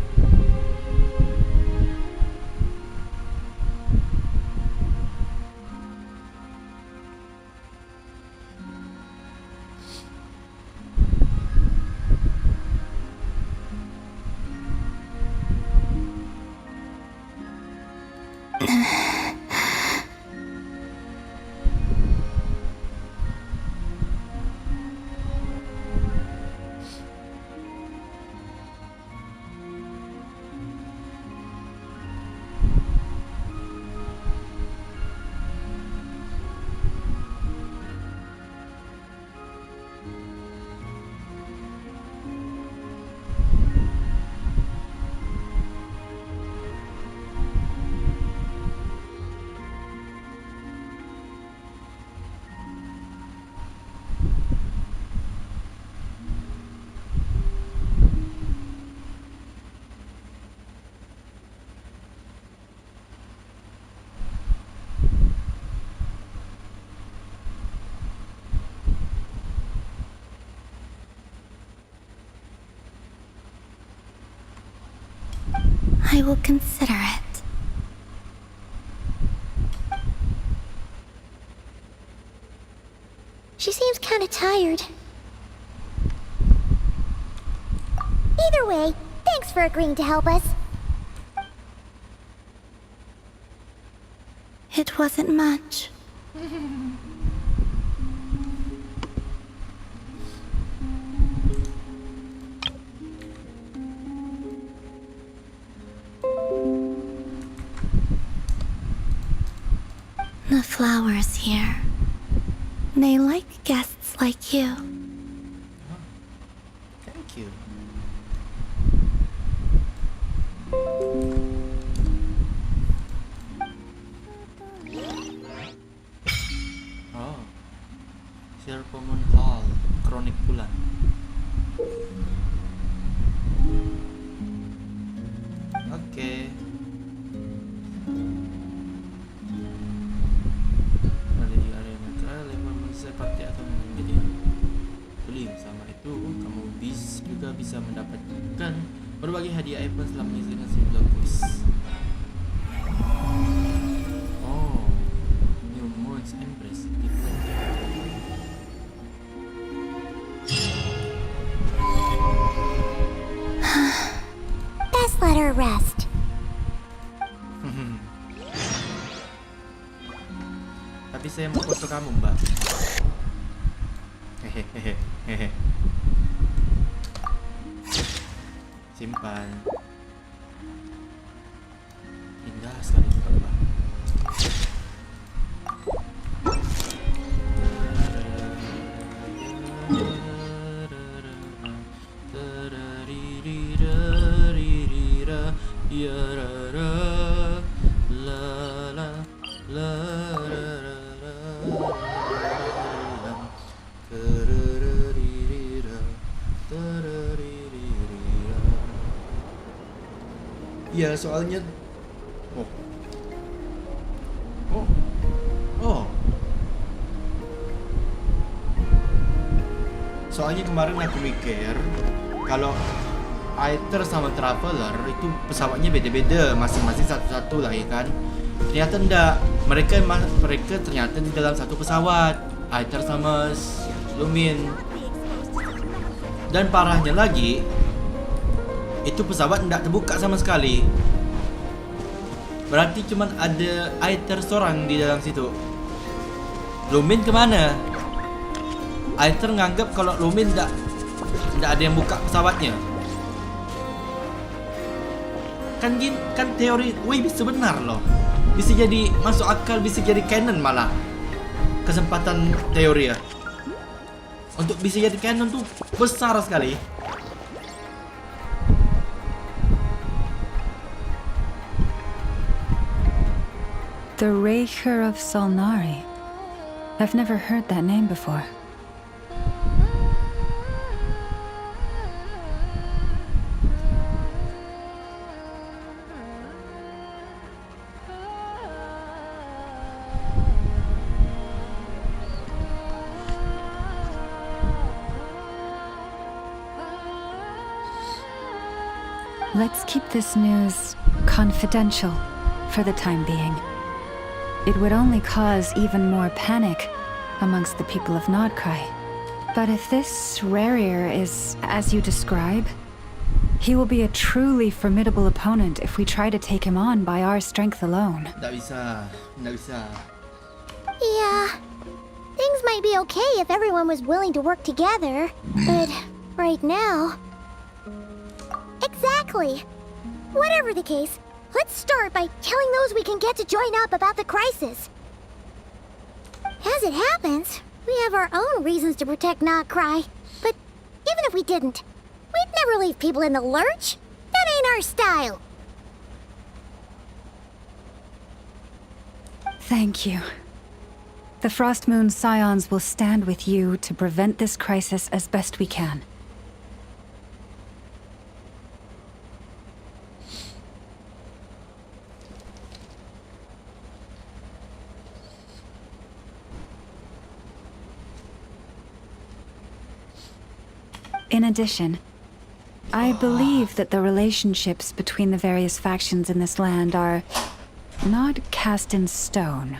I will consider it. She seems kind of tired. Either way, thanks for agreeing to help us. It wasn't much. The flowers here. They like guests like you. Thank you. Oh. Silvermoon Hall, Kronik Bulan. Oke. Ada di area mereka, level seperti atau menjadi beli sama itu, kamu juga bisa mendapatkan berbagai hadiah item selama mengisikan blog quiz. Oh, New Moon's Empress. Best let her rest. Tapi saya mau foto kamu, Mbak. Hehehe. Simpan. Indah sekali itu, Mbak. Ya soalnya soalnya kemarin aku mikir kalau Aether sama Traveler itu pesawatnya beda-beda, masing-masing satu-satu lah ya kan. Ternyata enggak, mereka ternyata di dalam satu pesawat, Aether sama Lumin. Dan parahnya lagi, itu pesawat tidak terbuka sama sekali. Berarti cuma ada Aether seorang di dalam situ. Lumin kemana? Aether nganggap kalau Lumin tidak ada yang buka pesawatnya. Kan teori bisa benar loh. Bisa jadi masuk akal, bisa jadi canon malah. Kesempatan teori ya. Untuk bisa jadi canon tuh besar sekali. The Raker of Solnari. I've never heard that name before. Let's keep this news confidential for the time being. It would only cause even more panic amongst the people of Nodkrai. But if this Rarir is as you describe, he will be a truly formidable opponent if we try to take him on by our strength alone. Nggak bisa. Yeah. Things might be okay if everyone was willing to work together, but right now... Exactly. Whatever the case, let's start by telling those we can get to join up about the crisis. As it happens, we have our own reasons to protect Nodkrai, but even if we didn't, we'd never leave people in the lurch. That ain't our style. Thank you. The Frost Moon Scions will stand with you to prevent this crisis as best we can. In addition, I believe that the relationships between the various factions in this land are not cast in stone.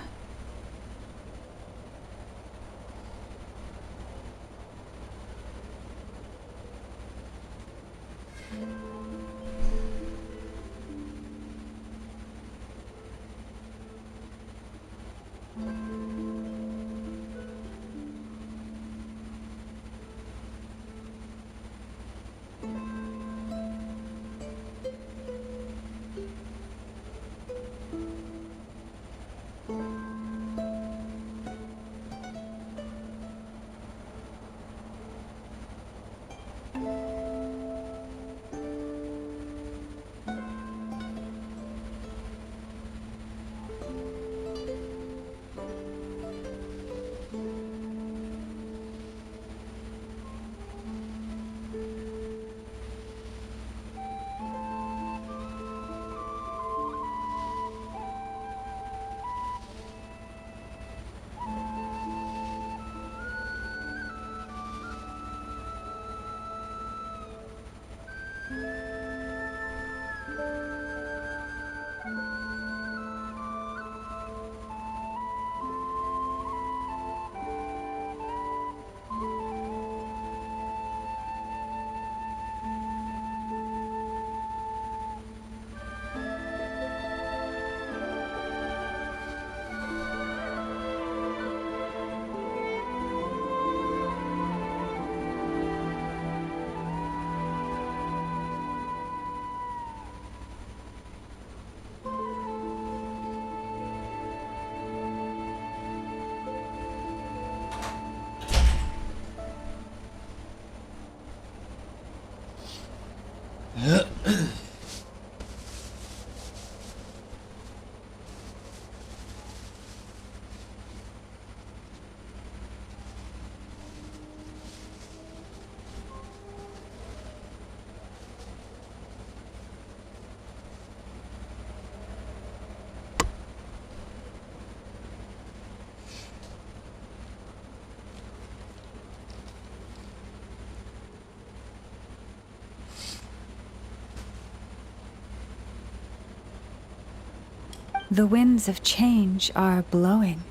The winds of change are blowing,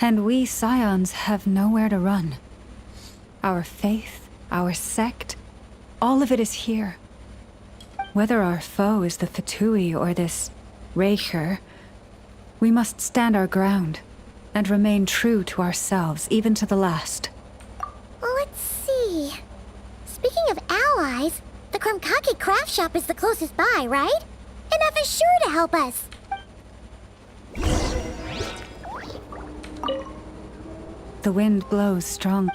and we Scions have nowhere to run. Our faith, our sect, all of it is here. Whether our foe is the Fatui or this Raker, we must stand our ground and remain true to ourselves, even to the last. Let's see. Speaking of allies, the Krumkake craft shop is the closest by, right? And F is sure to help us. The wind blows strong.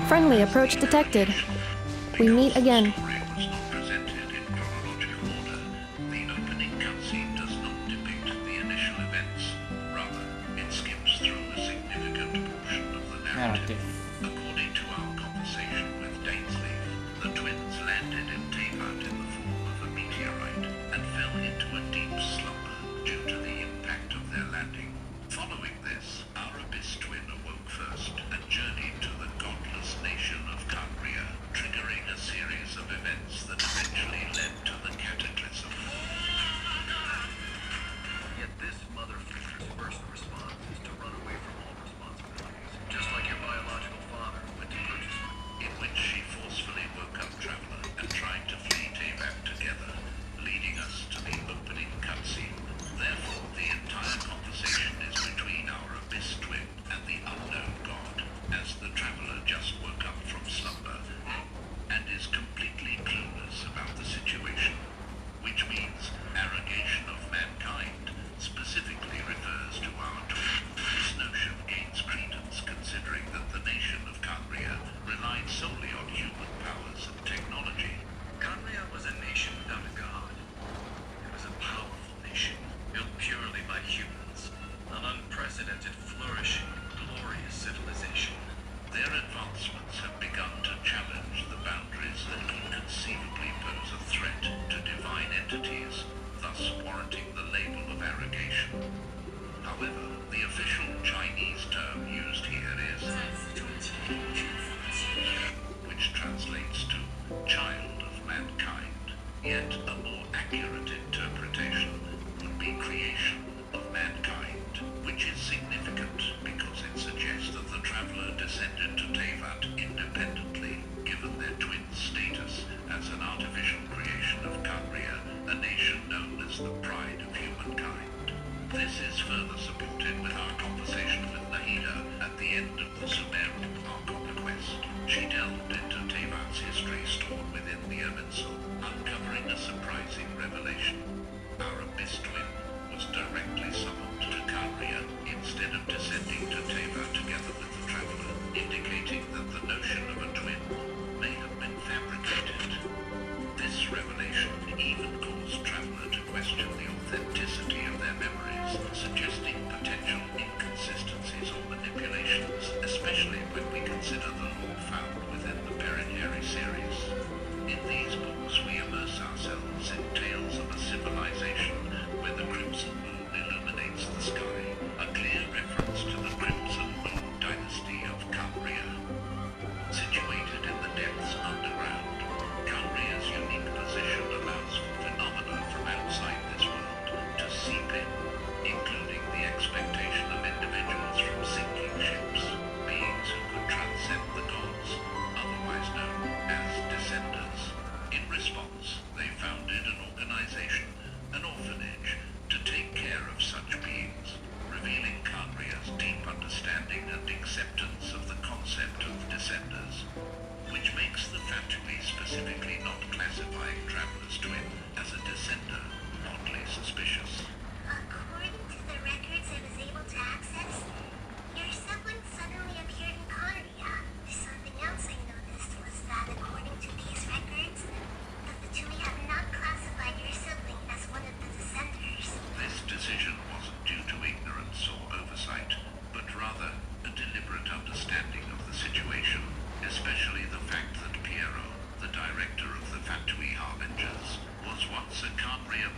Friendly approach detected. We meet again. Narrative. According to our conversation with Dainsleif, the twins landed in Teyvat in the form of a meteorite and fell into a deep slumber due to the impact of their landing. Following this, our Abyss twin awoke first and journeyed to the godless nation of Kangria, triggering a series of events that eventually led to the cataclysm. Yet this motherfucker's first response is to run away from all responsibilities, just like your biological father went to purchase one, in which she forcefully woke up Traveler and tried to flee Teyvat together, leading us to the opening cutscene. Therefore, the entire conversation is between our Abyss twin and the unknown god, as the Traveler just woke up from slumber and is completely clueless about the situation, which means arrogation of mankind specifically refers to our twin. This notion gains credence considering that the nation of Kangria relied solely on human powers and technology. Kangria was a nation without a god. It was a powerful nation, built purely by humans, an unprecedented, flourishing, glorious civilization. Their advancements have begun to challenge the boundaries that could conceivably pose a threat to divine entities, thus warranting the label of arrogation. However, the official Chinese term used here is which translates to child of mankind, yet a more accurate interpretation would be creation of mankind, which is significant because it suggests that the Traveler descended to Teyvat independently, given their twin status as an artificial creation of Kangria, a nation known as the pride of humankind. This is further supported with our conversation with Nahida at the end of the Sumerian Archon quest. She delved into Teyvat's history stored within the Irminsul, uncovering a surprising revelation. Our Abyss twin was directly summoned to Kangria instead of descending to Teyvat together with the Traveler, indicating that the notion of a twin may have been fabricated. This revelation even caused Traveler to question the authenticity of their memories, suggesting potential inconsistencies or manipulations, especially when we consider the lore found within the Perenniary series. In these books, we immerse ourselves in tales of a civilization where the crimson moon illuminates the sky, a clear reference to the Crimson Moon dynasty of Kangria. Situated in the depths underground, Kangria's unique position allows for phenomena from outside this world to seep in, including the expectation of individuals from sinking ships, beings who could transcend the gods, otherwise known as Descenders. In response, they founded an organization, an orphanage, to take care of such beings, revealing Kangria's deep understanding and acceptance of the concept of Descenders, which makes the Fatui specifically not classifying Traveler's twin as a Descender oddly suspicious. According to the records I was able to access, your sibling suddenly appeared in Kangria. Something else I noticed was that according to these records, the Fatui have not classified your sibling as one of the Descenders. This decision wasn't due to ignorance or oversight, but rather a deliberate understanding of the situation, especially the fact that Piero, the director of the Fatui Harbingers, was once a Kangria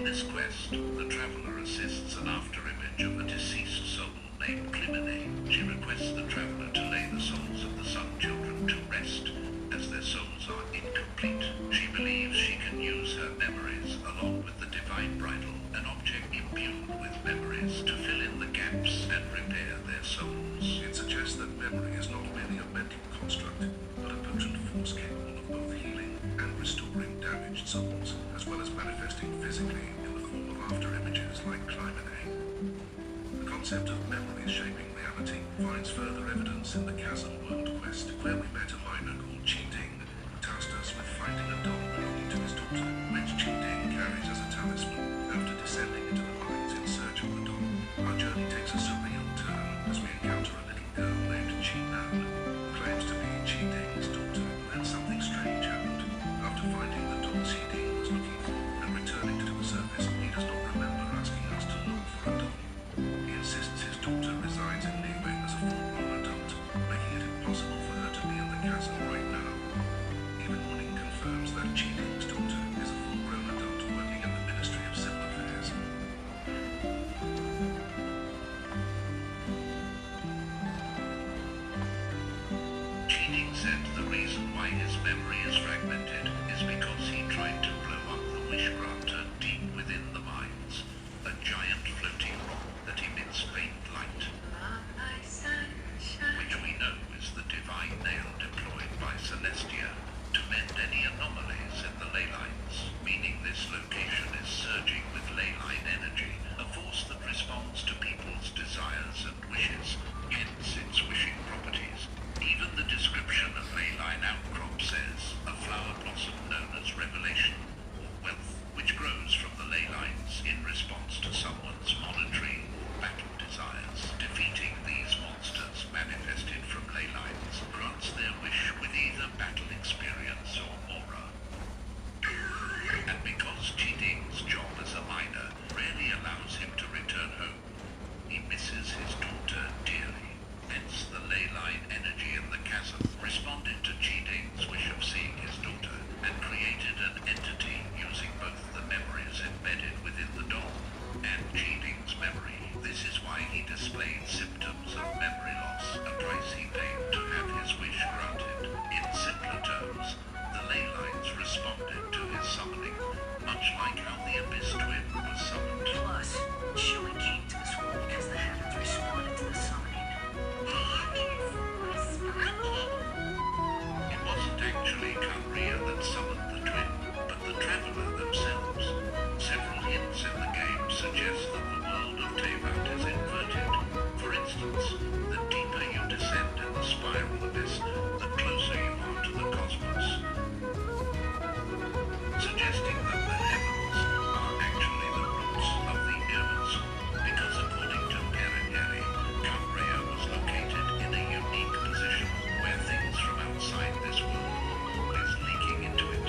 this quest, the traveler assists an afterimage of a deceased soul named Krimine. She requests the traveler to lay the souls of the Sun Children to rest, as their souls are incomplete. She believes she can use her memories, along with the Divine Bridle, an object imbued with memories, to fill in the gaps and repair their souls. It suggests that memory is not merely a mental construct, but a potent force capable of both healing and restoring damaged souls, as well as manifesting physically in the form of afterimages like Krai. The concept of memory shaping reality finds further evidence in the Chasm World quest, where we met a miner called Cheating, who tasked us with finding a doll belonging to his daughter, which Cheating carries as a talisman. After descending into the mines in search of the doll, our journey takes a surreal turn as we encounter a little girl named Chinan, who claims to be Cheating's daughter. Then something strange happened. After finding the doll Cheating was looking for and returning to the surface, he does not remember asking us to look for a doll. He insists his daughter resides in Niue as a full-grown adult, making it impossible for her to be in the chasm right now. Even Morning confirms that Cheating's daughter is a full-grown adult working in the Ministry of Civil Affairs. Cheating said the reason why his memory is fragmented is because he tried to blow up the Wish Granter deep within the mines, a giant floating rock that emits faint light, which we know is the divine nail deployed by Celestia to mend any anomalies in the ley lines, meaning this location is surging with ley line energy, a force that responds to people's desires and wishes, hence its wishing properties. Even the description of ley line outcrop says a flower blossom known as revelation or wealth, which grows from the ley lines in response to someone's monetary battle desires. Defeating these monsters manifested from ley lines grants their wish with either battle experience or aura. And because Cheating's job as a miner rarely allows him to return home, he misses his daughter dearly. Hence the ley line energy in the chasm responded to Cheating's wish of seeing his daughter and created an entity using both the memories embedded within the doll and Cheating's memory. This is why he displayed symptoms of memory loss, a price he paid to have his wish granted. In simpler terms, the ley lines responded to his summoning, much like how the Abyss Twin was summoned. Plus, Shui came to this world because the heavens responded to the summoning. It wasn't actually Krai that summoned the twin, but the Traveler themselves. Several hints in the game suggest that the world of Teyvat is inverted. For instance, the deeper you descend in the spiral abyss, the closer you are to the cosmos, suggesting that the heavens are actually the roots of the Irminsul, because according to Perigeri, Krai was located in a unique position where things from outside this world were always leaking into it.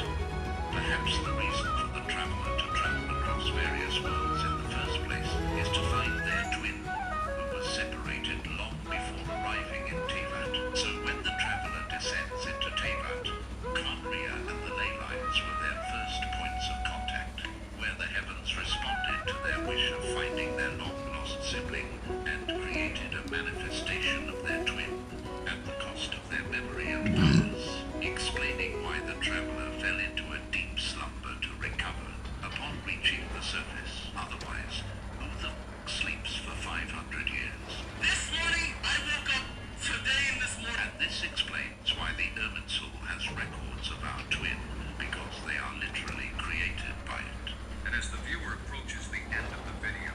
Perhaps the reason for the traveler to travel across various worlds in the first place is to find their twin, who was separated long before arriving in Teyvat. So when the traveler descends into Teyvat, Krai and the ley lines were their first points of contact, where the heavens responded to their wish of finding their long-lost sibling and created a manifestation of their twin at the cost of their memory and powers, explaining why the traveler fell into a deep slumber to recover upon reaching the surface. Otherwise, who the sleeps for 500 years? This morning, I woke up today in this morning. And this explains why the Irminsul has records of our twin, because they are literally created by it. And as the viewer approaches the end of the video,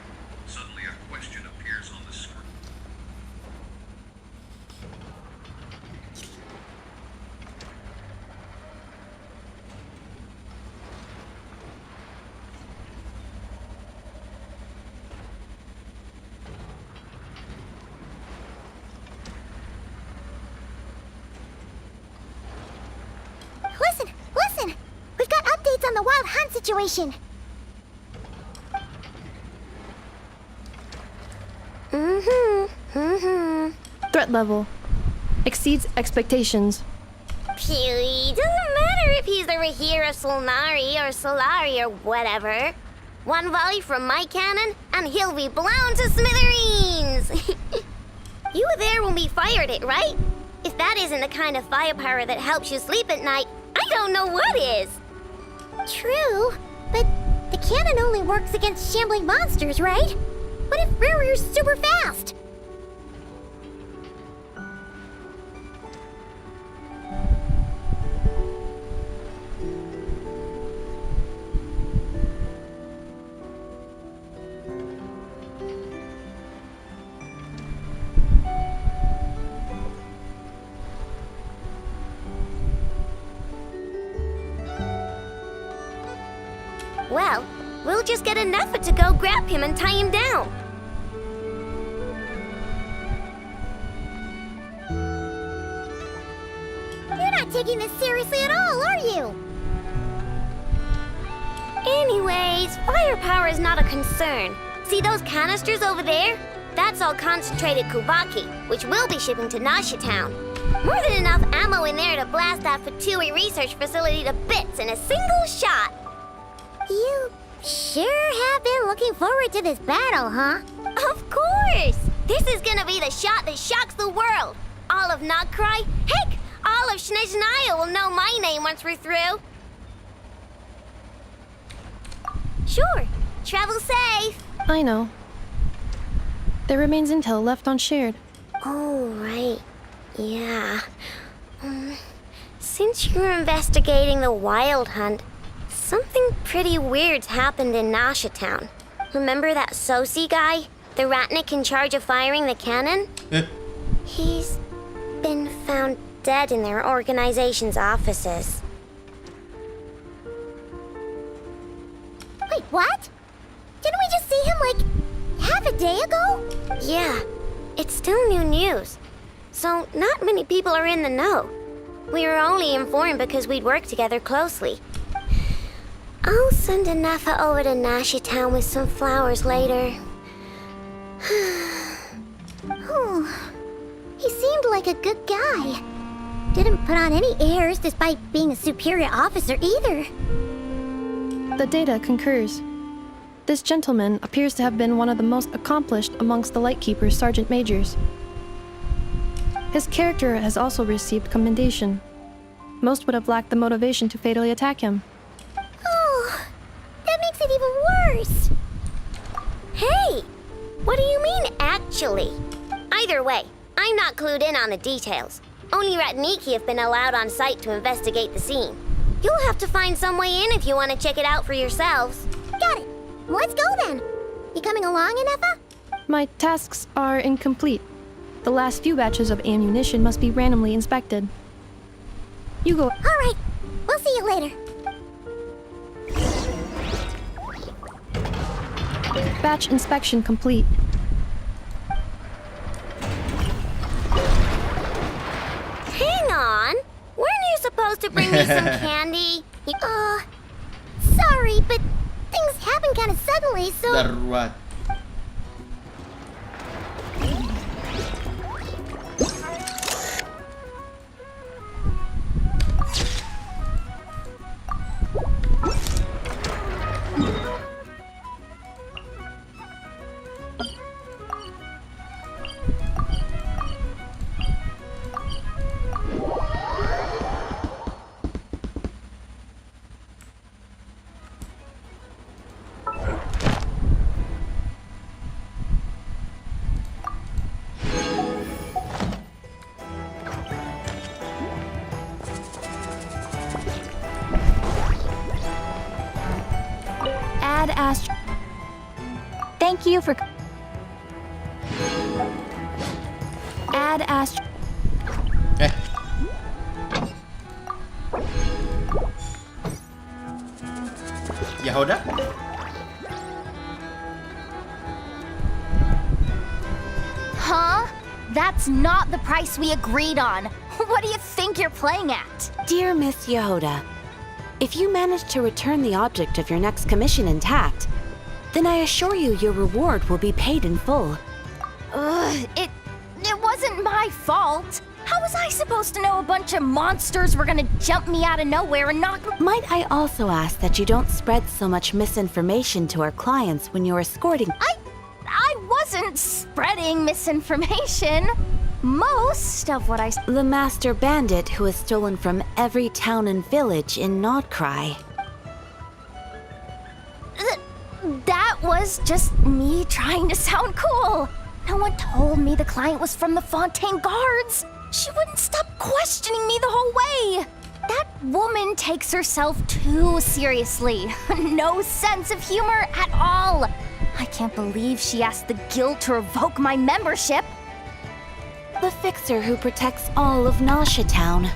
suddenly a question appears on the screen. Listen! We've got updates on the Wild Hunt situation. Threat level exceeds expectations. Phew, doesn't matter if he's the Rahira Solnari or Solari or whatever. One volley from my cannon, and he'll be blown to smithereens! You were there when we fired it, right? If that isn't the kind of firepower that helps you sleep at night, I don't know what is! True, but the cannon only works against shambling monsters, right? What if Riri's super fast? Well, we'll just get an effort to go grab him and tie him down. You're not taking this seriously at all, are you? Anyways, firepower is not a concern. See those canisters over there? That's all concentrated Kubaki, which we'll be shipping to Nasha Town. More than enough ammo in there to blast that Fatui research facility to bits in a single shot. You sure have been looking forward to this battle, huh? Of course! This is gonna be the shot that shocks the world. All of Krai, heck, all of Snezhnaya will know my name once we're through. Sure, travel safe. I know. There remains intel left unshared. Oh, right. Yeah. Since you're investigating the Wild Hunt, something pretty weird's happened in Nasha Town. Remember that Sosi guy? The Ratnik in charge of firing the cannon? He's been found dead in their organization's offices. Wait, what? Didn't we just see him, like, half a day ago? Yeah, it's still new news. So not many people are in the know. We were only informed because we'd worked together closely. I'll send a Nefa over to Nasha Town with some flowers later. Oh, he seemed like a good guy. Didn't put on any airs despite being a superior officer either. The data concurs. This gentleman appears to have been one of the most accomplished amongst the Lightkeeper's sergeant majors. His character has also received commendation. Most would have lacked the motivation to fatally attack him. Oh, that makes it even worse. Hey, what do you mean, actually? Either way, I'm not clued in on the details. Only Ratniki have been allowed on site to investigate the scene. You'll have to find some way in if you want to check it out for yourselves. Got it. Let's go then. You coming along, Inefa? My tasks are incomplete. The last few batches of ammunition must be randomly inspected. You go. All right. We'll see you later. Batch inspection complete. Hang on. Weren't you supposed to bring me some candy? Sorry, but things happened kind of suddenly, so... Darurat. Thank you for... Add Astro... Yahoda? Huh? That's not the price we agreed on. What do you think you're playing at? Dear Miss Yehoda, if you manage to return the object of your next commission intact, then I assure you your reward will be paid in full. Ugh, it wasn't my fault. How was I supposed to know a bunch of monsters were gonna jump me out of nowhere and knock me? Might I also ask that you don't spread so much misinformation to our clients when you're escorting? I wasn't spreading misinformation. Most of what I... The master bandit who has stolen from every town and village in Krai. That was just me trying to sound cool. No one told me the client was from the Fontaine Guards. She wouldn't stop questioning me the whole way. That woman takes herself too seriously. No sense of humor at all. I can't believe she asked the guild to revoke my membership. The fixer who protects all of Nasha Town.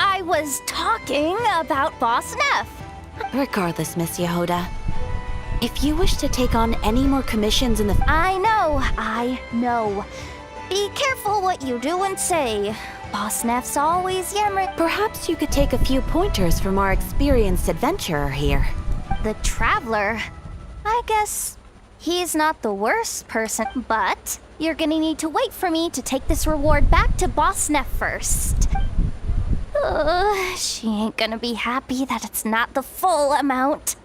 I was talking about Boss Neff. Regardless, Miss Yehoda, if you wish to take on any more commissions in the... I know. Be careful what you do and say. Boss Neff's always yammering. Perhaps you could take a few pointers from our experienced adventurer here. The Traveler? I guess he's not the worst person, but you're gonna need to wait for me to take this reward back to Boss Neff first. She ain't gonna be happy that it's not the full amount.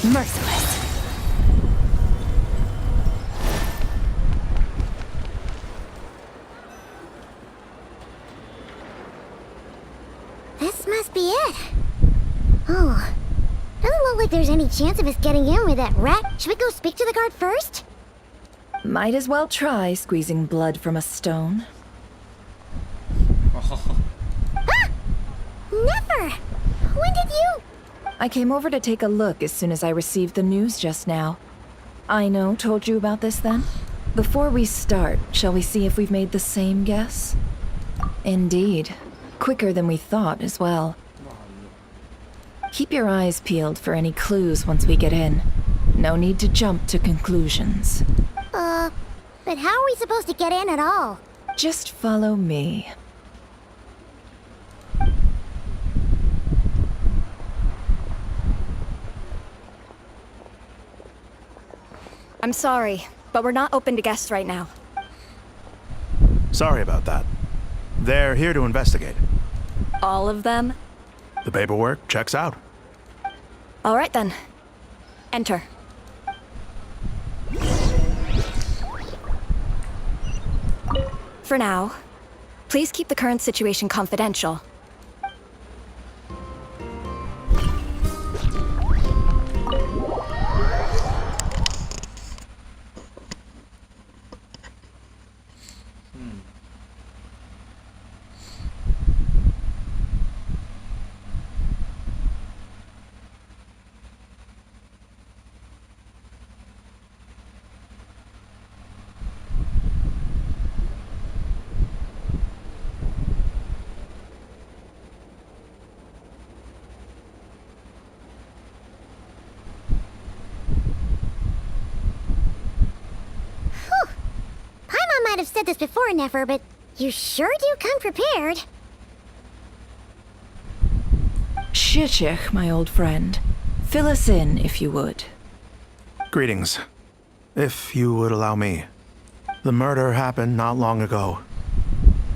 Merciless. This must be it. Oh. Doesn't look like there's any chance of us getting in with that rat. Should we go speak to the guard first? Might as well try squeezing blood from a stone. Ah! Never! When did you... I came over to take a look as soon as I received the news just now. Aino told you about this then? Before we start, shall we see if we've made the same guess? Indeed. Quicker than we thought as well. Keep your eyes peeled for any clues once we get in. No need to jump to conclusions. But how are we supposed to get in at all? Just follow me. I'm sorry, but we're not open to guests right now. Sorry about that. They're here to investigate. All of them? The paperwork checks out. All right then. Enter. For now, please keep the current situation confidential. Might have said this before, Nefer, but you sure do come prepared. Shishich, my old friend. Fill us in, if you would. Greetings. If you would allow me. The murder happened not long ago.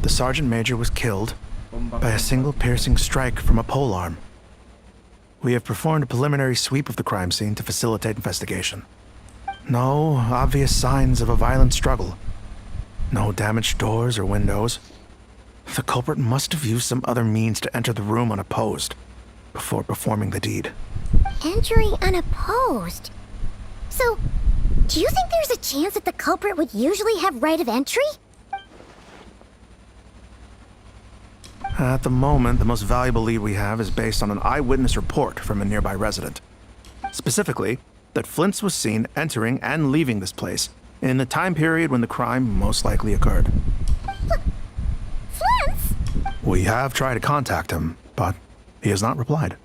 The Sergeant Major was killed by a single piercing strike from a polearm. We have performed a preliminary sweep of the crime scene to facilitate investigation. No obvious signs of a violent struggle. No damaged doors or windows. The culprit must have used some other means to enter the room unopposed before performing the deed. Entering unopposed? So, do you think there's a chance that the culprit would usually have right of entry? At the moment, the most valuable lead we have is based on an eyewitness report from a nearby resident. Specifically, that Flint's was seen entering and leaving this place in the time period when the crime most likely occurred. Flint's? We have tried to contact him, but He has not replied.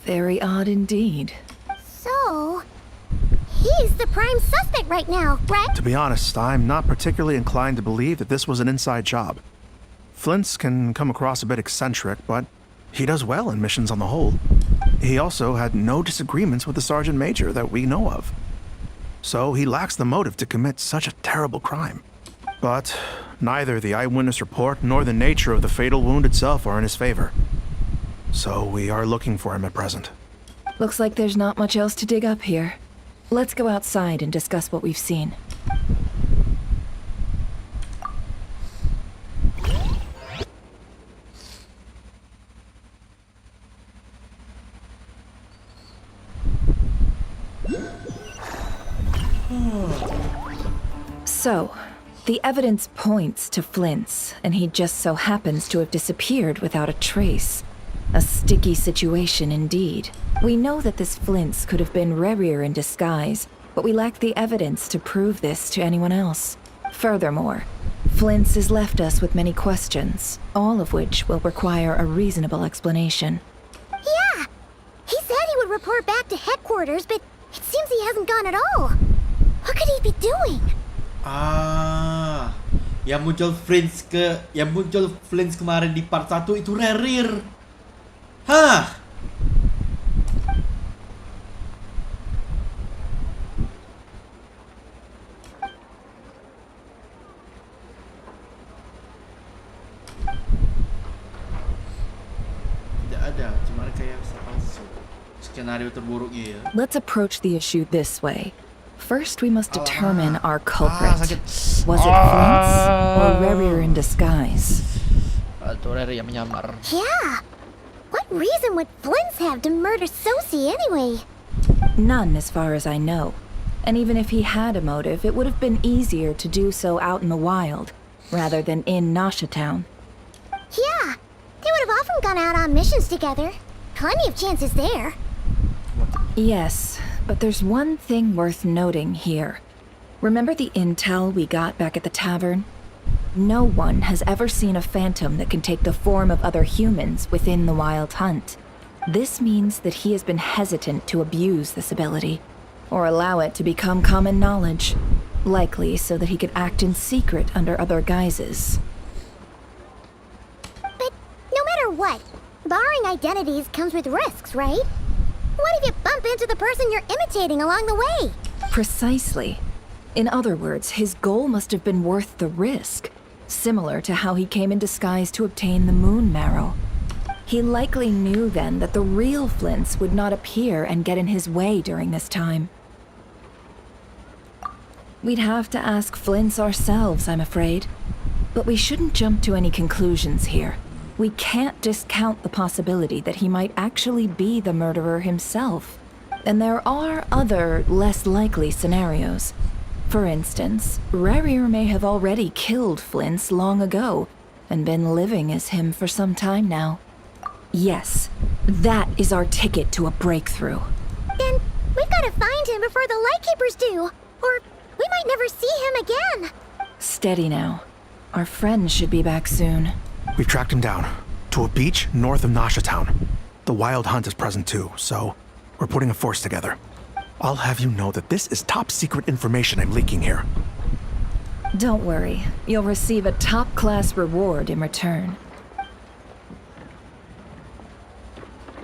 Very odd indeed. So, he's the prime suspect right now, right? To be honest, I'm not particularly inclined to believe that this was an inside job. Flint's can come across a bit eccentric, but he does well in missions on the whole. He also had no disagreements with the Sergeant Major that we know of. So he lacks the motive to commit such a terrible crime. But neither the eyewitness report nor the nature of the fatal wound itself are in his favor. So we are looking for him at present. Looks like there's not much else to dig up here. Let's go outside and discuss what we've seen. So, the evidence points to Flint's, and he just so happens to have disappeared without a trace. A sticky situation indeed. We know that this Flint's could have been Rerir in disguise, but we lack the evidence to prove this to anyone else. Furthermore, Flint's has left us with many questions, all of which will require a reasonable explanation. Yeah! He said he would report back to headquarters, but it seems he hasn't gone at all. What could he be doing? Yang muncul Flint's kemarin di part 1 itu Rerir. Hah? Tidak ada, cuma kayak skenario terburuknya ya. Let's approach the issue this way. First, we must determine our culprit. Was it Flint's or Rerir in disguise? Rerir yang menyamar. Yeah! What reason would Flint's have to murder Sosie anyway? None, as far as I know. And even if he had a motive, it would have been easier to do so out in the wild, rather than in Nasha Town. Yeah! They would have often gone out on missions together. Plenty of chances there. Yes, but there's one thing worth noting here. Remember the intel we got back at the tavern? No one has ever seen a phantom that can take the form of other humans within the Wild Hunt. This means that he has been hesitant to abuse this ability, or allow it to become common knowledge, likely so that he could act in secret under other guises. But no matter what, borrowing identities comes with risks, right? What if you bump into the person you're imitating along the way? Precisely. In other words, his goal must have been worth the risk, similar to how he came in disguise to obtain the moon marrow. He likely knew then that the real Flint's would not appear and get in his way during this time. We'd have to ask Flint's ourselves, I'm afraid. But we shouldn't jump to any conclusions here. We can't discount the possibility that he might actually be the murderer himself. And there are other, less likely scenarios. For instance, Rerir may have already killed Flint's long ago, and been living as him for some time now. Yes, that is our ticket to a breakthrough. Then we've got to find him before the Lightkeepers do, or we might never see him again. Steady now. Our friend should be back soon. We've tracked him down to a beach north of Nasha Town. The Wild Hunt is present too, so we're putting a force together. I'll have you know that this is top secret information I'm leaking here. Don't worry. You'll receive a top-class reward in return.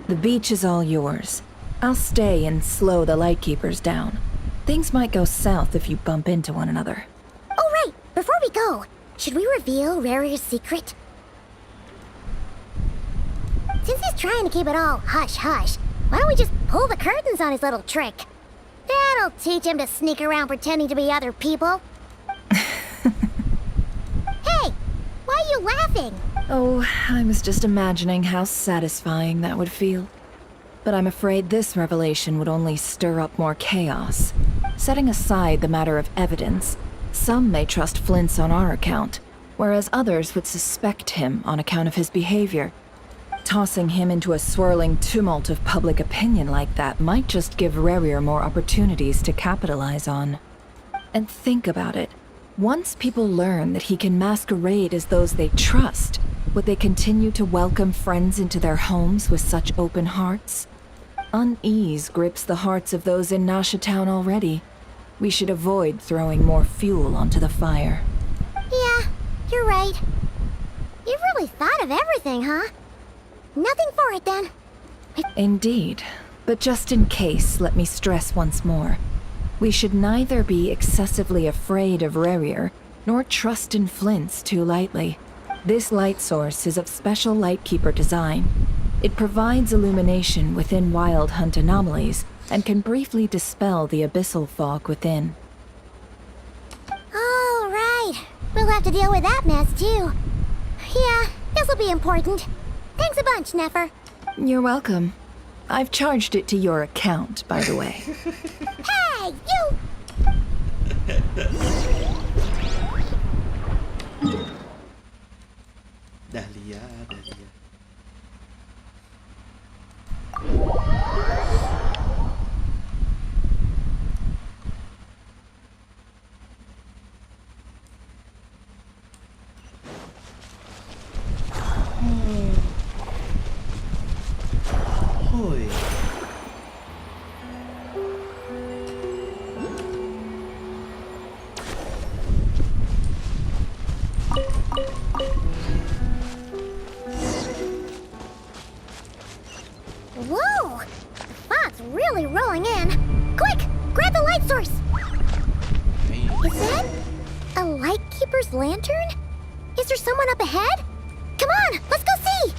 The beach is all yours. I'll stay and slow the Lightkeepers down. Things might go south if you bump into one another. Oh, right. Before we go, should we reveal Rerir's secret? Since he's trying to keep it all hush-hush, why don't we just pull the curtains on his little trick? That'll teach him to sneak around pretending to be other people. Hey, why are you laughing? Oh, I was just imagining how satisfying that would feel. But I'm afraid this revelation would only stir up more chaos. Setting aside the matter of evidence, some may trust Flint's on our account, whereas others would suspect him on account of his behavior. Tossing him into a swirling tumult of public opinion like that might just give Rerir more opportunities to capitalize on. And think about it. Once people learn that he can masquerade as those they trust, Would they continue to welcome friends into their homes with such open hearts? Unease grips the hearts of those in Nasha Town already. We should avoid throwing more fuel onto the fire. Yeah, you're right. You've really thought of everything, huh? Nothing for it then. Indeed. But just in case, let me stress once more. We should neither be excessively afraid of Rerir, nor trust in Flints too lightly. This light source is of special Lightkeeper design. It provides illumination within Wild Hunt anomalies, and can briefly dispel the abyssal fog within. All right. We'll have to deal with that mess, too. Yeah, this'll be important. Thanks a bunch, Nefer. You're welcome. I've charged it to your account, by the way. Hey, you! Dahlia. Hoi. Whoa! The fog's really rolling in. Quick! Grab the light source! Is that a Lightkeeper's lantern? Is there someone up ahead? Come on, let's go see!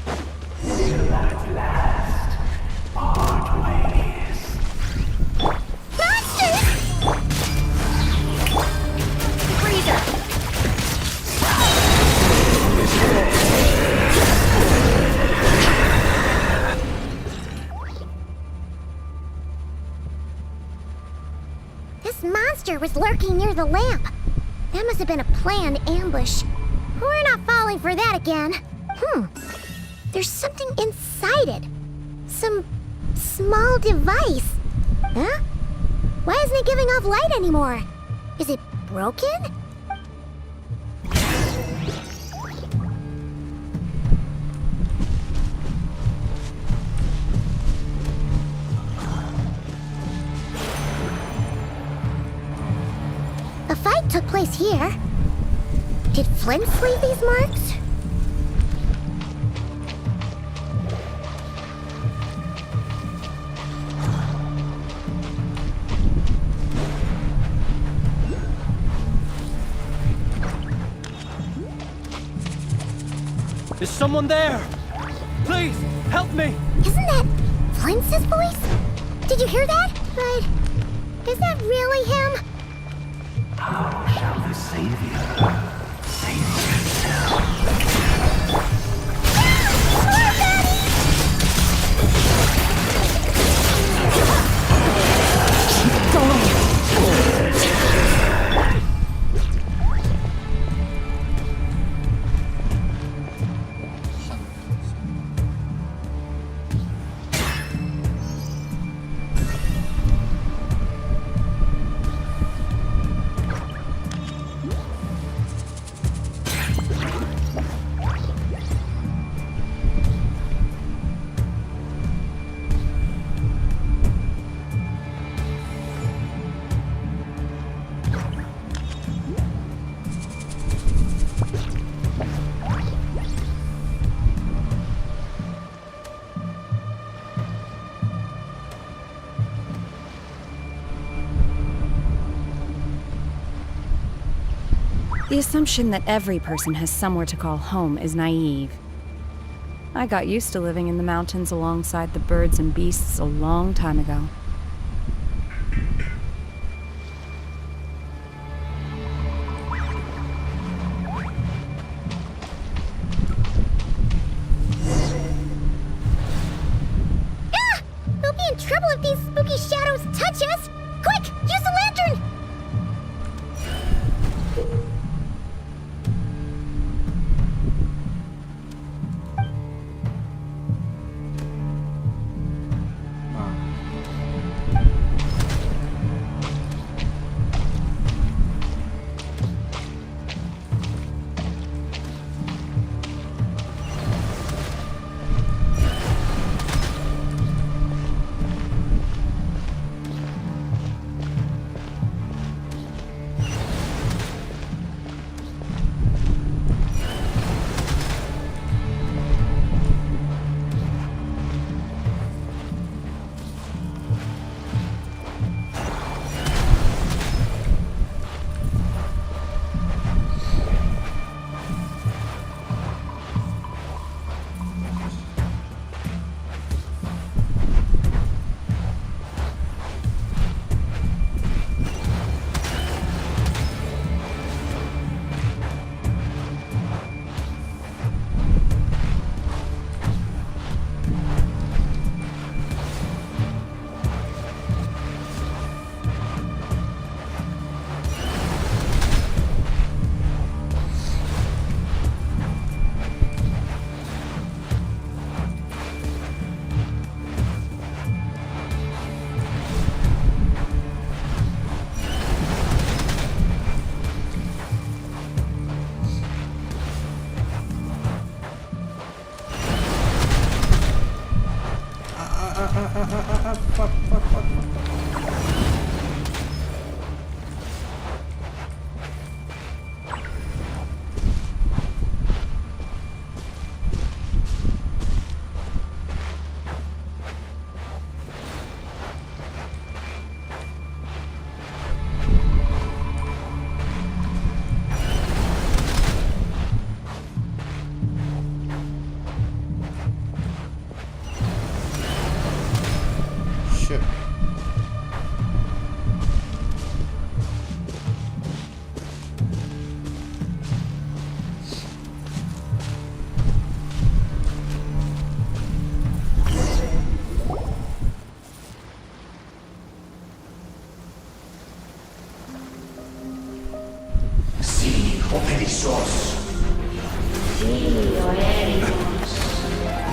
Monsters! Freezer! This monster was lurking near the lamp. That must have been a planned ambush. We're not falling for that again. There's something inside it. Some small device. Huh? Why isn't it giving off light anymore? Is it broken? A fight took place here. Did Flints leave these marks? Is someone there? Please, help me! Isn't that Flints' voice? Did you hear that? But is that really him? How shall the Savior save himself? The assumption that every person has somewhere to call home is naive. I got used to living in the mountains alongside the birds and beasts a long time ago. Ah! We'll be in trouble if these spooky shadows touch us! Quick, use the lantern! Shit. Sí, operizos. Sí, oericos.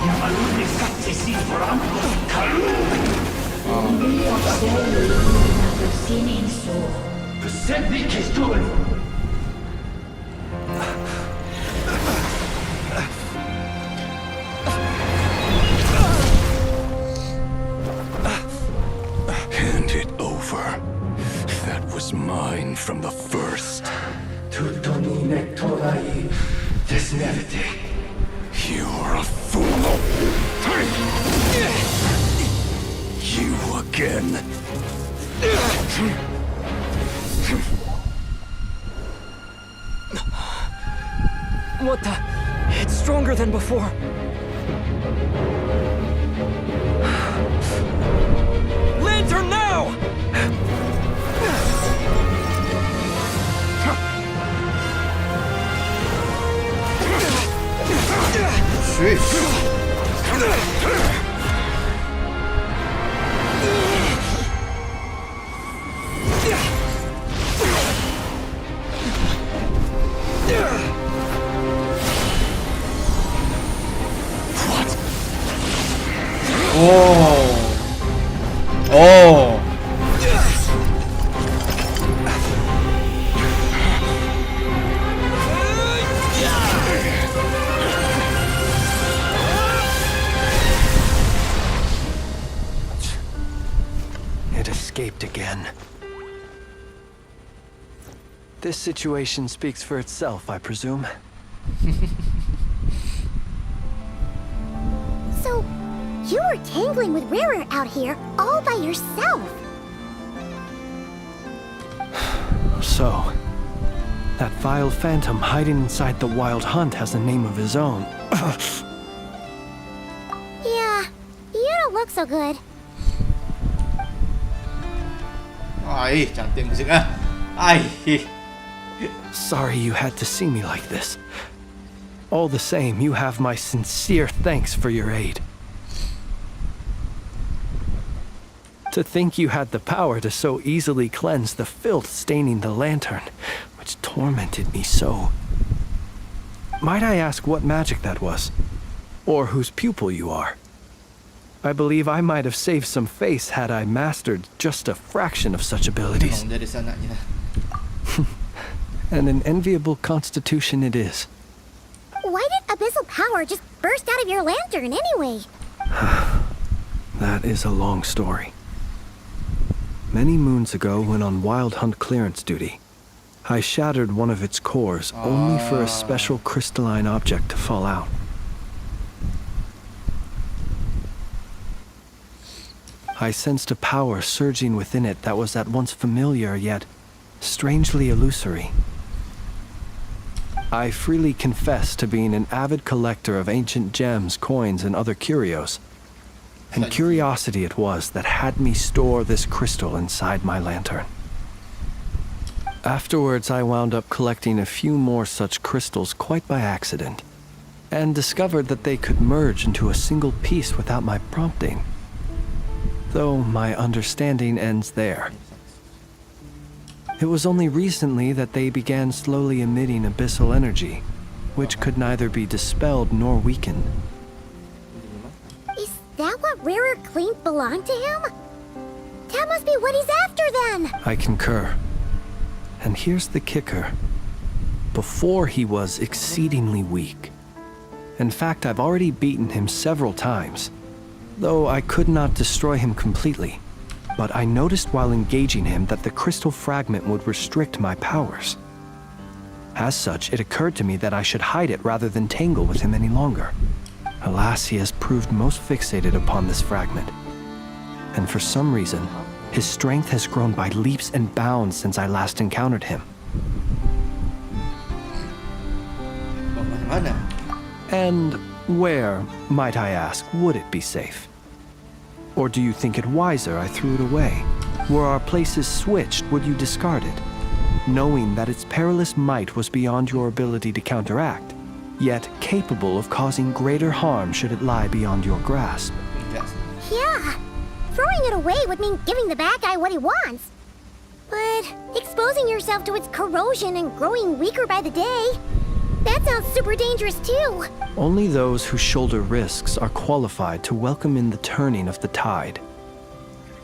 Yamalune katsesi forambos kalun. Dio seluna sininso. Besendi kistul. Hand it over. That was mine from the first. Tutoni nektorai desnevite. You're a fool. You again. What the? It's stronger than before. Lantern now! Oh. It escaped again. This situation speaks for itself, I presume. So, you were tangling with Rarer out here all by yourself. So, that vile phantom hiding inside the Wild Hunt has a name of his own. Yeah, you don't look so good. Ay, cantik musik ah. Ay. Sorry you had to see me like this. All the same, you have my sincere thanks for your aid. To think you had the power to so easily cleanse the filth staining the lantern, which tormented me so. Might I ask what magic that was? Or whose pupil you are? I believe I might have saved some face had I mastered just a fraction of such abilities. And an enviable constitution it is. Why did abyssal power just burst out of your lantern anyway? That is a long story. Many moons ago, when on Wild Hunt clearance duty, I shattered one of its cores only for a special crystalline object to fall out. I sensed a power surging within it that was at once familiar yet strangely illusory. I freely confess to being an avid collector of ancient gems, coins, and other curios. And curiosity it was that had me store this crystal inside my lantern. Afterwards, I wound up collecting a few more such crystals quite by accident, and discovered that they could merge into a single piece without my prompting. Though my understanding ends there. It was only recently that they began slowly emitting abyssal energy, which could neither be dispelled nor weakened. Is that what Rarer claimed belonged to him? That must be what he's after then! I concur. And here's the kicker. Before he was exceedingly weak. In fact, I've already beaten him several times. though I could not destroy him completely. But I noticed while engaging him that the crystal fragment would restrict my powers. As such, it occurred to me that I should hide it rather than tangle with him any longer. Alas, he has proved most fixated upon this fragment. And for some reason, his strength has grown by leaps and bounds since I last encountered him. And where, might I ask, would it be safe? Or do you think it wiser I threw it away? Were our places switched, would you discard it? Knowing that its perilous might was beyond your ability to counteract, yet capable of causing greater harm should it lie beyond your grasp. Yeah, throwing it away would mean giving the bad guy what he wants. But exposing yourself to its corrosion and growing weaker by the day, that sounds super dangerous too. Only those who shoulder risks are qualified to welcome in the turning of the tide.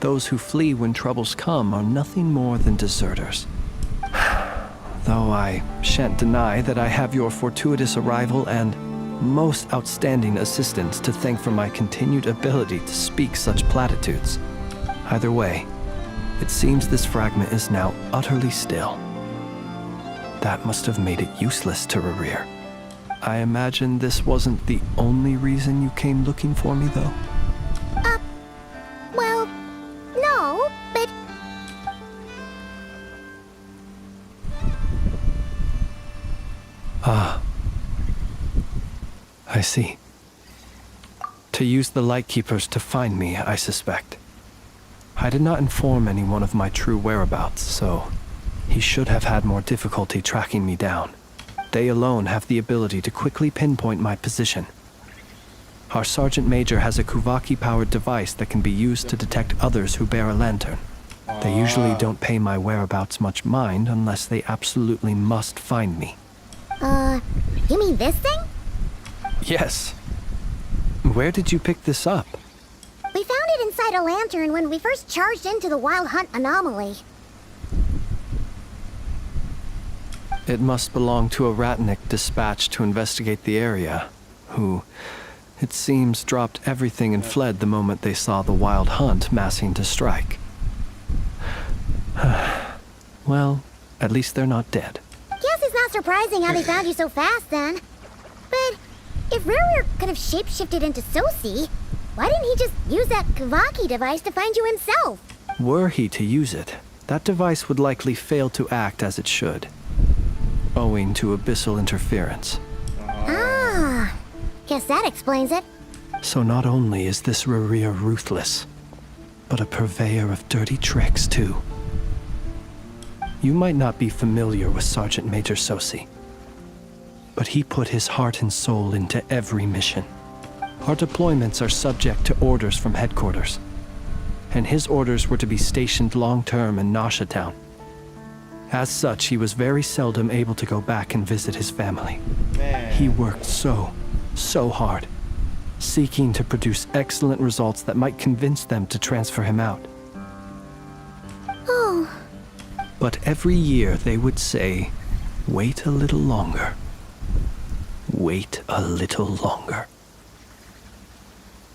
Those who flee when troubles come are nothing more than deserters. Though I shan't deny that I have your fortuitous arrival and most outstanding assistance to thank for my continued ability to speak such platitudes. Either way, it seems this fragment is now utterly still. That must have made it useless to rerear. I imagine this wasn't the only reason you came looking for me, though? Well, no, but... Ah. I see. To use the Lightkeepers to find me, I suspect. I did not inform anyone of my true whereabouts, so he should have had more difficulty tracking me down. They alone have the ability to quickly pinpoint my position. Our Sergeant Major has a Kuvaki-powered device that can be used to detect others who bear a lantern. They usually don't pay my whereabouts much mind unless they absolutely must find me. You mean this thing? Yes. Where did you pick this up? We found it inside a lantern when we first charged into the Wild Hunt anomaly. It must belong to a Ratnik dispatched to investigate the area, who, it seems, dropped everything and fled the moment they saw the Wild Hunt massing to strike. Well, at least they're not dead. Guess it's not surprising how they found you so fast then. But if Rurur could have shapeshifted into Sosi, why didn't he just use that Kavaki device to find you himself? Were he to use it, that device would likely fail to act as it should, owing to abyssal interference. Ah, guess that explains it. So not only is this Rurur ruthless, but a purveyor of dirty tricks too. You might not be familiar with Sergeant Major Sosi, but he put his heart and soul into every mission. Our deployments are subject to orders from headquarters, and his orders were to be stationed long-term in Nasha Town. As such, he was very seldom able to go back and visit his family. He worked so hard, seeking to produce excellent results that might convince them to transfer him out. Oh. But every year they would say, "Wait a little longer. Wait a little longer."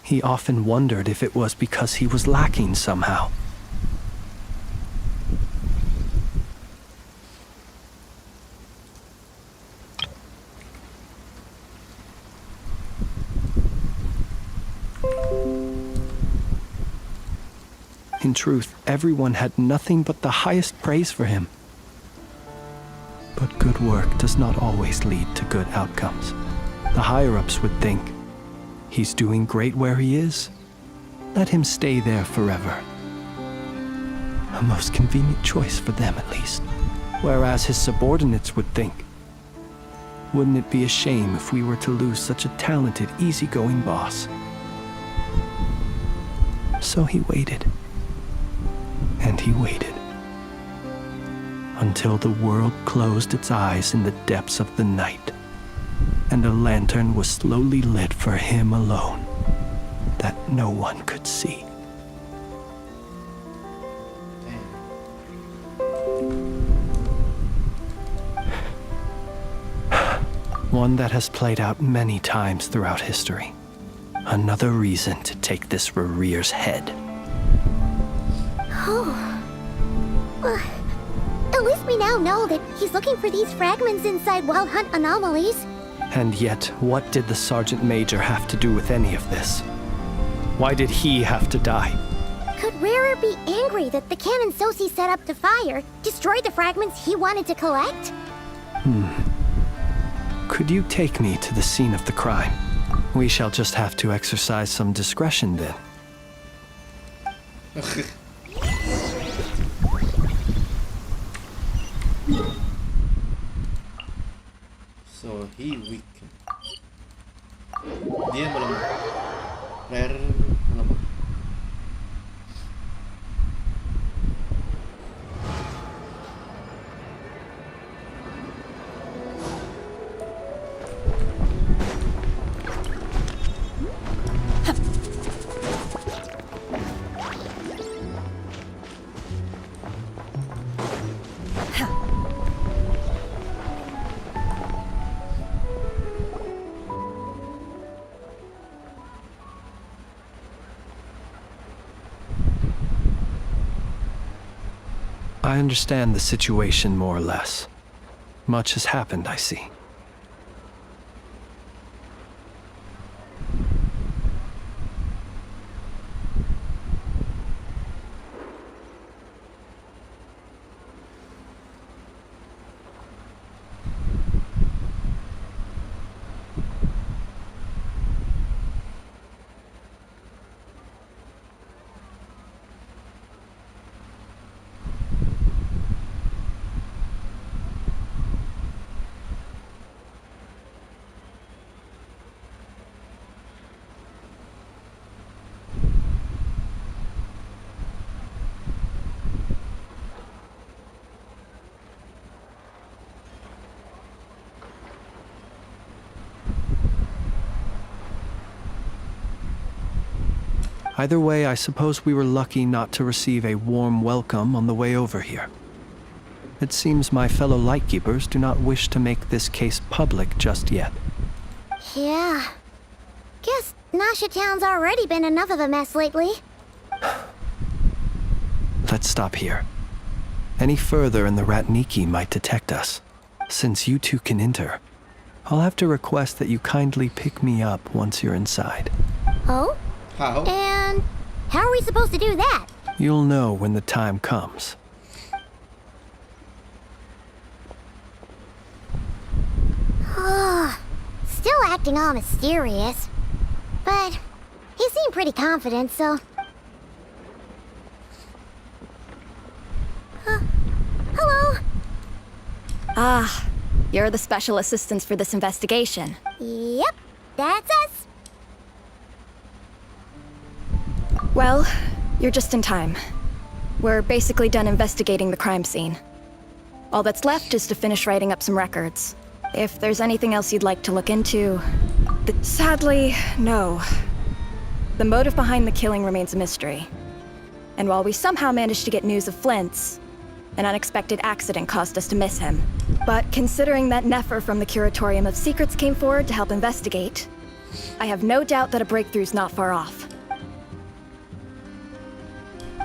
He often wondered if it was because he was lacking somehow. In truth, everyone had nothing but the highest praise for him. But good work does not always lead to good outcomes. The higher-ups would think, he's doing great where he is. Let him stay there forever. A most convenient choice for them, at least. Whereas his subordinates would think, wouldn't it be a shame if we were to lose such a talented, easygoing boss? So he waited. And he waited. Until the world closed its eyes in the depths of the night, and a lantern was slowly lit for him alone, that no one could see. One that has played out many times throughout history. Another reason to take this Rereer's head. Oh. At least we now know that he's looking for these fragments inside Wild Hunt anomalies. And yet, what did the Sergeant Major have to do with any of this? Why did he have to die? Could Rarer be angry that the cannon Sosi set up to fire destroyed the fragments he wanted to collect? Could you take me to the scene of the crime? We shall just have to exercise some discretion then. So he weakened. Dia melemah. Rare melemah. I understand the situation more or less. Much has happened, I see. Either way, I suppose we were lucky not to receive a warm welcome on the way over here. It seems my fellow Lightkeepers do not wish to make this case public just yet. Yeah. Guess Nasha Town's already been enough of a mess lately. Let's stop here. Any further and the Ratniki might detect us. Since you two can enter, I'll have to request that you kindly pick me up once you're inside. Oh? How? And how are we supposed to do that? You'll know when the time comes. Still acting all mysterious. But he seemed pretty confident, so... Hello? Ah, you're the special assistants for this investigation. Yep, that's us. Well, you're just in time. We're basically done investigating the crime scene. All that's left is to finish writing up some records. If there's anything else you'd like to look into... Sadly, no. The motive behind the killing remains a mystery. And while we somehow managed to get news of Flint's, an unexpected accident caused us to miss him. But considering that Nefer from the Curatorium of Secrets came forward to help investigate, I have no doubt that a breakthrough's not far off.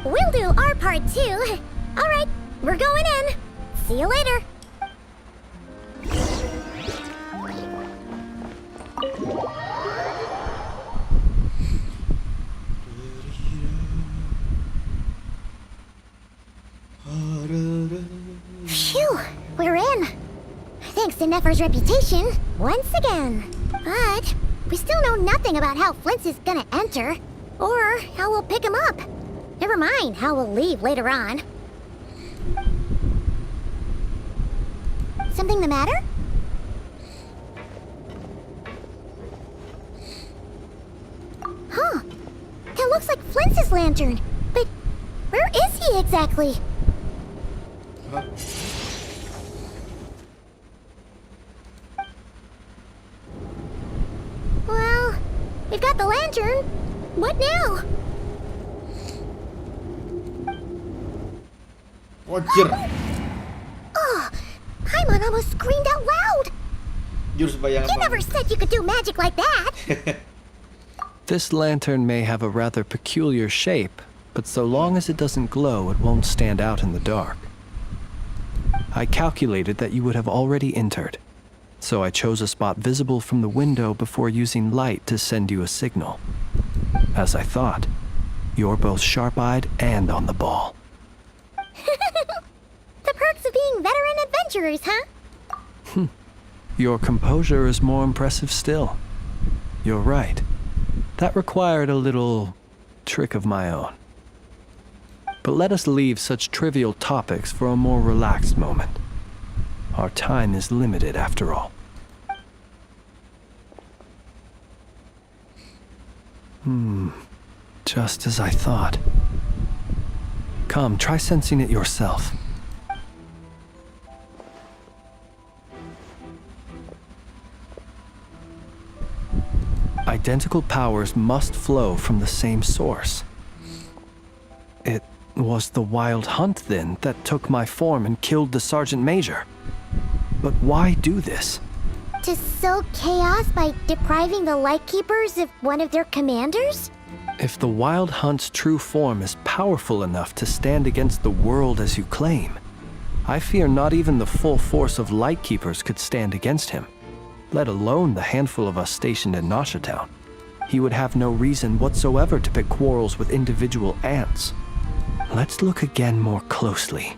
We'll do our part too. All right, we're going in. See you later. Phew, we're in. Thanks to Nefer's reputation, once again. But we still know nothing about how Flint's is gonna enter, or how we'll pick him up. Never mind how we'll leave later on. Something the matter? Huh. That looks like Flint's lantern. But where is he exactly? Huh? Well, we've got the lantern. What now? Oh, Paimon almost screamed out loud. Jurus bayangan. You never said you could do magic like that. This lantern may have a rather peculiar shape, but so long as it doesn't glow, it won't stand out in the dark. I calculated that you would have already entered, so I chose a spot visible from the window before using light to send you a signal. As I thought, you're both sharp-eyed and on the ball. The perks of being veteran adventurers, huh? Your composure is more impressive still. You're right. That required a little trick of my own. But let us leave such trivial topics for a more relaxed moment. Our time is limited after all. Just as I thought. Come, try sensing it yourself. Identical powers must flow from the same source. It was the Wild Hunt, then, that took my form and killed the Sergeant Major. But why do this? To sow chaos by depriving the Lightkeepers of one of their commanders? If the Wild Hunt's true form is powerful enough to stand against the world as you claim, I fear not even the full force of Lightkeepers could stand against him, let alone the handful of us stationed in Noshatown. He would have no reason whatsoever to pick quarrels with individual ants. Let's look again more closely.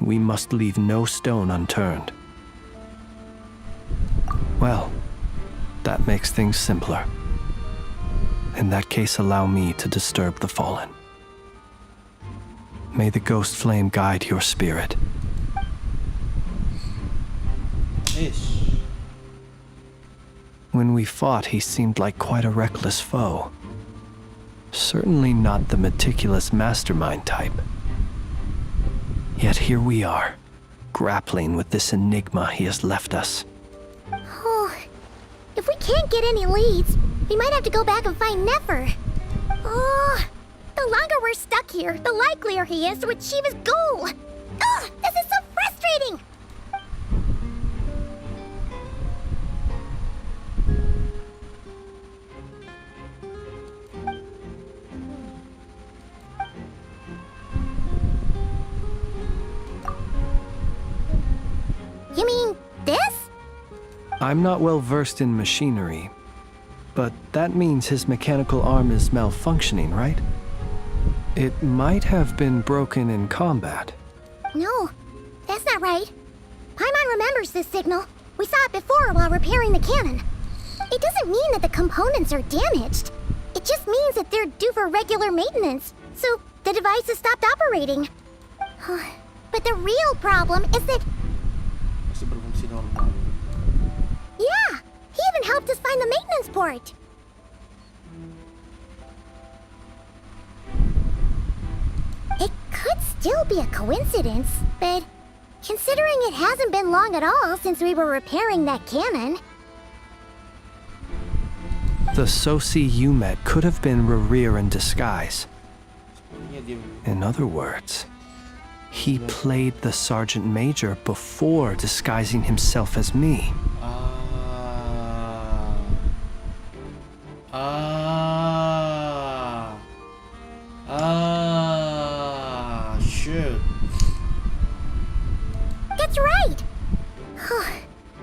We must leave no stone unturned. Well, that makes things simpler. In that case, allow me to disturb the fallen. May the ghost flame guide your spirit. When we fought, he seemed like quite a reckless foe. Certainly not the meticulous mastermind type. Yet here we are, grappling with this enigma he has left us. Oh, if we can't get any leads, we might have to go back and find Nefer. Oh, the longer we're stuck here, the likelier he is to achieve his goal. Ugh, this is so frustrating! You mean this? I'm not well versed in machinery, but that means his mechanical arm is malfunctioning, right? It might have been broken in combat. No, that's not right. Paimon remembers this signal. We saw it before while repairing the cannon. It doesn't mean that the components are damaged. It just means that they're due for regular maintenance, so the device has stopped operating. But the real problem is that... Yeah, he even helped us find the maintenance port. It could still be a coincidence, but considering it hasn't been long at all since we were repairing that cannon. The Sosi you met could have been Rerir in disguise. In other words, he played the Sergeant Major before disguising himself as me. Shit. That's right!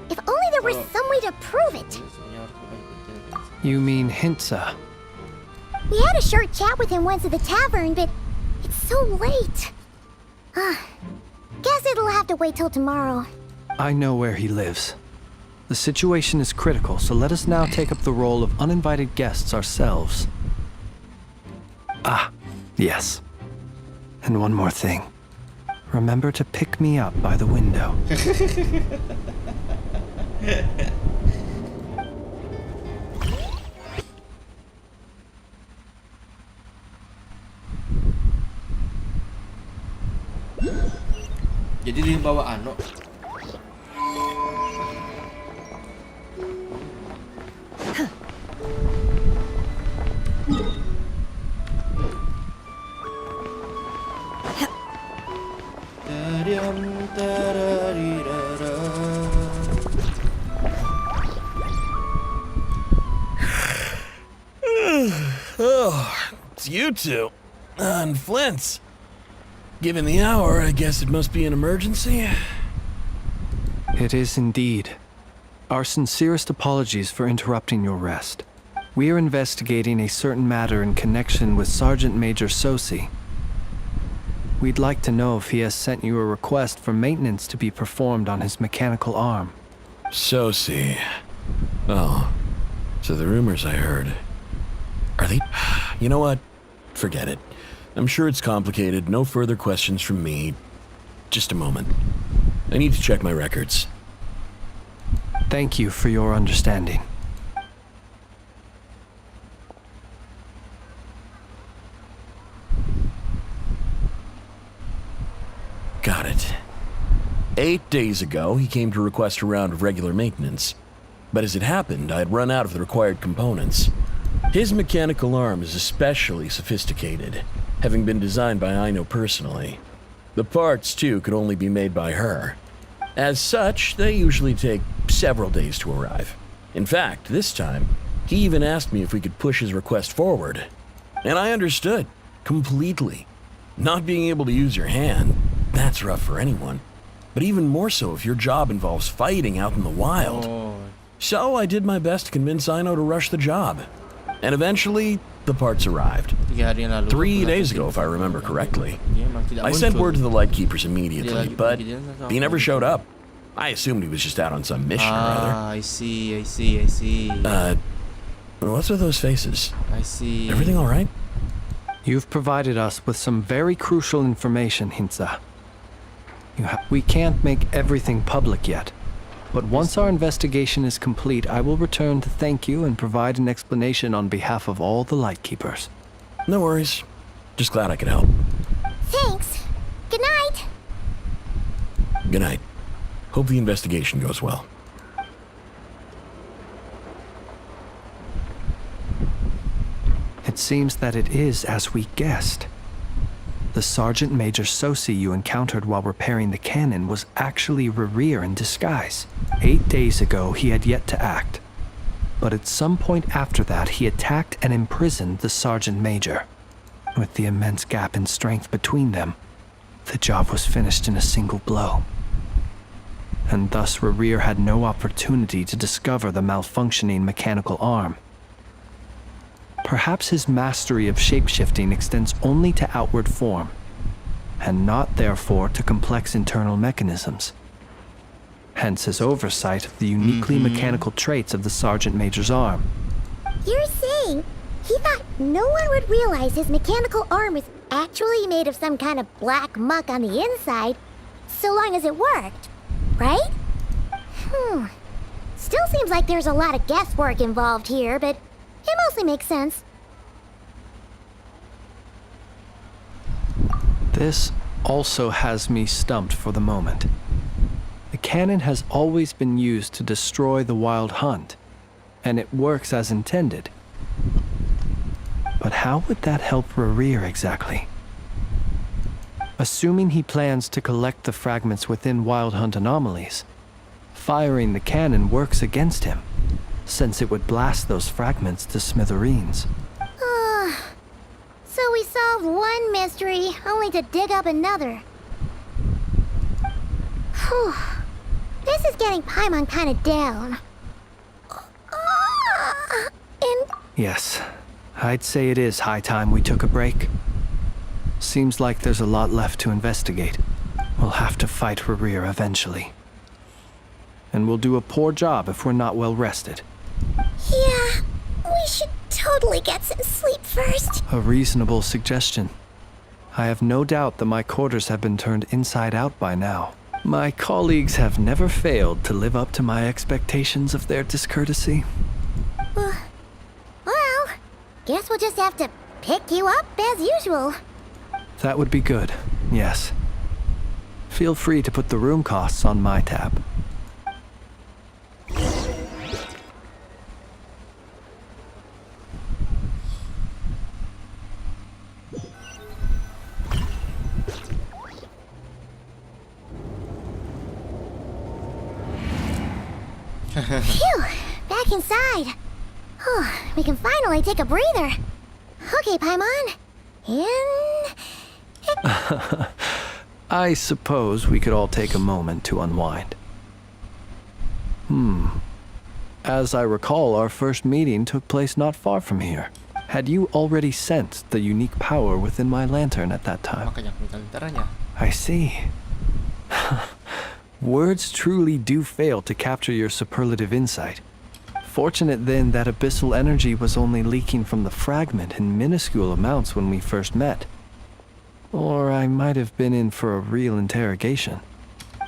If only there were some way to prove it. You mean Hintsa? We had a short chat with him once at the tavern, but it's so late. Guess it'll have to wait till tomorrow. I know where he lives. The situation is critical, so let us now take up the role of uninvited guests ourselves. Yes. And one more thing. Remember to pick me up by the window. Jadi dia bawa Ano. It's you two. And Flint's. Given the hour, I guess it must be an emergency. It is indeed. Our sincerest apologies for interrupting your rest. We are investigating a certain matter in connection with Sergeant Major Sosi. We'd like to know if he has sent you a request for maintenance to be performed on his mechanical arm. Sosi. Oh, so the rumors I heard. Are they... You know what? Forget it. I'm sure it's complicated. No further questions from me. Just a moment. I need to check my records. Thank you for your understanding. Got it. 8 days ago, he came to request a round of regular maintenance. But as it happened, I had run out of the required components. His mechanical arm is especially sophisticated, having been designed by Aino personally. The parts, too, could only be made by her. As such, they usually take several days to arrive. In fact, this time, he even asked me if we could push his request forward. And I understood, completely. Not being able to use your hand, that's rough for anyone. But even more so if your job involves fighting out in the wild. So I did my best to convince Aino to rush the job. And eventually, the parts arrived. 3 days ago, if I remember correctly. I sent word to the Lightkeepers immediately, but he never showed up. I assumed he was just out on some mission or other. I see. What's with those faces? I see. Everything all right? You've provided us with some very crucial information, Hintsa. We can't make everything public yet. But once our investigation is complete, I will return to thank you and provide an explanation on behalf of all the Lightkeepers. No worries. Just glad I could help. Thanks. Good night. Good night. Hope the investigation goes well. It seems that it is as we guessed. The Sergeant Major Sosi you encountered while repairing the cannon was actually Rerir in disguise. 8 days ago, he had yet to act. But at some point after that, he attacked and imprisoned the Sergeant Major. With the immense gap in strength between them, the job was finished in a single blow. And thus Rerir had no opportunity to discover the malfunctioning mechanical arm. Perhaps his mastery of shapeshifting extends only to outward form, and not therefore to complex internal mechanisms. Hence his oversight of the uniquely mechanical traits of the Sergeant Major's arm. You're saying he thought no one would realize his mechanical arm was actually made of some kind of black muck on the inside, so long as it worked, right? Still seems like there's a lot of guesswork involved here, but it mostly makes sense. This also has me stumped for the moment. The cannon has always been used to destroy the Wild Hunt, and it works as intended. But how would that help Rerir exactly? Assuming he plans to collect the fragments within Wild Hunt anomalies, firing the cannon works against him, since it would blast those fragments to smithereens. So we solved one mystery, only to dig up another. Whew. This is getting Paimon kind of down. Yes, I'd say it is high time we took a break. Seems like there's a lot left to investigate. We'll have to fight Rerir eventually. And we'll do a poor job if we're not well rested. Yeah, we should totally get some sleep first. A reasonable suggestion. I have no doubt that my quarters have been turned inside out by now. My colleagues have never failed to live up to my expectations of their discourtesy. Well, guess we'll just have to pick you up as usual. That would be good, yes. Feel free to put the room costs on my tab. Phew, back inside. We can finally take a breather. Okay, Paimon. I suppose we could all take a moment to unwind. As I recall, our first meeting took place not far from here. Had you already sensed the unique power within my lantern at that time? I see. Words truly do fail to capture your superlative insight. Fortunate then that abyssal energy was only leaking from the fragment in minuscule amounts when we first met. Or I might have been in for a real interrogation.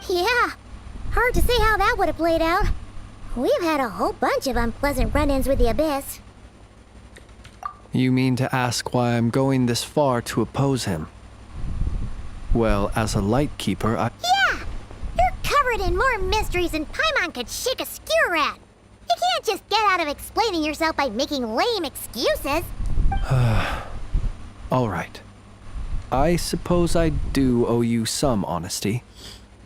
Yeah, hard to say how that would have played out. We've had a whole bunch of unpleasant run-ins with the Abyss. You mean to ask why I'm going this far to oppose him? Well, as a Lightkeeper, Yeah! You're covered in more mysteries than Paimon could shake a skewer at. You can't just get out of explaining yourself by making lame excuses. all right. I suppose I do owe you some honesty,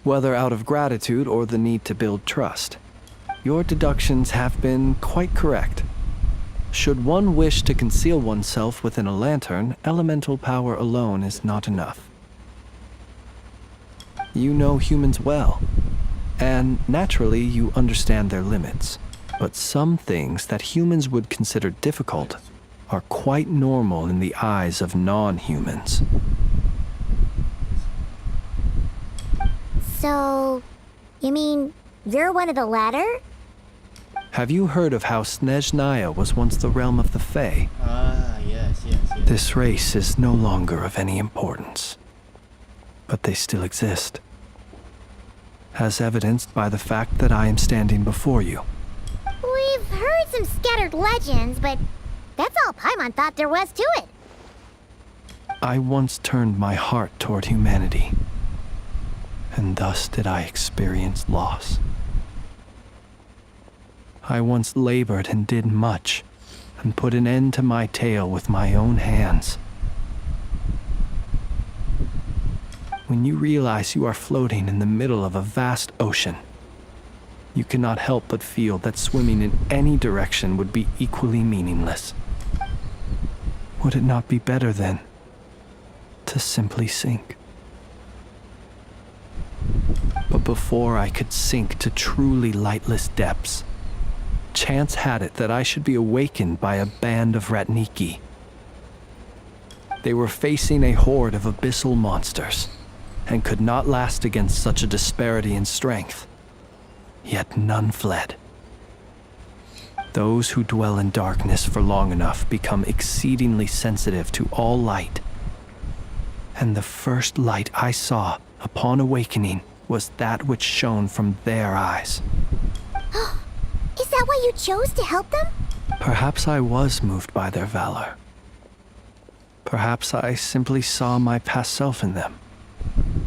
whether out of gratitude or the need to build trust. Your deductions have been quite correct. Should one wish to conceal oneself within a lantern, elemental power alone is not enough. You know humans well, and naturally you understand their limits. But some things that humans would consider difficult are quite normal in the eyes of non-humans. So, you mean you're one of the latter? Have you heard of how Snezhnaya was once the realm of the Fae? Yes. This race is no longer of any importance, but they still exist, as evidenced by the fact that I am standing before you. We've heard some scattered legends, but that's all Paimon thought there was to it. I once turned my heart toward humanity, and thus did I experience loss. I once labored and did much, and put an end to my tale with my own hands. When you realize you are floating in the middle of a vast ocean, you cannot help but feel that swimming in any direction would be equally meaningless. Would it not be better, then, to simply sink? But before I could sink to truly lightless depths, chance had it that I should be awakened by a band of Ratniki. They were facing a horde of abyssal monsters, and could not last against such a disparity in strength. Yet none fled. Those who dwell in darkness for long enough become exceedingly sensitive to all light. And the first light I saw upon awakening was that which shone from their eyes. Is that why you chose to help them? Perhaps I was moved by their valor. Perhaps I simply saw my past self in them,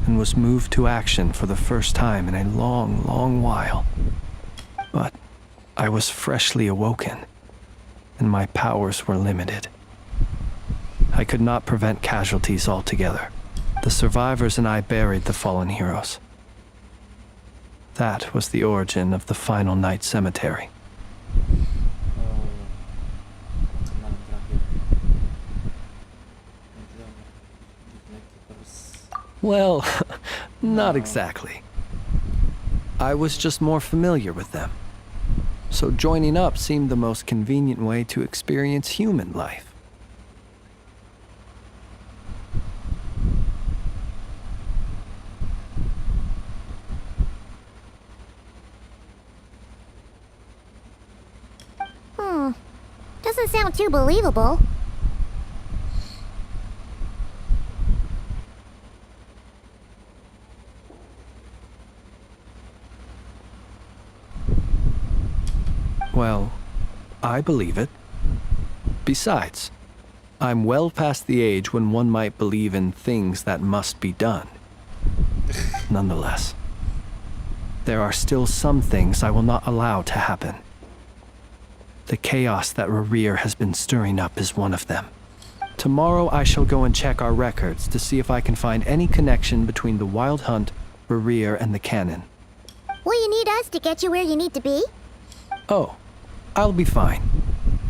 and was moved to action for the first time in a long, long while. But I was freshly awoken, and my powers were limited. I could not prevent casualties altogether. The survivors and I buried the fallen heroes. That was the origin of the final night cemetery. Well, not exactly. I was just more familiar with them. So joining up seemed the most convenient way to experience human life. Doesn't sound too believable. Well, I believe it. Besides, I'm well past the age when one might believe in things that must be done. Nonetheless, there are still some things I will not allow to happen. The chaos that Rerir has been stirring up is one of them. Tomorrow I shall go and check our records to see if I can find any connection between the Wild Hunt, Rerir, and the Cannon. Will you need us to get you where you need to be? Oh, I'll be fine.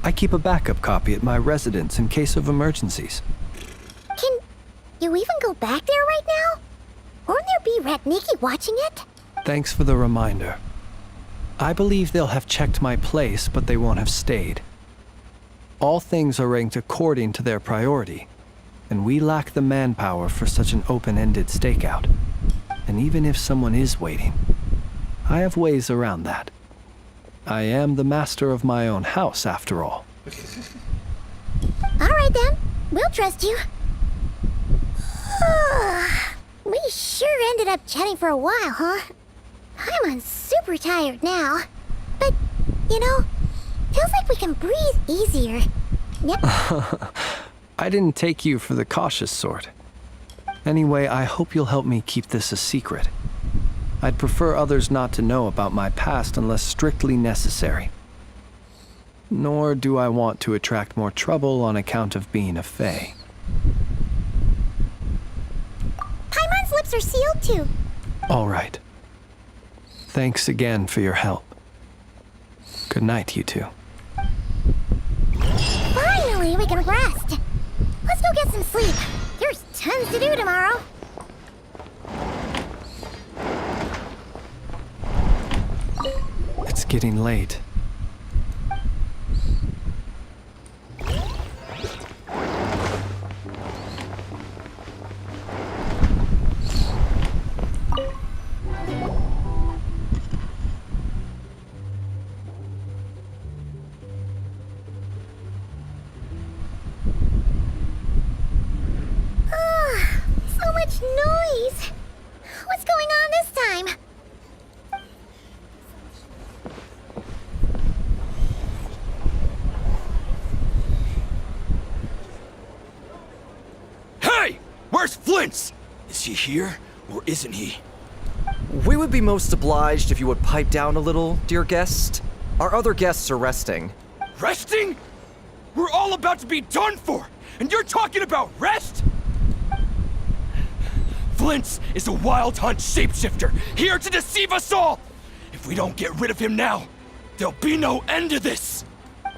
I keep a backup copy at my residence in case of emergencies. Can you even go back there right now? Won't there be Rat Nikki watching it? Thanks for the reminder. I believe they'll have checked my place, but they won't have stayed. All things are ranked according to their priority, and we lack the manpower for such an open-ended stakeout. And even if someone is waiting, I have ways around that. I am the master of my own house, after all. Alright then, we'll trust you. We sure ended up chatting for a while, huh? I'm super tired now. But, you know, feels like we can breathe easier. Yep. I didn't take you for the cautious sort. Anyway, I hope you'll help me keep this a secret. I'd prefer others not to know about my past unless strictly necessary. Nor do I want to attract more trouble on account of being a fae. Paimon's lips are sealed too. All right. Thanks again for your help. Good night, you two. Finally, we can rest. Let's go get some sleep. There's tons to do tomorrow. It's getting late. So much noise. What's going on this time? Hey! Where's Flint's? Is he here, or isn't he? We would be most obliged if you would pipe down a little, dear guest. Our other guests are resting. Resting? We're all about to be done for, and you're talking about rest? Flint's is a wild hunt shapeshifter, here to deceive us all! If we don't get rid of him now, there'll be no end to this!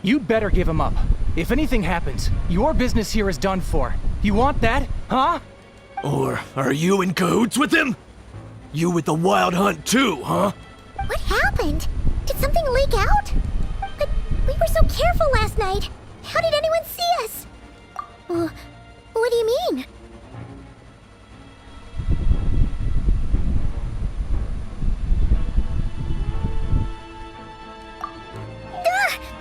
You'd better give him up. If anything happens, your business here is done for. You want that, huh? Or are you in cahoots with him? You with the wild hunt too, huh? What happened? Did something leak out? But we were so careful last night. How did anyone see us? What do you mean?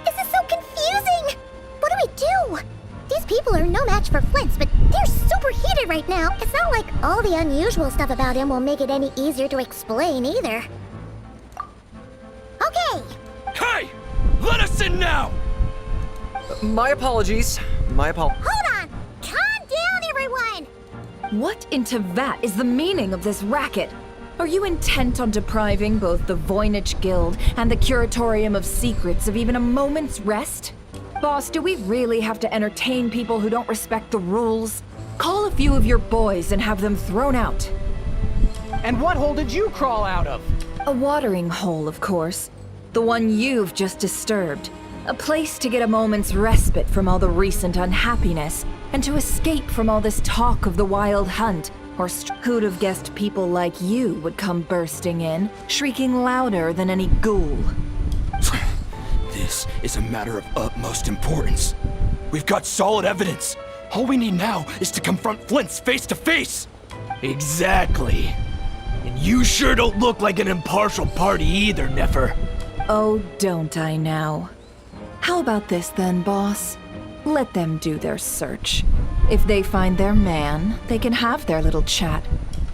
This is so confusing! What do we do? These people are no match for Flint's, but they're super heated right now. It's not like all the unusual stuff about him will make it any easier to explain either. Okay! Hey! Let us in now! My apologies. Hold on! Calm down, everyone! What in Tevat is the meaning of this racket? Are you intent on depriving both the Voynich Guild and the Curatorium of Secrets of even a moment's rest? Boss, do we really have to entertain people who don't respect the rules? Call a few of your boys and have them thrown out. And what hole did you crawl out of? A watering hole, of course. The one you've just disturbed. A place to get a moment's respite from all the recent unhappiness, and to escape from all this talk of the wild hunt. Or who'd have guessed people like you would come bursting in, shrieking louder than any ghoul. This is a matter of utmost importance. We've got solid evidence. All we need now is to confront Flint's face to face. Exactly. And you sure don't look like an impartial party either, Nefer. Oh, don't I now? How about this then, boss? Let them do their search. If they find their man, they can have their little chat.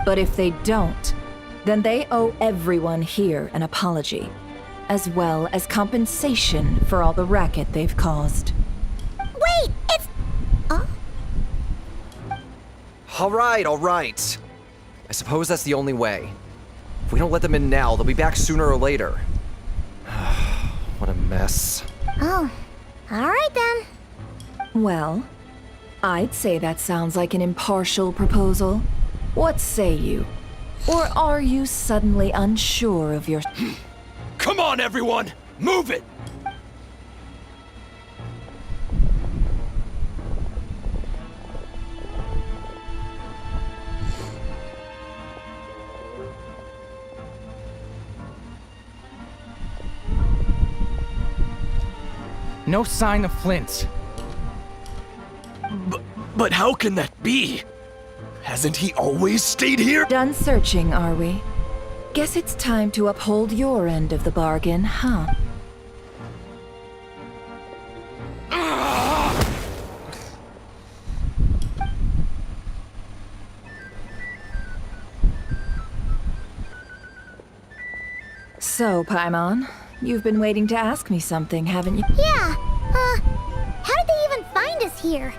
But if they don't, then they owe everyone here an apology, as well as compensation for all the racket they've caused. Wait, it's... All right. I suppose that's the only way. If we don't let them in now, they'll be back sooner or later. What a mess. Oh, alright then. Well, I'd say that sounds like an impartial proposal. What say you? Or are you suddenly unsure of your... Come on, everyone! Move it! No sign of Flint. But how can that be? Hasn't he always stayed here? Done searching, are we? Guess it's time to uphold your end of the bargain, huh? So, Paimon, you've been waiting to ask me something, haven't you? Yeah, how did they even find us here?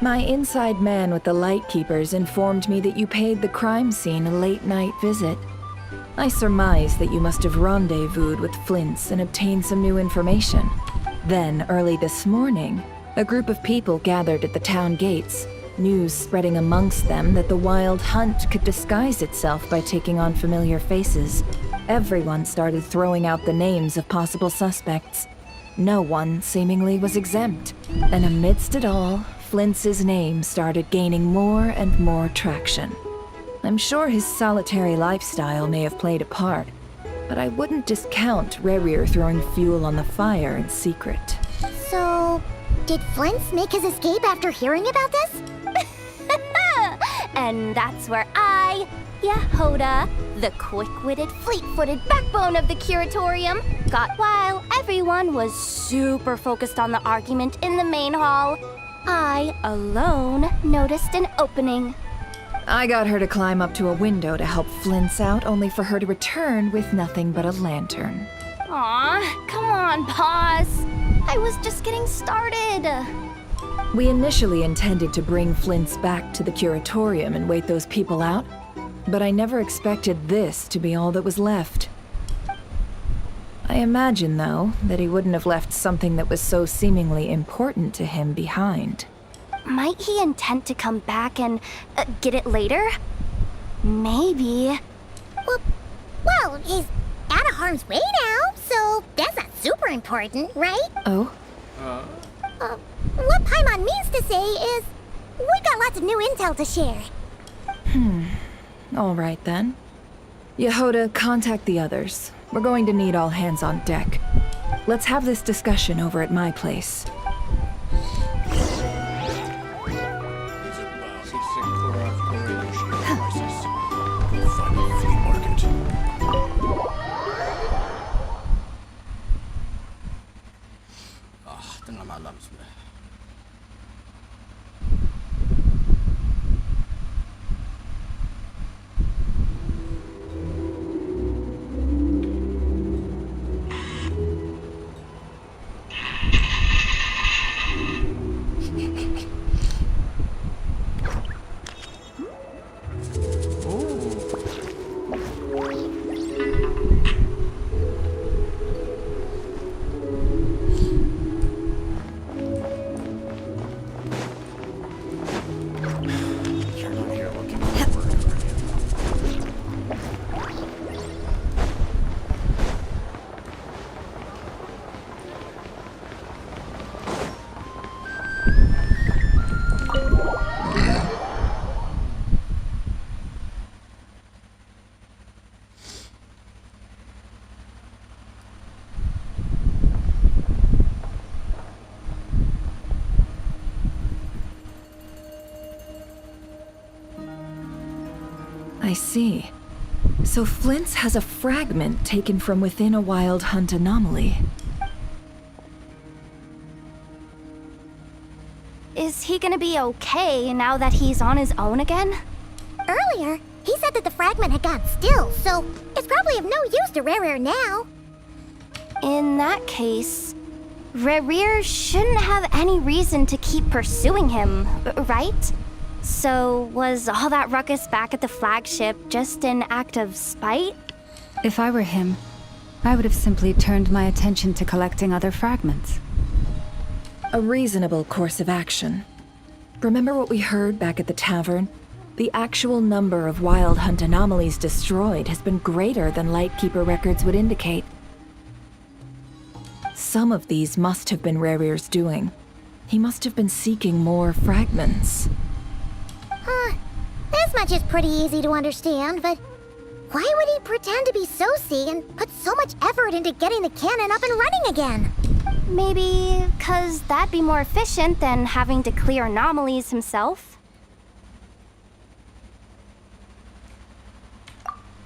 My inside man with the Lightkeepers informed me that you paid the crime scene a late-night visit. I surmise that you must have rendezvoused with Flint's and obtained some new information. Then, early this morning, a group of people gathered at the town gates, news spreading amongst them that the Wild Hunt could disguise itself by taking on familiar faces. Everyone started throwing out the names of possible suspects. No one, seemingly, was exempt. And amidst it all, Flint's name started gaining more and more traction. I'm sure his solitary lifestyle may have played a part, but I wouldn't discount Rerir throwing fuel on the fire in secret. So, did Flint's make his escape after hearing about this? And that's where I, Yehoda, the quick-witted, fleet-footed backbone of the curatorium, got while everyone was super focused on the argument in the main hall. I, alone, noticed an opening. I got her to climb up to a window to help Flint's out, only for her to return with nothing but a lantern. Aw, come on, boss. I was just getting started. We initially intended to bring Flint's back to the curatorium and wait those people out, but I never expected this to be all that was left. I imagine, though, that he wouldn't have left something that was so seemingly important to him behind. Might he intend to come back and get it later? Maybe. Well, he's out of harm's way now, so that's not super important, right? Oh? What Paimon means to say is, we got lots of new intel to share. All right, then. Yehoda, contact the others. We're going to need all hands on deck. Let's have this discussion over at my place. Tengah malam sudah. I see. So Flint's has a fragment taken from within a Wild Hunt anomaly. Is he gonna be okay now that he's on his own again? Earlier, he said that the fragment had got still, so it's probably of no use to Rerir now. In that case, Rerir shouldn't have any reason to keep pursuing him, right? So, was all that ruckus back at the flagship just an act of spite? If I were him, I would have simply turned my attention to collecting other fragments. A reasonable course of action. Remember what we heard back at the tavern? The actual number of Wild Hunt anomalies destroyed has been greater than Lightkeeper records would indicate. Some of these must have been Rerir's doing. He must have been seeking more fragments. This much is pretty easy to understand, but why would he pretend to be Sosi and put so much effort into getting the cannon up and running again? Maybe because that'd be more efficient than having to clear anomalies himself.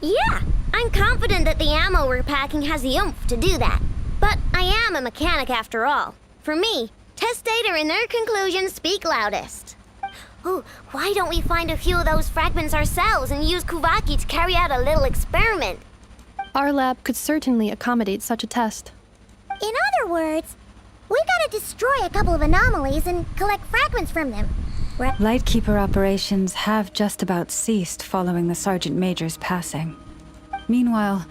Yeah, I'm confident that the ammo we're packing has the oomph to do that. But I am a mechanic after all. For me, test data and their conclusions speak loudest. Ooh, why don't we find a few of those fragments ourselves and use Kuvaki to carry out a little experiment? Our lab could certainly accommodate such a test. In other words, we gotta destroy a couple of anomalies and collect fragments from them. Lightkeeper operations have just about ceased following the Sergeant Major's passing. Meanwhile,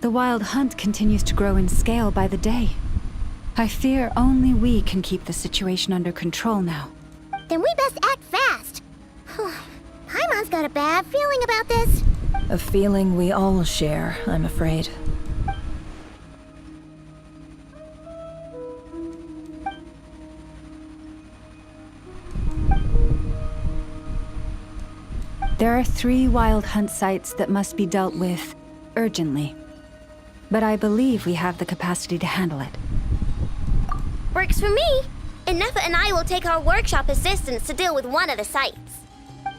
the Wild Hunt continues to grow in scale by the day. I fear only we can keep the situation under control now. Then we best act fast. Paimon's got a bad feeling about this. A feeling we all share, I'm afraid. There are 3 Wild Hunt sites that must be dealt with urgently. But I believe we have the capacity to handle it. Works for me. Ineffa and I will take our workshop assistants to deal with one of the sites.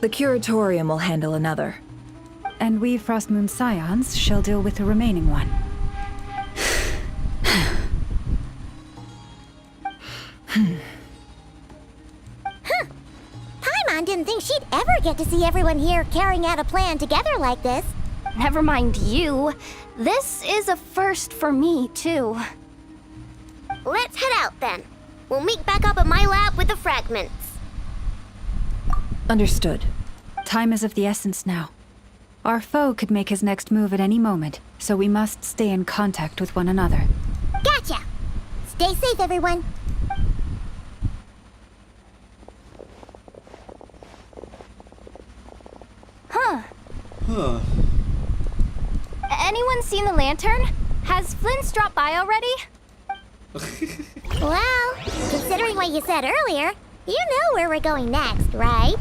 The Curatorium will handle another. And we Frostmoon Scions shall deal with the remaining one. Paimon didn't think she'd ever get to see everyone here carrying out a plan together like this. Never mind you. This is a first for me, too. Let's head out then. We'll meet back up at my lab with the fragments. Understood. Time is of the essence now. Our foe could make his next move at any moment, so we must stay in contact with one another. Gotcha! Stay safe, everyone. Huh. Anyone seen the lantern? Has Flint's dropped by already? Well, considering what you said earlier, you know where we're going next, right?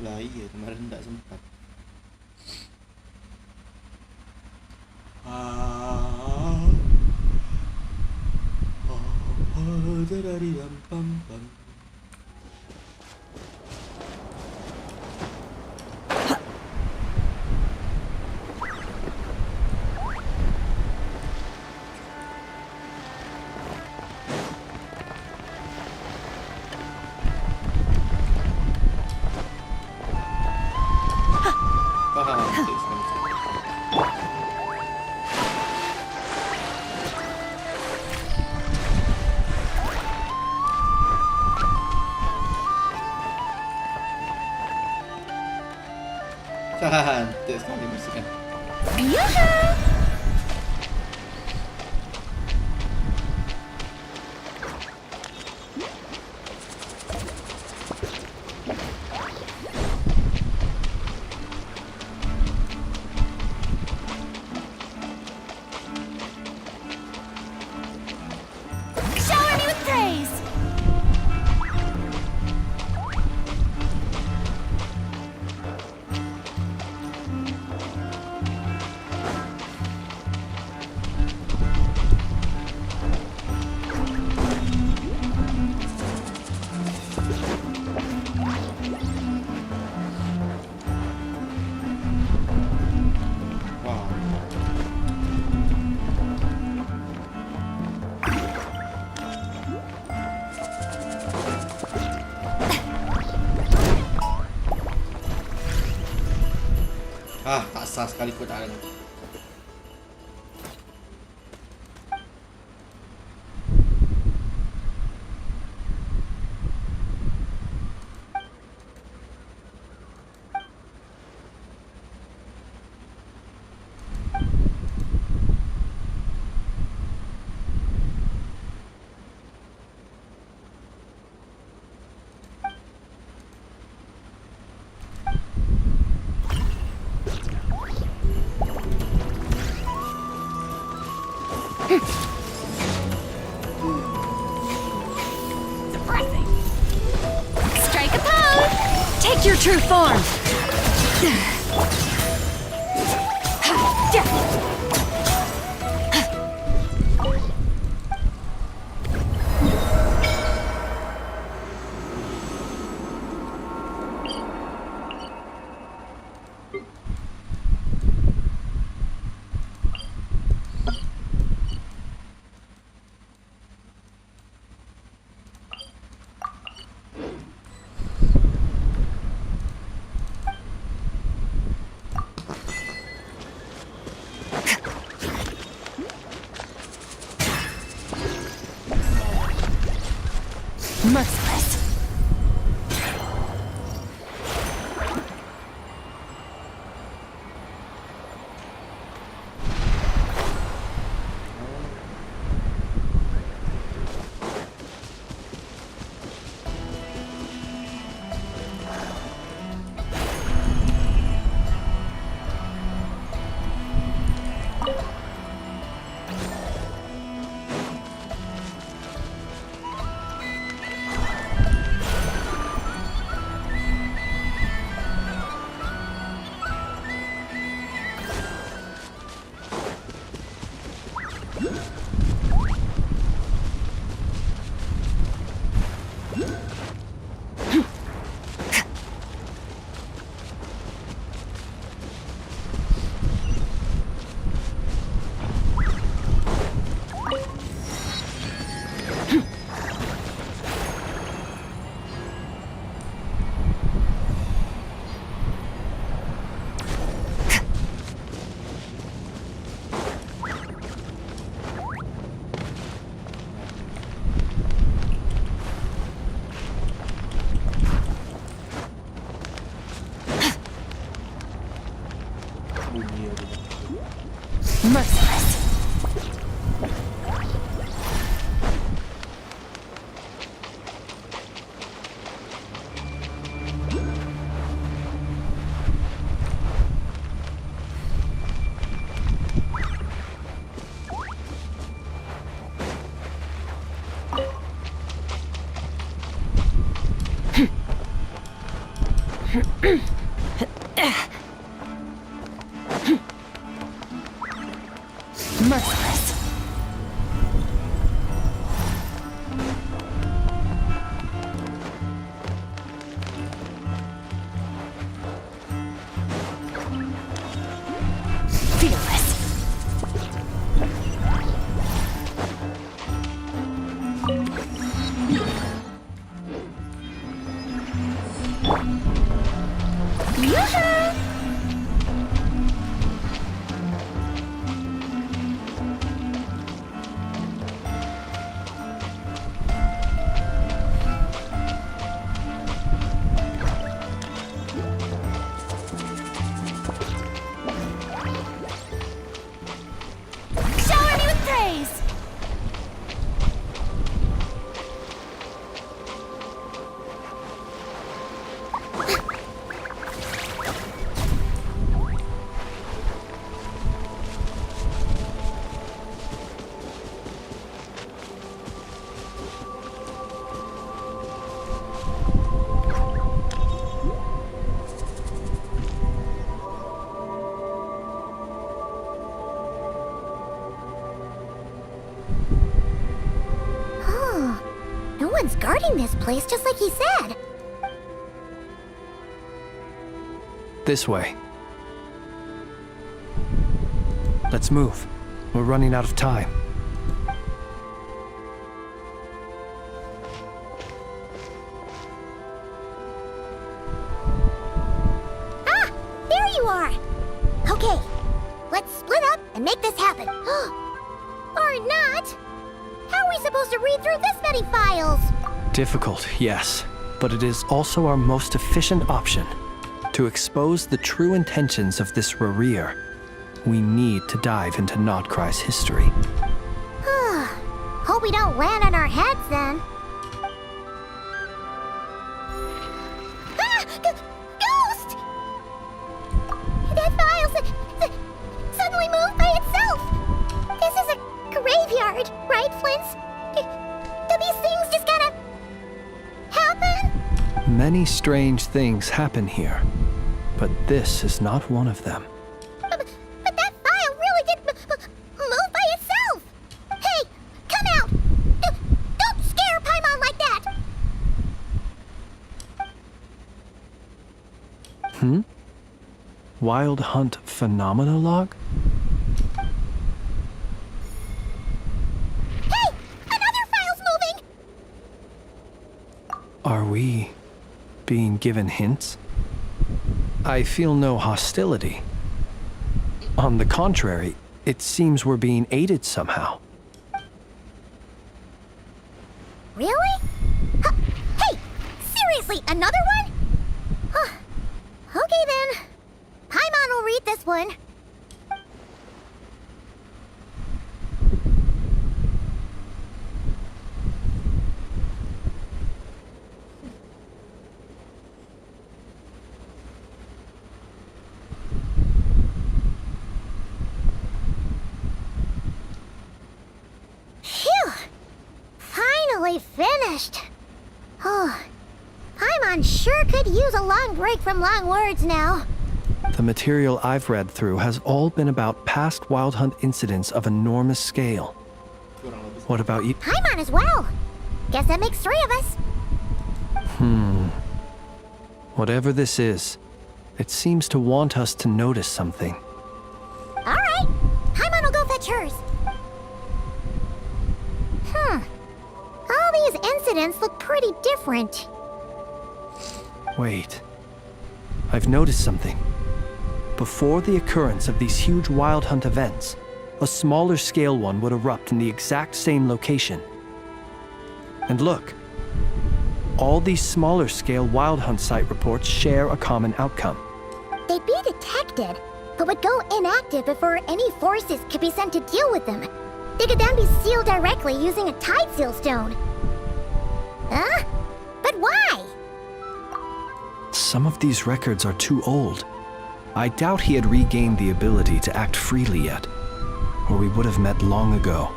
Lah iya, kemarin tak sempat. Cantik sekali musikan. Shower me with praise! Tak sah sekali kotak ni. Depressing. Strike a pose! Take your true form! Merciless. Merciless. Merciless. Fearless. Yoo-hoo! Shower me with praise! No one's guarding this place, just like he said. This way. Let's move. We're running out of time. Ah! There you are! Okay, let's split up and make this happen. Or not! How are we supposed to read through this many files? Difficult, yes, but it is also our most efficient option. To expose the true intentions of this Rereer, we need to dive into Nodkrai's history. Hope we don't land on our heads then. Ah! Ghost! That file suddenly moved by itself! This is a grave Many strange things happen here, but this is not one of them. But that file really did move by itself! Hey, come out! Don't scare Paimon like that! Wild Hunt Phenomena Log? Hey! Another file's moving! Are we being given hints? I feel no hostility. On the contrary, it seems we're being aided somehow. Really? Hey! Seriously, another one? Okay then. Paimon will read this one. Phew! Finally finished. Oh, Paimon sure could use a long break from long words now. The material I've read through has all been about past Wild Hunt incidents of enormous scale. What about you? Paimon as well. Guess that makes 3 of us. Whatever this is, it seems to want us to notice something. All right. Paimon will go fetch hers. All these incidents look pretty different. Wait. I've noticed something. Before the occurrence of these huge Wild Hunt events, a smaller scale one would erupt in the exact same location. And look, all these smaller scale Wild Hunt site reports share a common outcome. They'd be detected, but would go inactive before any forces could be sent to deal with them. They could then be sealed directly using a tide seal stone. Huh? But why? Some of these records are too old. I doubt he had regained the ability to act freely yet, or we would have met long ago.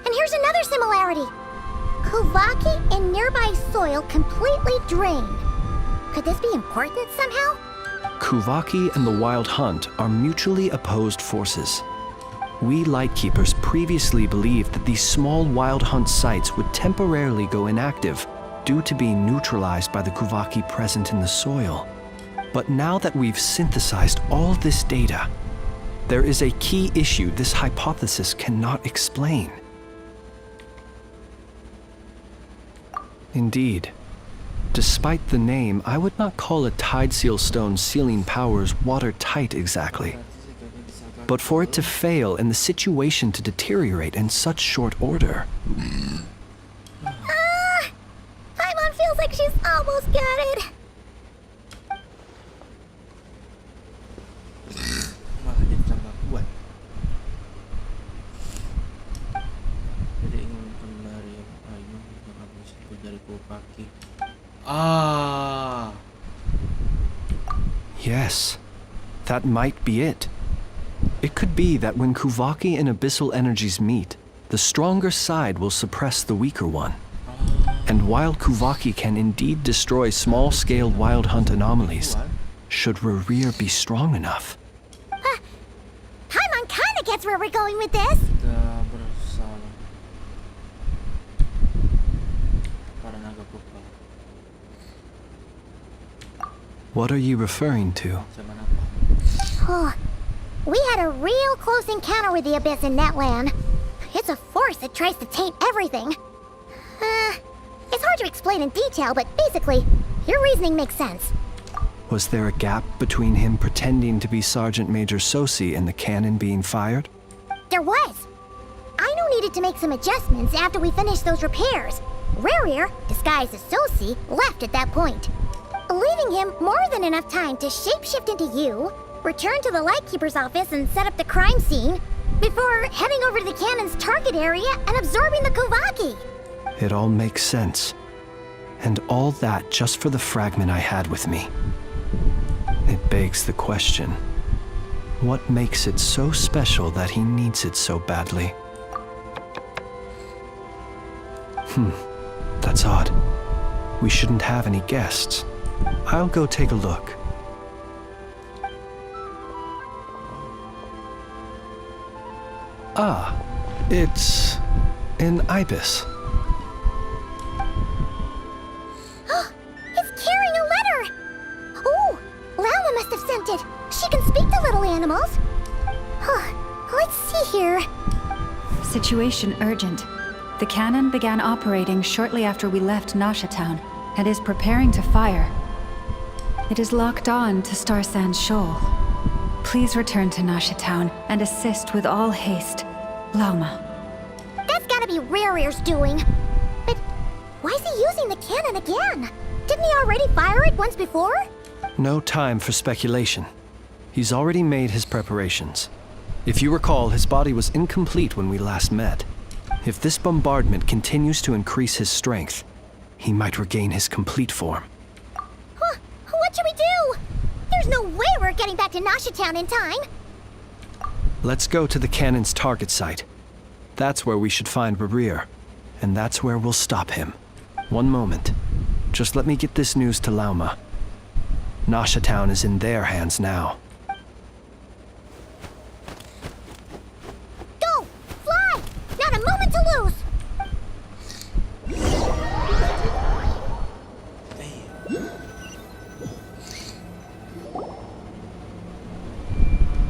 And here's another similarity. Kuvaki and nearby soil completely drained. Could this be important somehow? Kuvaki and the Wild Hunt are mutually opposed forces. We Lightkeepers previously believed that these small Wild Hunt sites would temporarily go inactive due to being neutralized by the Kuvaki present in the soil. But now that we've synthesized all this data, there is a key issue this hypothesis cannot explain. Indeed, despite the name, I would not call a tide seal stone sealing powers watertight exactly. But for it to fail and the situation to deteriorate in such short order. Paimon feels like she's almost got it. Yes, that might be it. It could be that when Kuvaki and Abyssal energies meet, the stronger side will suppress the weaker one. And while Kuvaki can indeed destroy small-scale Wild Hunt anomalies, should Rerir be strong enough? Paimon kinda gets where we're going with this. What are you referring to? Oh, we had a real close encounter with the Abyss in Netland. It's a force that tries to taint everything. It's hard to explain in detail, but basically, your reasoning makes sense. Was there a gap between him pretending to be Sergeant Major Sosi and the cannon being fired? There was. Aino needed to make some adjustments after we finished those repairs. Rerir, disguised as Sosi, left at that point, leaving him more than enough time to shapeshift into you, return to the Lightkeeper's office and set up the crime scene, before heading over to the cannon's target area and absorbing the Kuvaki. It all makes sense. And all that just for the fragment I had with me. It begs the question, what makes it so special that he needs it so badly? That's odd. We shouldn't have any guests. I'll go take a look. Ah, it's an ibis. It's carrying a letter! Oh, Lala must have sent it. She can speak to little animals. Let's see here. Situation urgent. The cannon began operating shortly after we left Nasha Town and is preparing to fire. It is locked on to Star Sand Shoal. Please return to Nasha Town and assist with all haste. Lauma. That's gotta be Rare's doing. But why is he using the cannon again? Didn't he already fire it once before? No time for speculation. He's already made his preparations. If you recall, his body was incomplete when we last met. If this bombardment continues to increase his strength, he might regain his complete form. Huh, what should we do? There's no way we're getting back to Nasha Town in time. Let's go to the cannon's target site. That's where we should find Rarir, and that's where we'll stop him. One moment. Just let me get this news to Lauma. Nasha Town is in their hands now. Go! Fly! Not a moment to lose!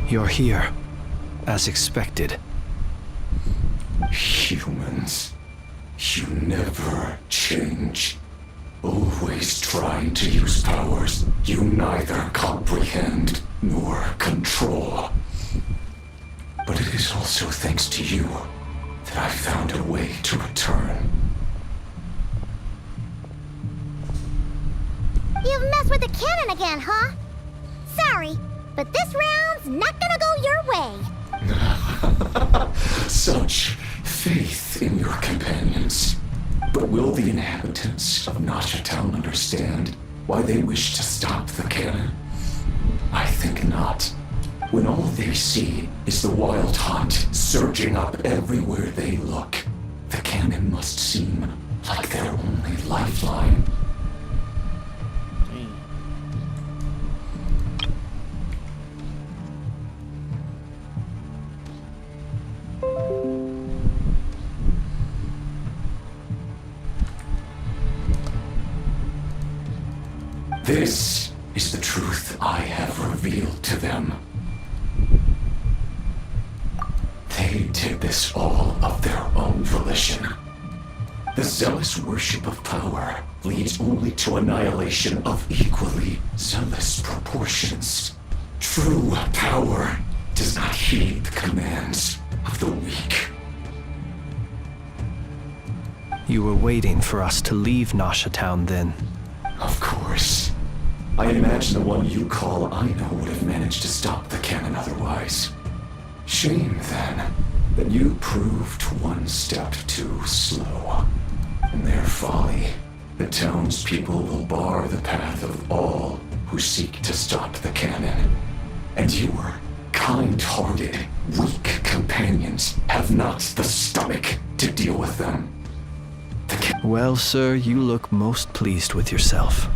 You're here, as expected. Humans, you never change. Always trying to use powers you neither comprehend nor control. But it is also thanks to you that I found a way to return. You've messed with the cannon again, huh? Sorry, but this round's not gonna go your way. Such faith in your companions. But will the inhabitants of Nasha Town understand why they wish to stop the cannon? I think not. When all they see is the wild hunt surging up everywhere they look, the cannon must seem like their only lifeline. This is the truth I have revealed to them. They did this all of their own volition. The zealous worship of power leads only to annihilation of equally zealous proportions. True power does not heed the commands of the weak. You were waiting for us to leave Nasha Town then? Of course. I imagine the one you call Aina would have managed to stop the cannon otherwise. Shame, then, that you proved one step too slow. In their folly, the townspeople will bar the path of all who seek to stop the cannon. And your kind-hearted, weak companions have not the stomach to deal with them. Well, sir, you look most pleased with yourself.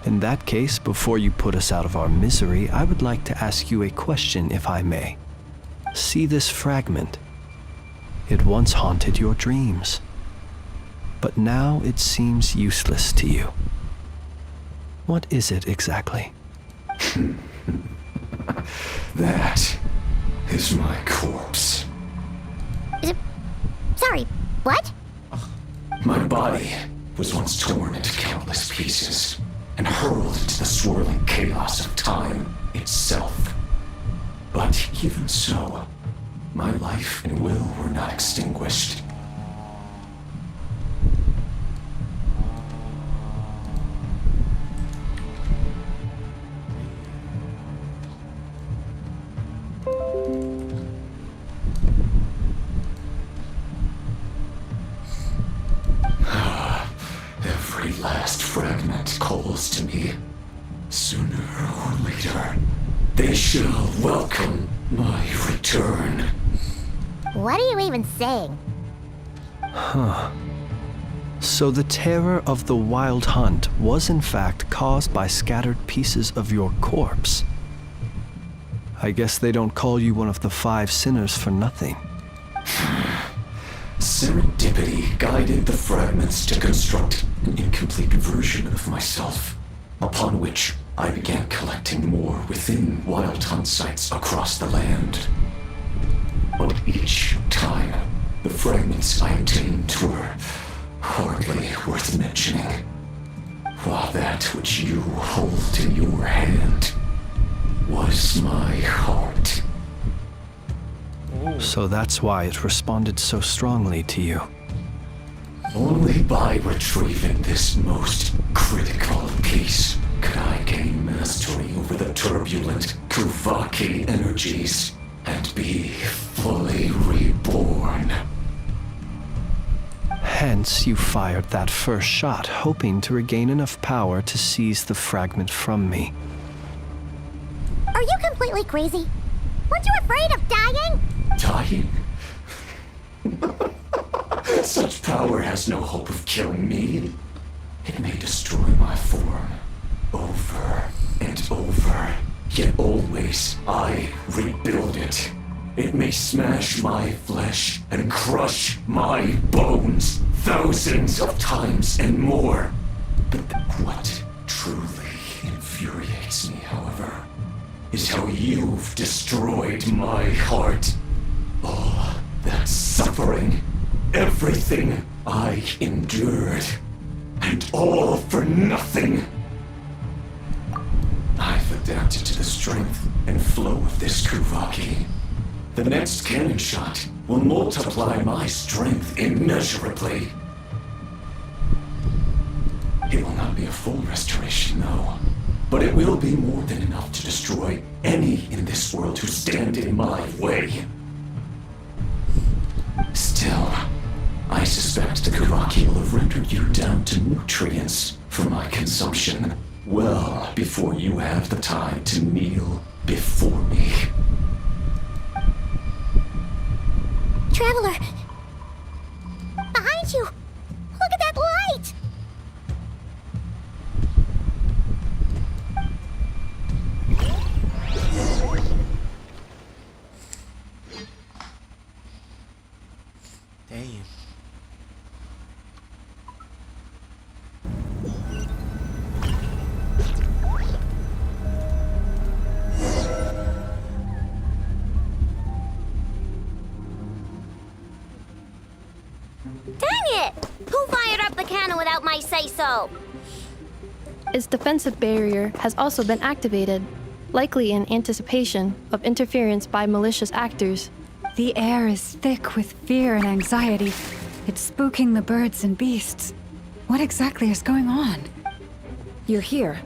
In that case, before you put us out of our misery, I would like to ask you a question, if I may. See this fragment? It once haunted your dreams, but now it seems useless to you. What is it exactly? That is my corpse. Sorry, what? My body was once torn into countless pieces and hurled into the swirling chaos of time itself. But even so, my life and will were not extinguished. Every last fragment calls to me. Sooner or later, they shall welcome my return. What are you even saying? Huh. So the terror of the Wild Hunt was in fact caused by scattered pieces of your corpse. I guess they don't call you one of the 5 sinners for nothing. Serendipity guided the fragments to construct an incomplete version of myself, upon which I began collecting more within Wild Hunt sites across the land. But each time, the fragments I obtained were hardly worth mentioning, while that which you hold in your hand was my heart. So that's why it responded so strongly to you. Only by retrieving this most critical piece could I gain mastery over the turbulent Kuvaki energies and be fully reborn. Hence, you fired that first shot, hoping to regain enough power to seize the fragment from me. Are you completely crazy? Weren't you afraid of dying? Dying? Such power has no hope of killing me. It may destroy my form over and over, yet always I rebuild it. It may smash my flesh and crush my bones thousands of times and more. But what truly infuriates me, however, is how you've destroyed my heart. All that suffering, everything I endured, and all for nothing. I've adapted to the strength and flow of this Kuvaki. The next cannon shot will multiply my strength immeasurably. It will not be a full restoration, though, but it will be more than enough to destroy any in this world who stand in my way. Still, I suspect the Kuvaki will have rendered you down to nutrients for my consumption well before you have the time to kneel before me. Traveler! Behind you! Look at that light! Damn. Dang it! Who fired up the cannon without my say-so? Its defensive barrier has also been activated, likely in anticipation of interference by malicious actors. The air is thick with fear and anxiety. It's spooking the birds and beasts. What exactly is going on? You're here.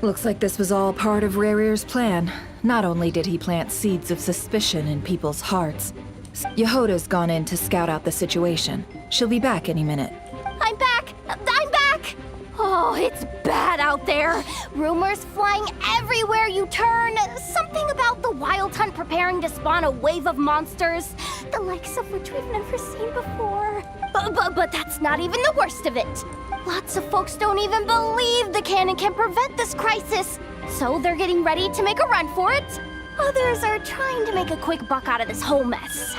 Looks like this was all part of Rarir's plan. Not only did he plant seeds of suspicion in people's hearts, Yehoda's gone in to scout out the situation. She'll be back any minute. I'm back! I'm back! Oh, it's bad out there. Rumors flying everywhere you turn. Something about the Wild Hunt preparing to spawn a wave of monsters, the likes of which we've never seen before. But that's not even the worst of it. Lots of folks don't even believe the cannon can prevent this crisis, so they're getting ready to make a run for it. Others are trying to make a quick buck out of this whole mess.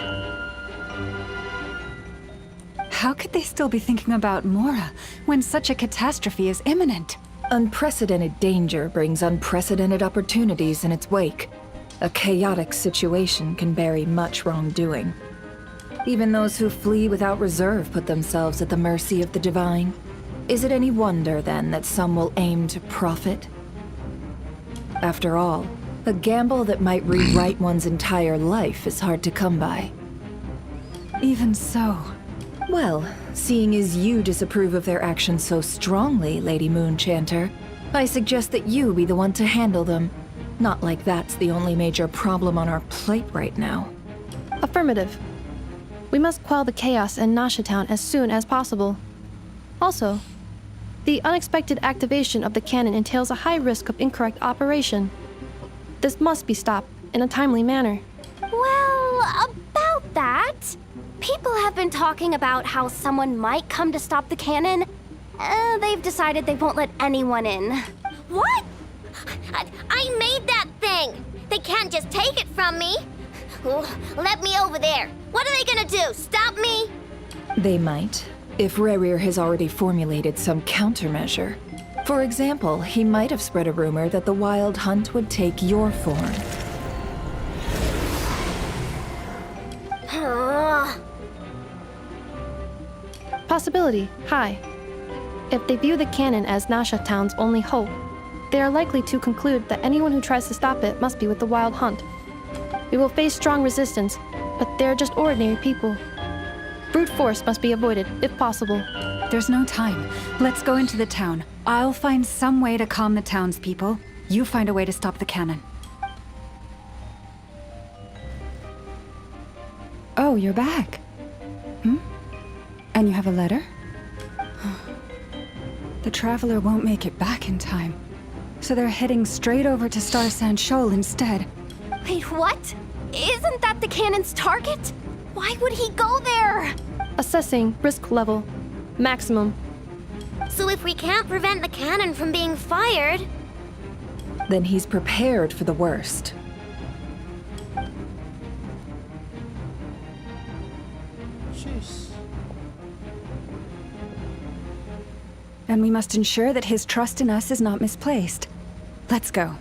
How could they still be thinking about Mora when such a catastrophe is imminent? Unprecedented danger brings unprecedented opportunities in its wake. A chaotic situation can bury much wrongdoing. Even those who flee without reserve put themselves at the mercy of the divine. Is it any wonder, then, that some will aim to profit? After all, a gamble that might rewrite one's entire life is hard to come by. Even so. Well, seeing as you disapprove of their actions so strongly, Lady Moonchanter, I suggest that you be the one to handle them. Not like that's the only major problem on our plate right now. Affirmative. We must quell the chaos in Nasha Town as soon as possible. Also, the unexpected activation of the cannon entails a high risk of incorrect operation. This must be stopped in a timely manner. Well, about that, People have been talking about how someone might come to stop the cannon. They've decided they won't let anyone in. What? I made that thing! They can't just take it from me! Let me over there! What are they gonna do? Stop me? They might, if Rerir has already formulated some countermeasure. For example, he might have spread a rumor that the Wild Hunt would take your form. Possibility, high. If they view the cannon as Nasha Town's only hope, they are likely to conclude that anyone who tries to stop it must be with the Wild Hunt. We will face strong resistance, but they're just ordinary people. Brute force must be avoided, if possible. There's no time. Let's go into the town. I'll find some way to calm the townspeople. You find a way to stop the cannon. Oh, you're back. And you have a letter? The Traveler won't make it back in time. So they're heading straight over to Star Sand Shoal instead. Wait, what? Isn't that the cannon's target? Why would he go there? Assessing risk level. Maximum. So if we can't prevent the cannon from being fired... Then he's prepared for the worst. And we must ensure that his trust in us is not misplaced. Let's go.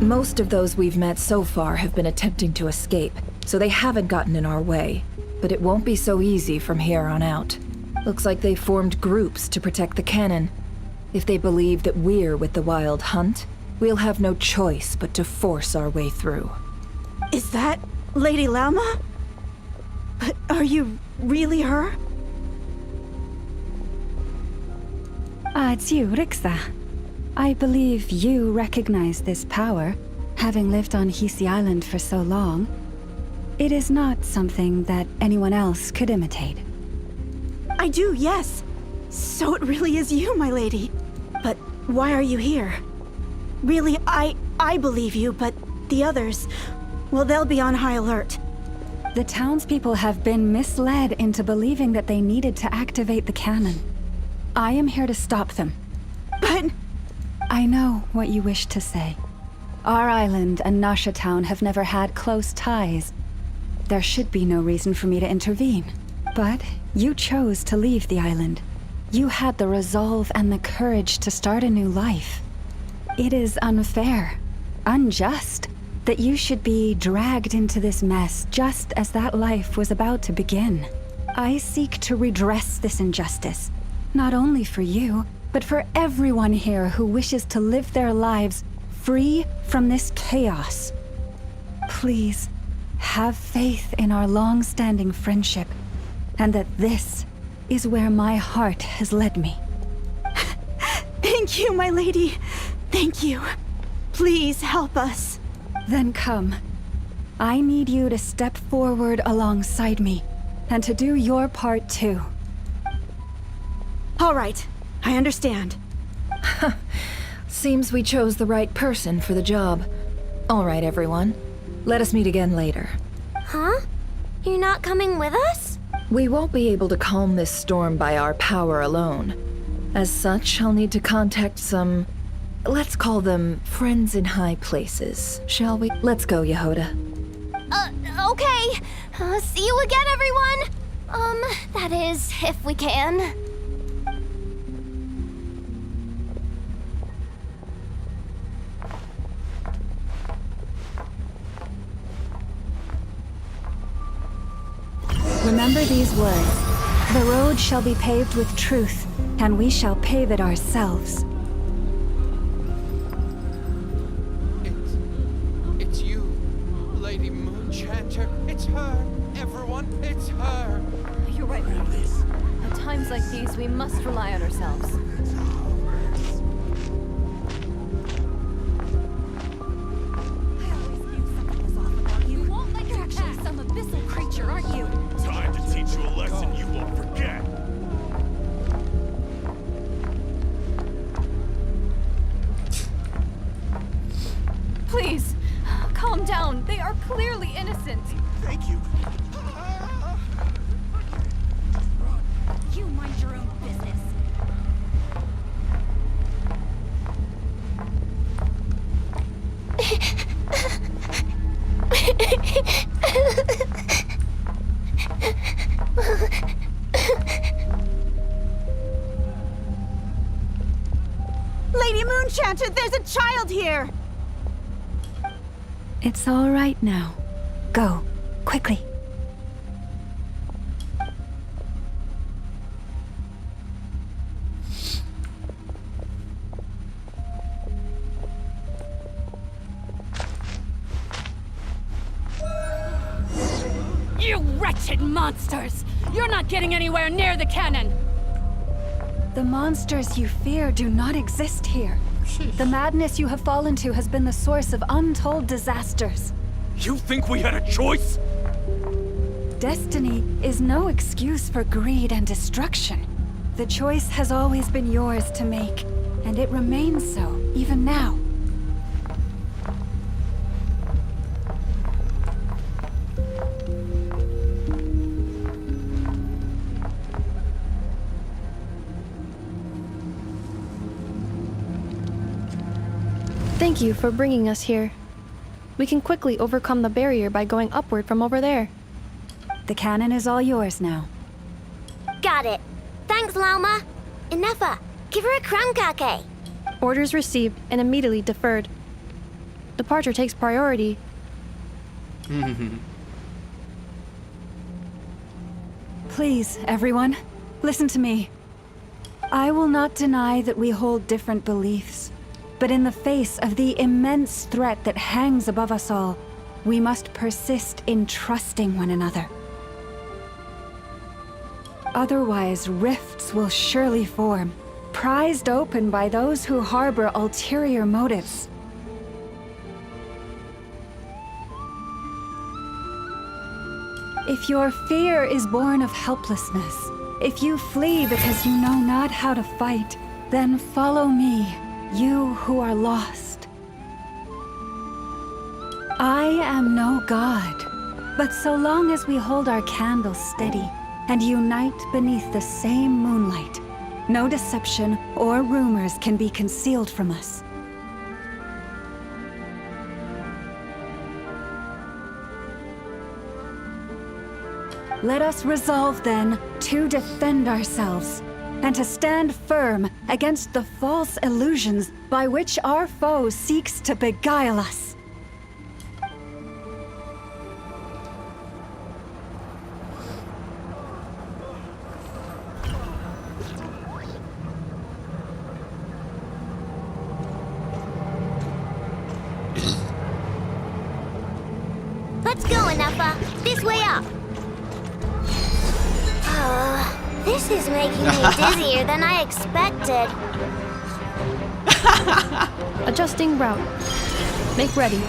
Most of those we've met so far have been attempting to escape, so they haven't gotten in our way. But it won't be so easy from here on out. Looks like they formed groups to protect the cannon. If they believe that we're with the Wild Hunt, we'll have no choice but to force our way through. Is that Lady Lauma? But are you really her? It's you, Rixa. I believe you recognize this power, having lived on Hisi Island for so long. It is not something that anyone else could imitate. I do, yes. So it really is you, my lady. But why are you here? Really, I believe you, but the others, well, they'll be on high alert. The townspeople have been misled into believing that they needed to activate the cannon. I am here to stop them. But... I know what you wish to say. Our island and Nasha Town have never had close ties. There should be no reason for me to intervene. But you chose to leave the island. You had the resolve and the courage to start a new life. It is unfair, unjust, that you should be dragged into this mess just as that life was about to begin. I seek to redress this injustice, not only for you, but for everyone here who wishes to live their lives free from this chaos. Please, have faith in our long-standing friendship, and that this is where my heart has led me. Thank you, my lady. Thank you. Please help us. Then come. I need you to step forward alongside me, and to do your part too. All right. I understand. Seems we chose the right person for the job. All right, everyone. Let us meet again later. Huh? You're not coming with us? We won't be able to calm this storm by our power alone. As such, I'll need to contact some... let's call them friends in high places, shall we? Let's go, Yehoda. Okay. See you again, everyone! That is, if we can. Remember these words. The road shall be paved with truth, and we shall pave it ourselves. It's you, Lady Moonchanter. It's her. Everyone, it's her. You're right, Release. At times like these, we must rely on ourselves. You won't let your actually some abyssal creature, aren't you? Time to teach you a lesson you won't forget. Please, calm down. They are clearly innocent. Thank you. You mind your own business. Lady Moonchanter, there's a child here! It's all right now. Go, quickly. You wretched monsters! You're not getting anywhere near the cannon! The monsters you fear do not exist here. The madness you have fallen to has been the source of untold disasters. You think we had a choice? Destiny is no excuse for greed and destruction. The choice has always been yours to make, and it remains so, even now. Thank you for bringing us here. We can quickly overcome the barrier by going upward from over there. The cannon is all yours now. Got it. Thanks, Lauma. Inefa, give her a crankake. Orders received and immediately deferred. Departure takes priority. Please, everyone, listen to me. I will not deny that we hold different beliefs. But in the face of the immense threat that hangs above us all, we must persist in trusting one another. Otherwise, rifts will surely form, prized open by those who harbor ulterior motives. If your fear is born of helplessness, if you flee because you know not how to fight, then follow me. You who are lost. I am no god, but so long as we hold our candles steady and unite beneath the same moonlight, no deception or rumors can be concealed from us. Let us resolve then to defend ourselves, and to stand firm against the false illusions by which our foe seeks to beguile us. Let's go, Inefa. This way up. This is making me dizzier than I expected. Adjusting route. Make ready.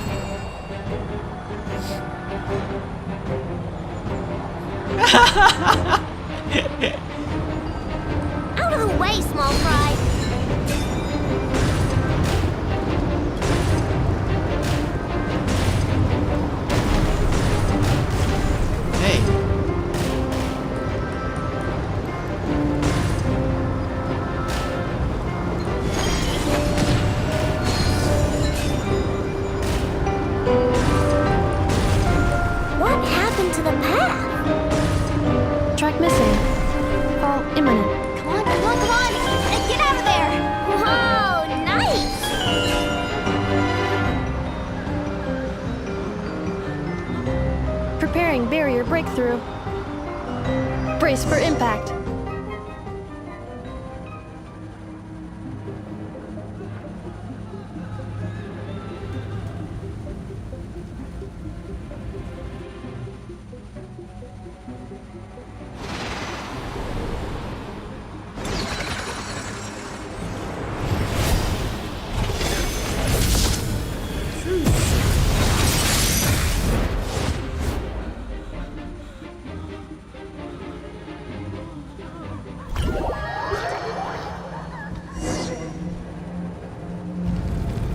Out of the way, small fry. breakthrough. Brace for impact.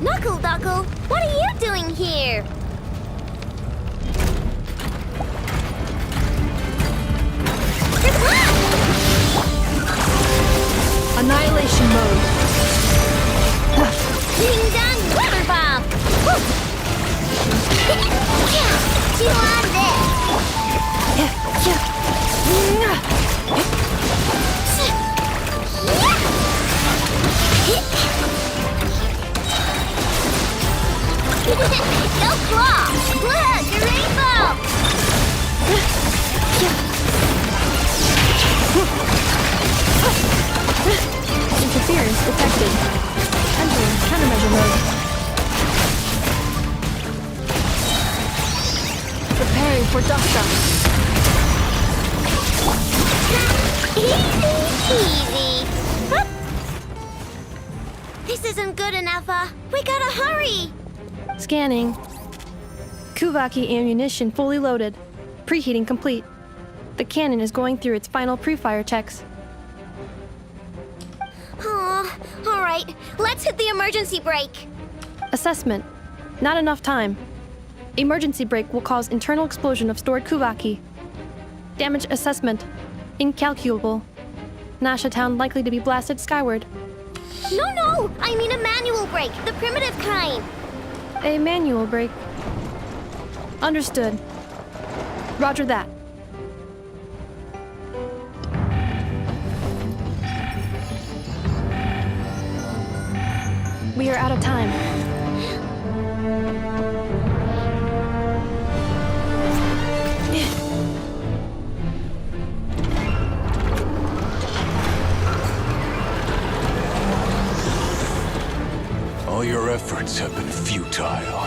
Knuckle Duckle, what are you doing here? Annihilation mode. Ding dong water bomb! Chew on Go claw! Look, a rainbow! Interference detected. Entering countermeasure mode. Preparing for dust up. Easy. Hup. This isn't good enough, we gotta hurry! Scanning. Kuvaki ammunition fully loaded. Preheating complete. The cannon is going through its final pre-fire checks. Aw, alright, let's hit the emergency brake. Assessment. Not enough time. Emergency brake will cause internal explosion of stored Kuvaki. Damage assessment. Incalculable. Nasha Town likely to be blasted skyward. No, I mean a manual brake, the primitive kind. A manual brake. Understood. Roger that. We are out of time. All your efforts have been futile.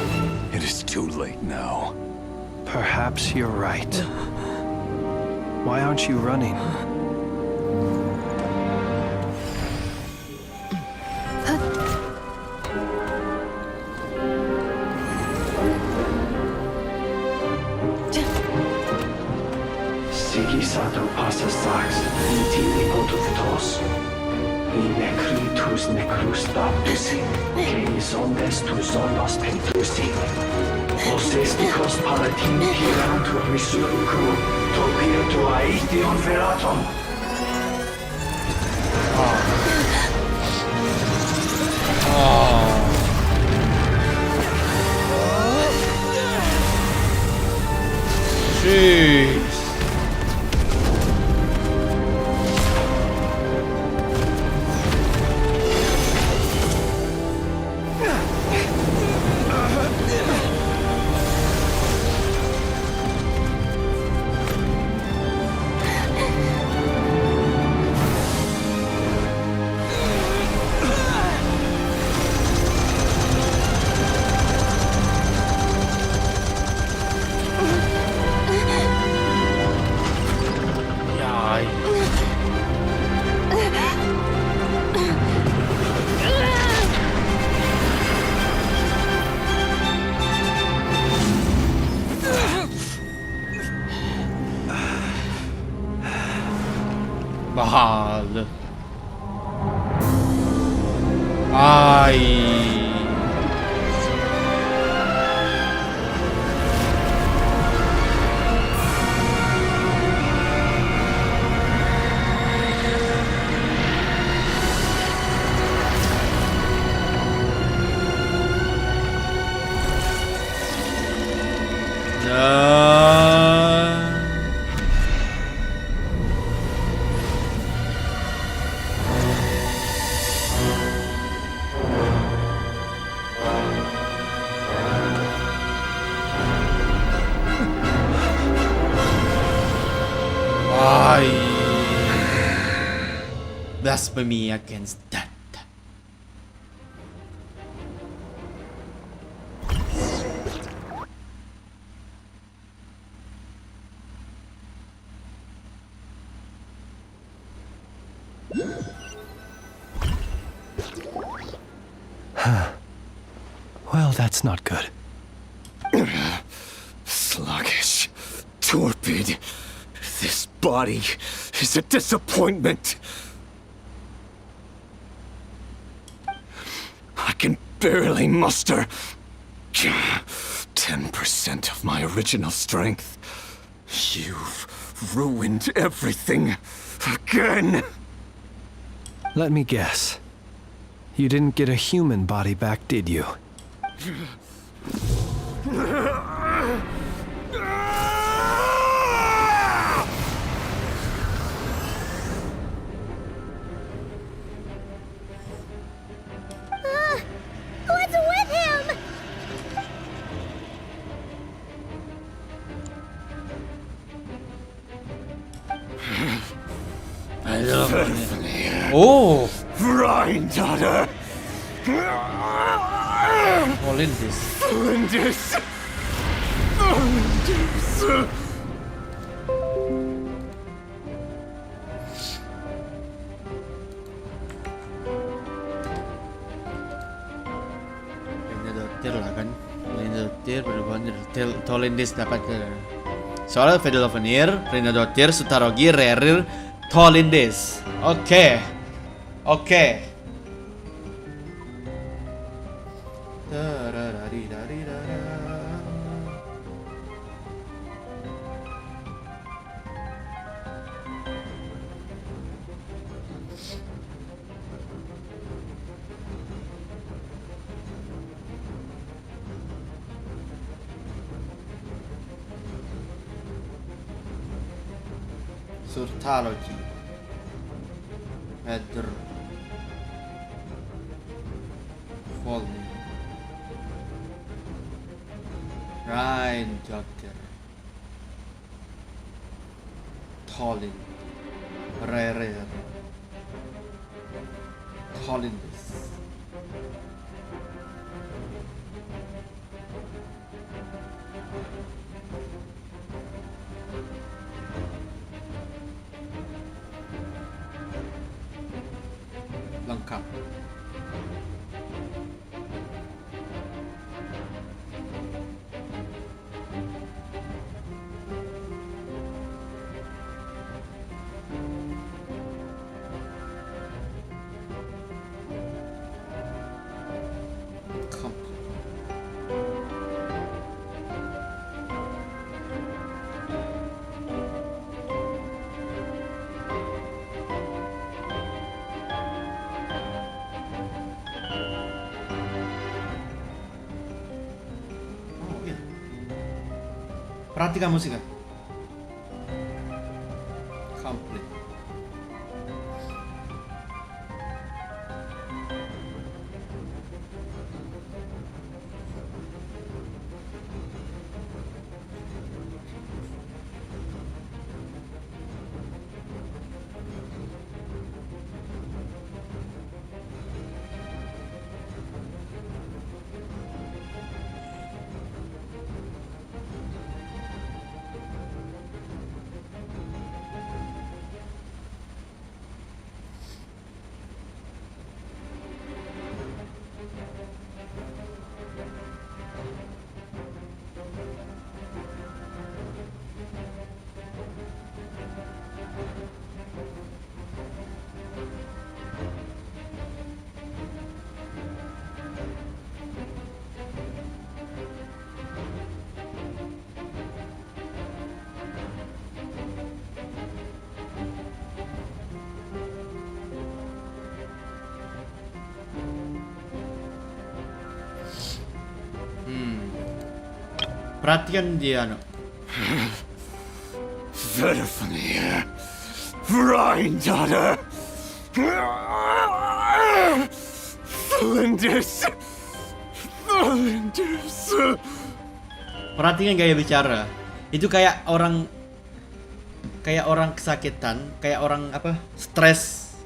It is too late now. Perhaps you're right. Why aren't you running? Sigi sato passa sax, intili potuftos. In necritus necrus baptusi, que omnes tu zonos pentusi. Osesticos palatin pirantur resurcu, topirtu aetion veratum. Jeez. Mahal. Ay. blasphemy against that. Well, that's not good. Sluggish, torpid. This body is a disappointment. I can barely muster 10% of my original strength. You've ruined everything again. Let me guess. You didn't get a human body back, did you? What's with him? I love it. Oh! Granddaughter! Flinders. Flinders! Flinders! Dotir lah kan. Dotir bener-bener Tolindis dapat ke. Soal Fedel Vanir, Rina Dotir, Sutarogi, Rerir, Tolindis. Oke. Surtalogy. Header. Falling. Ryan Joker. Tolin. Rere. Tolindis. Lengkap. Perhatikan musiknya. Complete. Perhatikan dia, no. Verfnir, Granddaughter, Flinders, Flinders. Perhatikan gaya bicara. Itu kayak orang kesakitan, kayak orang apa? Stres.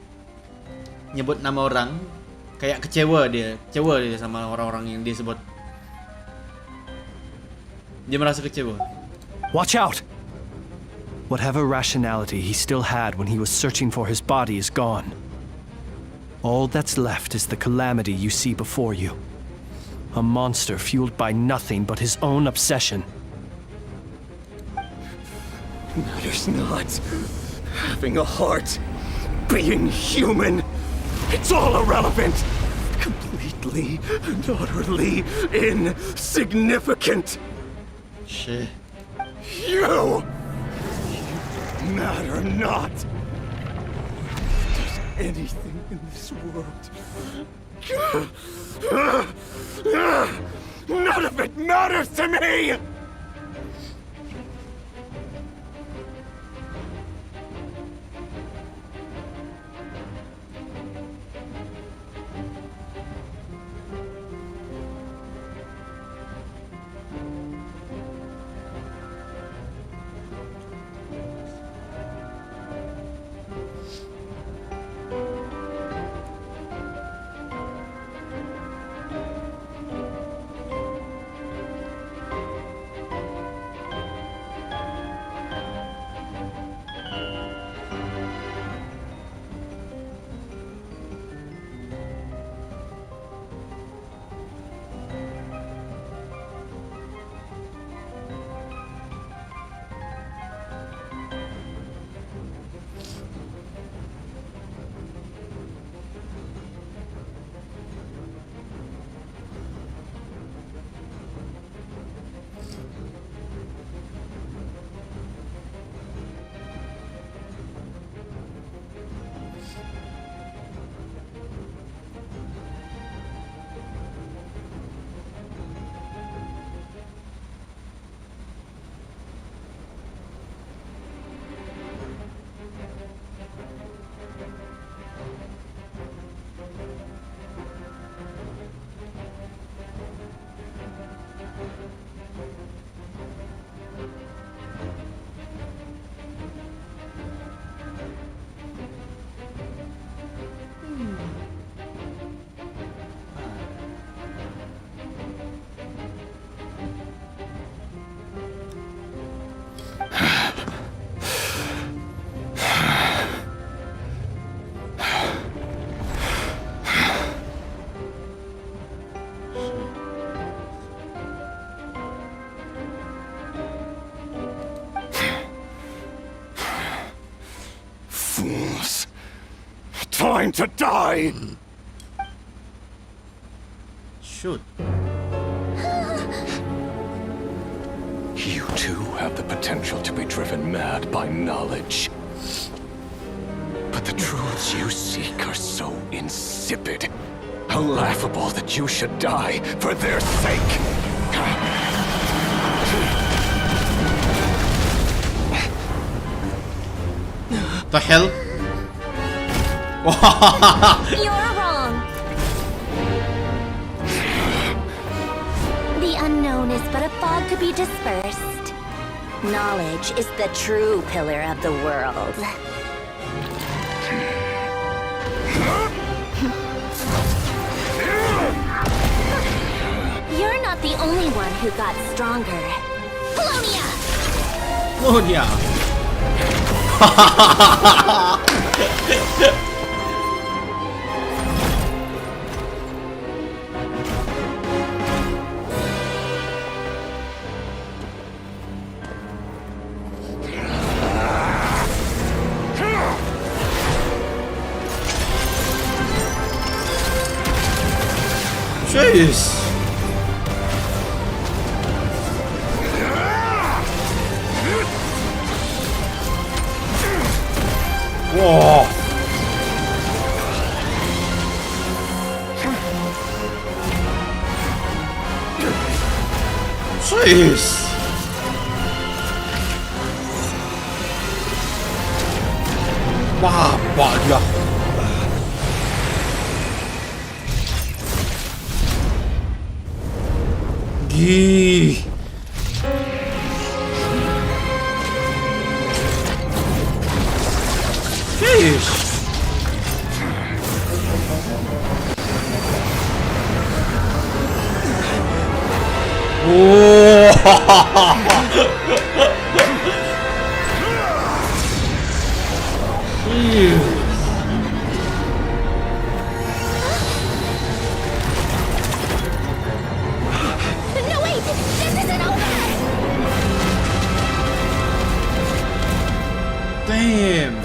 nyebut nama orang, kayak kecewa dia sama orang-orang yang dia sebut. Dia merasa kecewa. Watch out! Whatever rationality he still had when he was searching for his body is gone. All that's left is the calamity you see before you. A monster fueled by nothing but his own obsession. Matters not. Having a heart. Being human. It's all irrelevant. Completely and utterly insignificant. Shit. You matter not. Does anything in this world. None of it matters to me! Fools. Time to die! Shoot. You too have the potential to be driven mad by knowledge. But the truths you seek are so insipid. How laughable that you should die for their sake. The hell? You're wrong. The unknown is but a fog to be dispersed. Knowledge is the true pillar of the world. You're not the only one who got stronger. Polonia! Polonia! Jeez. Whoa. Jeez. Bapak dia. Gih. Jeez. No, wait! This isn't over! Damn.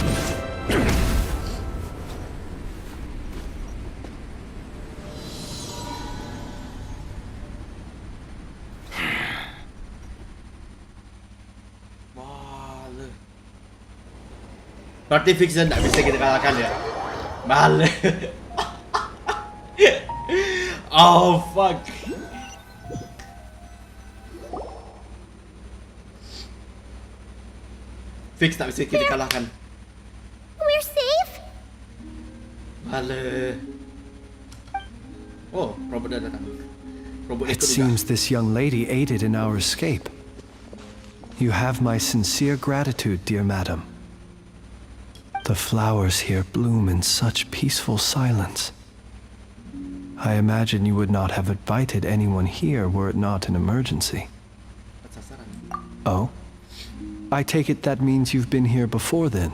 Berarti Vixen tak bisa kita kalahkan dia. Bala. Oh fuck. Fix tak bisa kita kalahkan. We're safe? Bala. Oh, robot dah datang. Robot It ikut juga. seems this young lady aided in our escape. You have my sincere gratitude, dear madam. The flowers here bloom in such peaceful silence. I imagine you would not have invited anyone here were it not an emergency. Oh? I take it that means you've been here before then.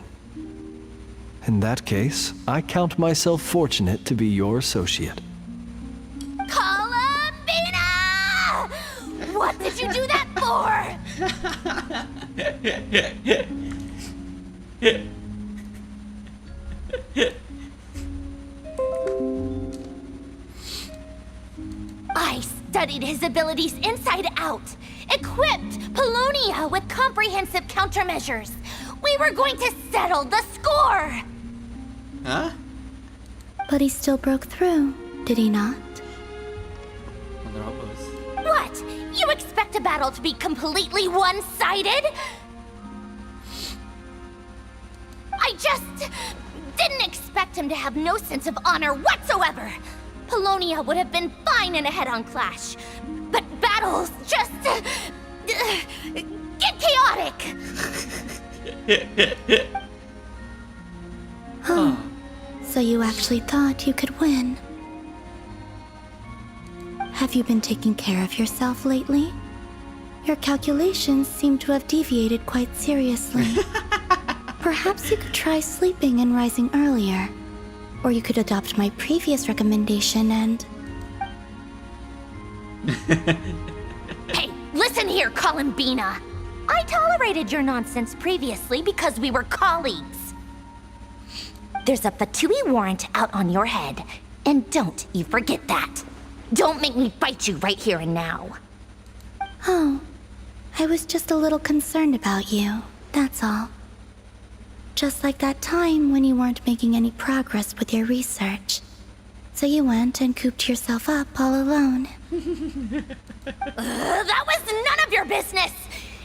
In that case, I count myself fortunate to be your associate. Columbina! What did you do that for? I studied his abilities inside out, equipped Polonia with comprehensive countermeasures. We were going to settle the score! Huh? But he still broke through, did he not? What? You expect a battle to be completely one-sided? I just didn't expect him to have no sense of honor whatsoever. Polonia would have been fine in a head-on clash, but battles just get chaotic. Oh, so you actually thought you could win. Have you been taking care of yourself lately? Your calculations seem to have deviated quite seriously. Perhaps you could try sleeping and rising earlier. Or you could adopt my previous recommendation and... Hey, listen here, Columbina. I tolerated your nonsense previously because we were colleagues. There's a Fatui warrant out on your head, and don't you forget that. Don't make me fight you right here and now. Oh, I was just a little concerned about you, that's all. Just like that time when you weren't making any progress with your research. So you went and cooped yourself up all alone. That was none of your business!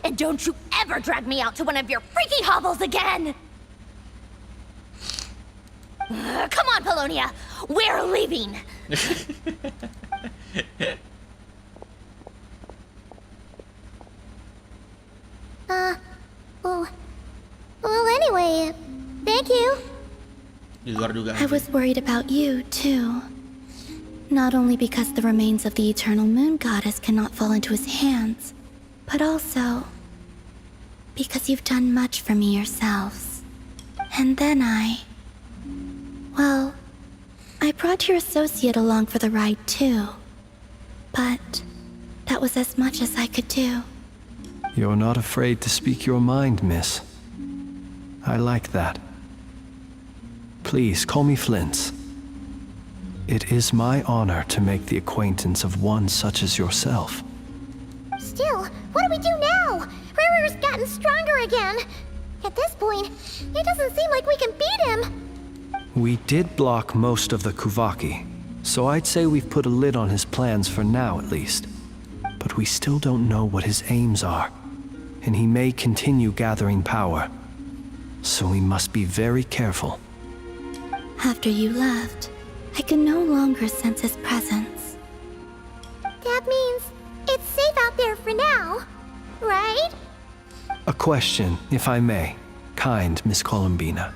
And don't you ever drag me out to one of your freaky hovels again! Come on, Polonia! We're leaving! Well, anyway, thank you. I was worried about you, too. Not only because the remains of the Eternal Moon Goddess cannot fall into his hands, but also because you've done much for me yourselves. And then well, I brought your associate along for the ride, too. But that was as much as I could do. You're not afraid to speak your mind, miss. I like that. Please, call me Flint. It is my honor to make the acquaintance of one such as yourself. Still, what do we do now? Rirer's gotten stronger again. At this point, it doesn't seem like we can beat him. We did block most of the Kuvaki, so I'd say we've put a lid on his plans for now at least. But we still don't know what his aims are, and he may continue gathering power. So we must be very careful. After you left, I could no longer sense his presence. That means it's safe out there for now, right? A question, if I may, kind Miss Columbina.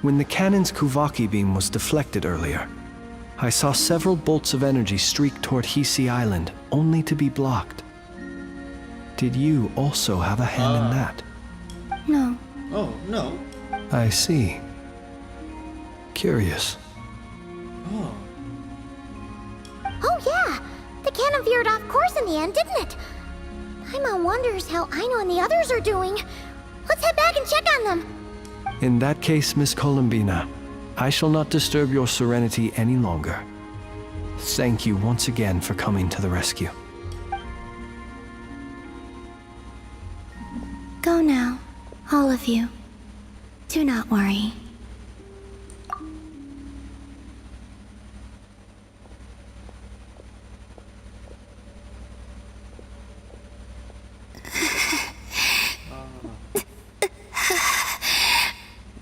When the cannon's Kuvaki beam was deflected earlier, I saw several bolts of energy streak toward Hisi Island, only to be blocked. did you also have a hand in that? No. Oh, no. I see. Curious. Oh. Oh yeah! The cannon veered off course in the end, didn't it? Paimon wonders how Aino and the others are doing. Let's head back and check on them. In that case, Miss Columbina, I shall not disturb your serenity any longer. Thank you once again for coming to the rescue. Go now, all of you. Do not worry.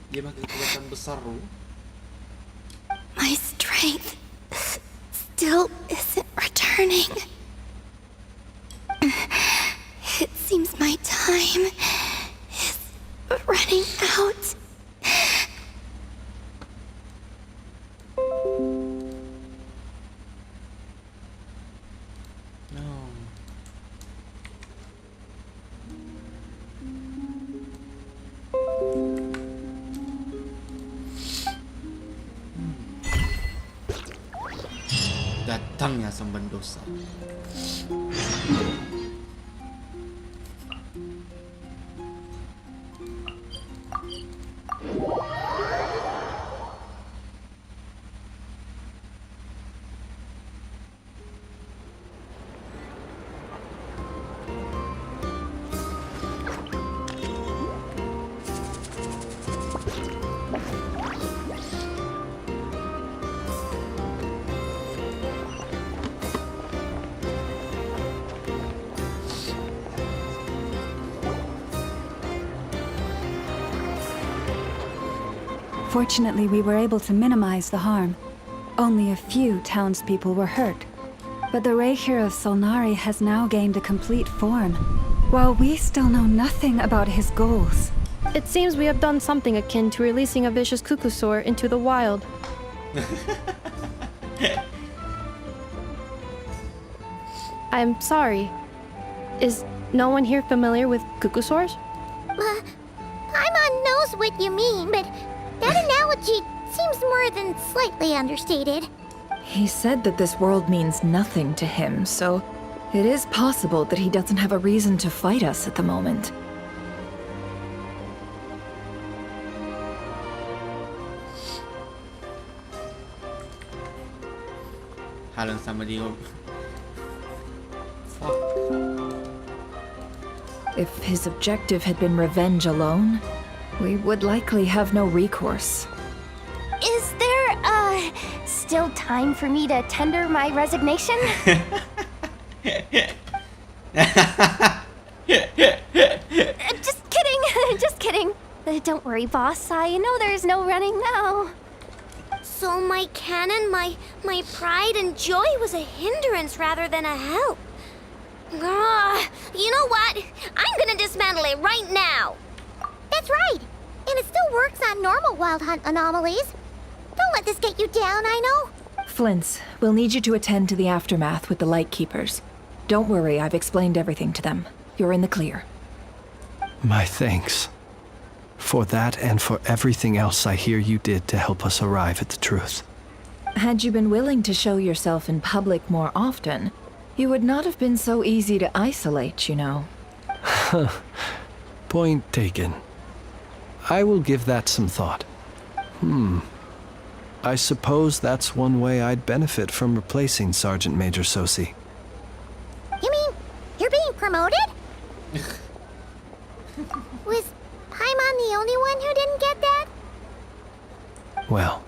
Dia makin kelihatan besar loh. My strength still isn't returning. It seems my time is running out. Datangnya sang pendosa. Fortunately, we were able to minimize the harm. Only a few townspeople were hurt. But the Reikir of Solnari has now gained a complete form, while we still know nothing about his goals. It seems we have done something akin to releasing a vicious Kukusaur into the wild. I'm sorry. Is no one here familiar with Kukusaurs? Paimon knows what you mean, but that analogy seems more than slightly understated. He said that this world means nothing to him, so it is possible that he doesn't have a reason to fight us at the moment. Hal yang sama dia. If his objective had been revenge alone, we would likely have no recourse. Is there, still time for me to tender my resignation? Just kidding, just kidding. Don't worry, boss. I know there's no running now. So my cannon, my pride and joy was a hindrance rather than a help. You know what? I'm gonna dismantle it right now. That's right. And it still works on normal Wild Hunt anomalies. Don't let this get you down, I know. Flint's, we'll need you to attend to the aftermath with the Lightkeepers. Don't worry, I've explained everything to them. You're in the clear. My thanks. For that and for everything else I hear you did to help us arrive at the truth. Had you been willing to show yourself in public more often, you would not have been so easy to isolate, you know. Point taken. I will give that some thought. I suppose that's one way I'd benefit from replacing Sergeant Major Sosi. You mean you're being promoted? Was Paimon the only one who didn't get that? Well,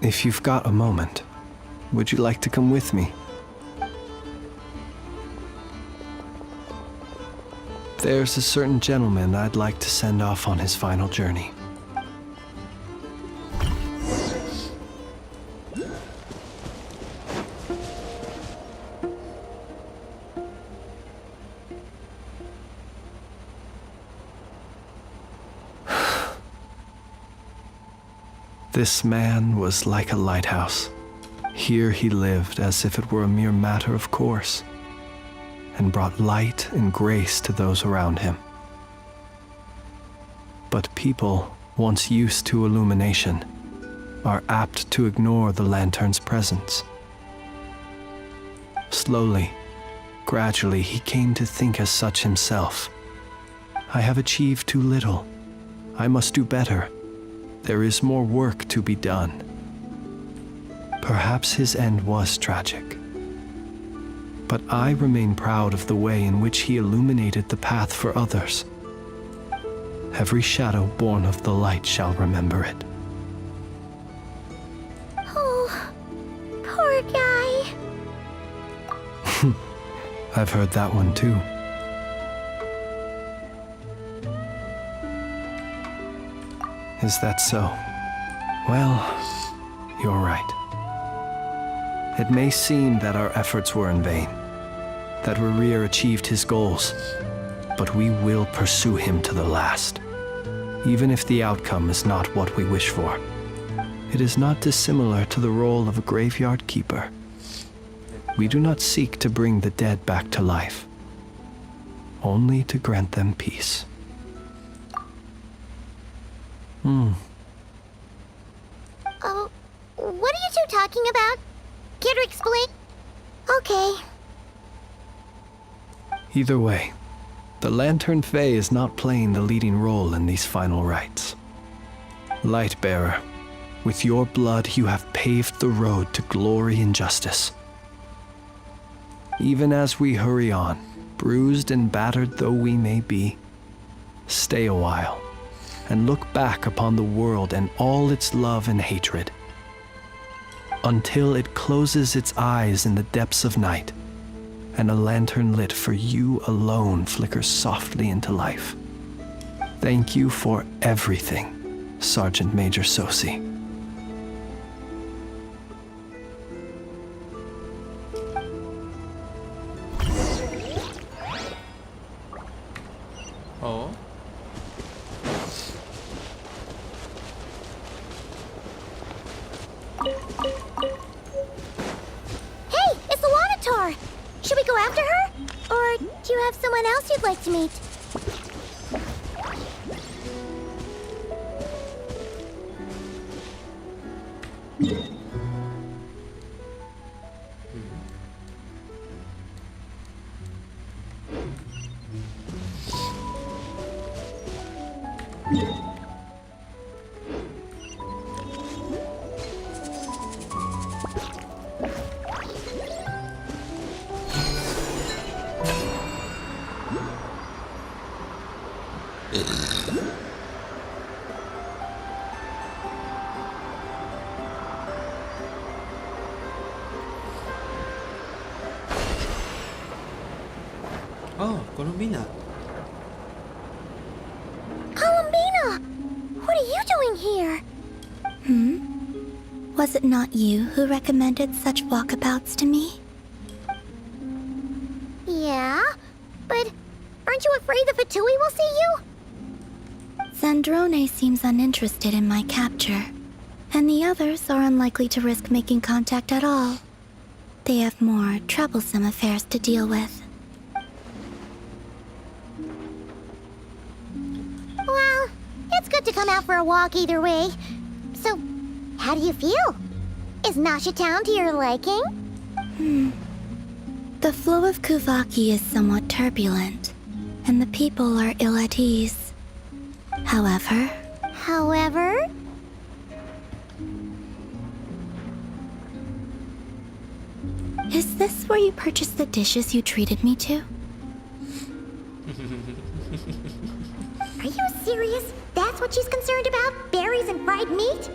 if you've got a moment, would you like to come with me? There's a certain gentleman I'd like to send off on his final journey. This man was like a lighthouse. Here he lived as if it were a mere matter of course. and brought light and grace to those around him. But people, once used to illumination, are apt to ignore the lantern's presence. Slowly, gradually, he came to think as such himself. I have achieved too little. I must do better. There is more work to be done. Perhaps his end was tragic. But I remain proud of the way in which he illuminated the path for others. Every shadow born of the light shall remember it. Oh, poor guy. I've heard that one too. Is that so? Well, you're right. It may seem that our efforts were in vain, that Rerir achieved his goals, but we will pursue him to the last, even if the outcome is not what we wish for. It is not dissimilar to the role of a graveyard keeper. We do not seek to bring the dead back to life, only to grant them peace. Oh, what are you two talking about? Care to explain? Okay. Either way, the Lantern Fae is not playing the leading role in these final rites. Lightbearer, with your blood you have paved the road to glory and justice. Even as we hurry on, bruised and battered though we may be, stay a while and look back upon the world and all its love and hatred, until it closes its eyes in the depths of night and a lantern lit for you alone flickers softly into life. Thank you for everything, Sergeant Major Sosi. Oh. Hey, it's the Wanator! Should we go after her? Or do you have someone else you'd like to meet? Oh, Columbina. Columbina! What are you doing here? Was it not you who recommended such walkabouts to me? Yeah, but aren't you afraid the Fatui will see you? Zandrone seems uninterested in my capture, and the others are unlikely to risk making contact at all. They have more troublesome affairs to deal with. Well, it's good to come out for a walk either way. So, how do you feel? Is Nasha Town to your liking? The flow of Kuvaki is somewhat turbulent, and the people are ill at ease. However... Is this where you purchased the dishes you treated me to? Are you serious? That's what she's concerned about? Berries and fried meat?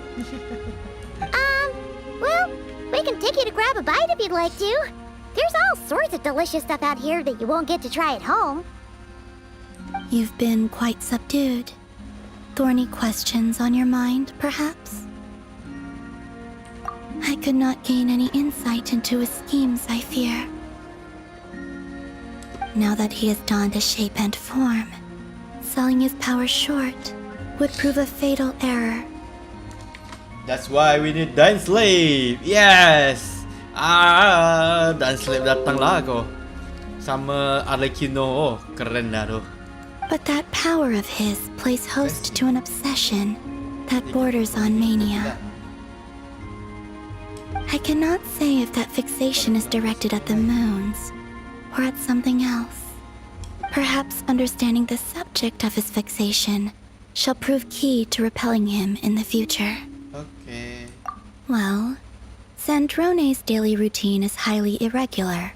Well, we can take you to grab a bite if you'd like to. There's all sorts of delicious stuff out here that you won't get to try at home. You've been quite subdued. Thorny questions on your mind, perhaps? I could not gain any insight into his schemes, I fear. Now that he has donned a shape and form, selling his power short would prove a fatal error. That's why we need Dance Slave. Yes. Dance Slave datanglah ako. sama Arlecchino. Oh, keren dah tu. But that power of his plays host to an obsession that borders on mania. I cannot say if that fixation is directed at the moons or at something else. Perhaps understanding the subject of his fixation shall prove key to repelling him in the future. Okay. Well, Sandrone's daily routine is highly irregular,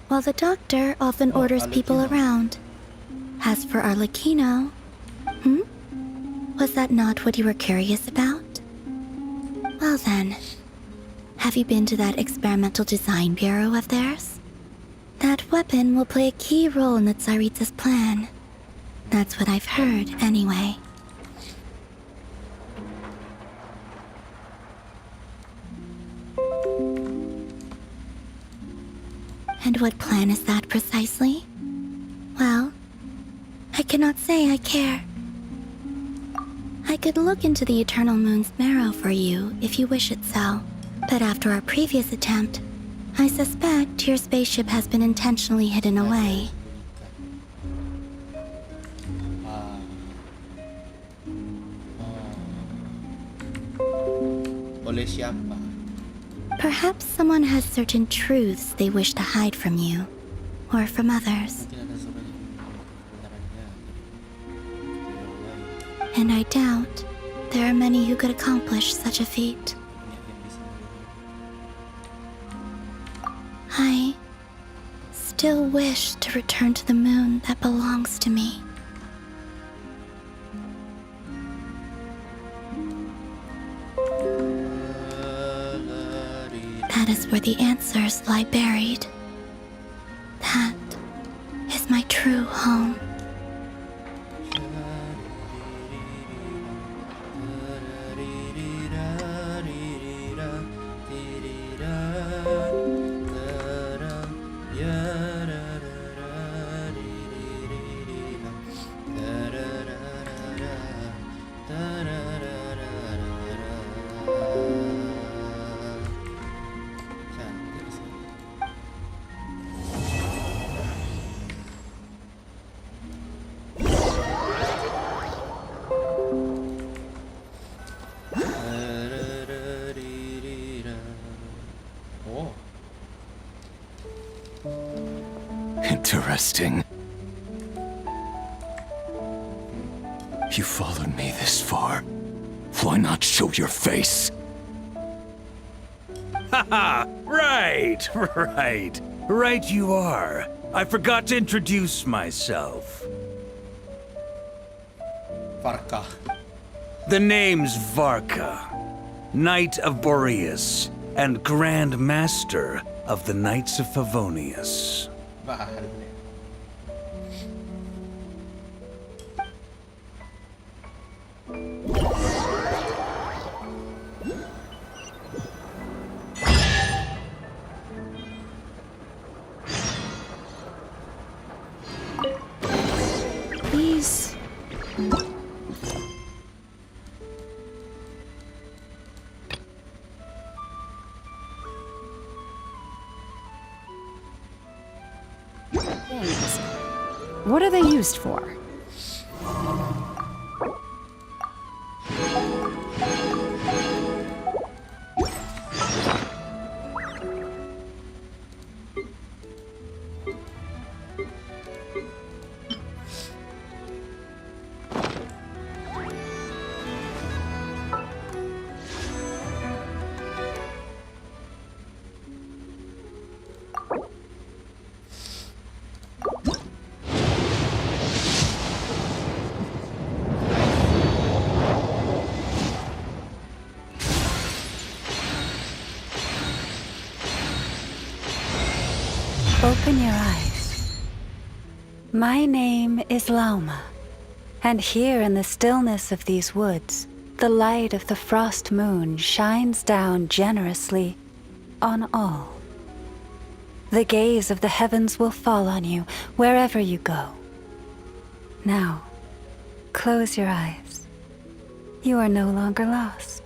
while the doctor often orders people around. As for Arlecchino, was that not what you were curious about? Well then, have you been to that experimental design bureau of theirs? That weapon will play a key role in the Tsaritsa's plan. That's what I've heard, anyway. And what plan is that precisely? Well, I cannot say I care. I could look into the Eternal Moon's marrow for you if you wish it so. But after our previous attempt, I suspect your spaceship has been intentionally hidden away. Oleh siapa? Perhaps someone has certain truths they wish to hide from you, or from others. And I doubt there are many who could accomplish such a feat. I still wish to return to the moon that belongs to me. That is where the answers lie buried. That is my true home. Interesting. You followed me this far. Why not show your face? Haha! Right! Right you are. I forgot to introduce myself. Varka. The name's Varka, Knight of Boreas, and Grand Master of the Knights of Favonius. Please. Thanks. What are they used for? Open your eyes. My name is Lauma, and here in the stillness of these woods, the light of the frost moon shines down generously on all. The gaze of the heavens will fall on you wherever you go. Now, close your eyes. You are no longer lost.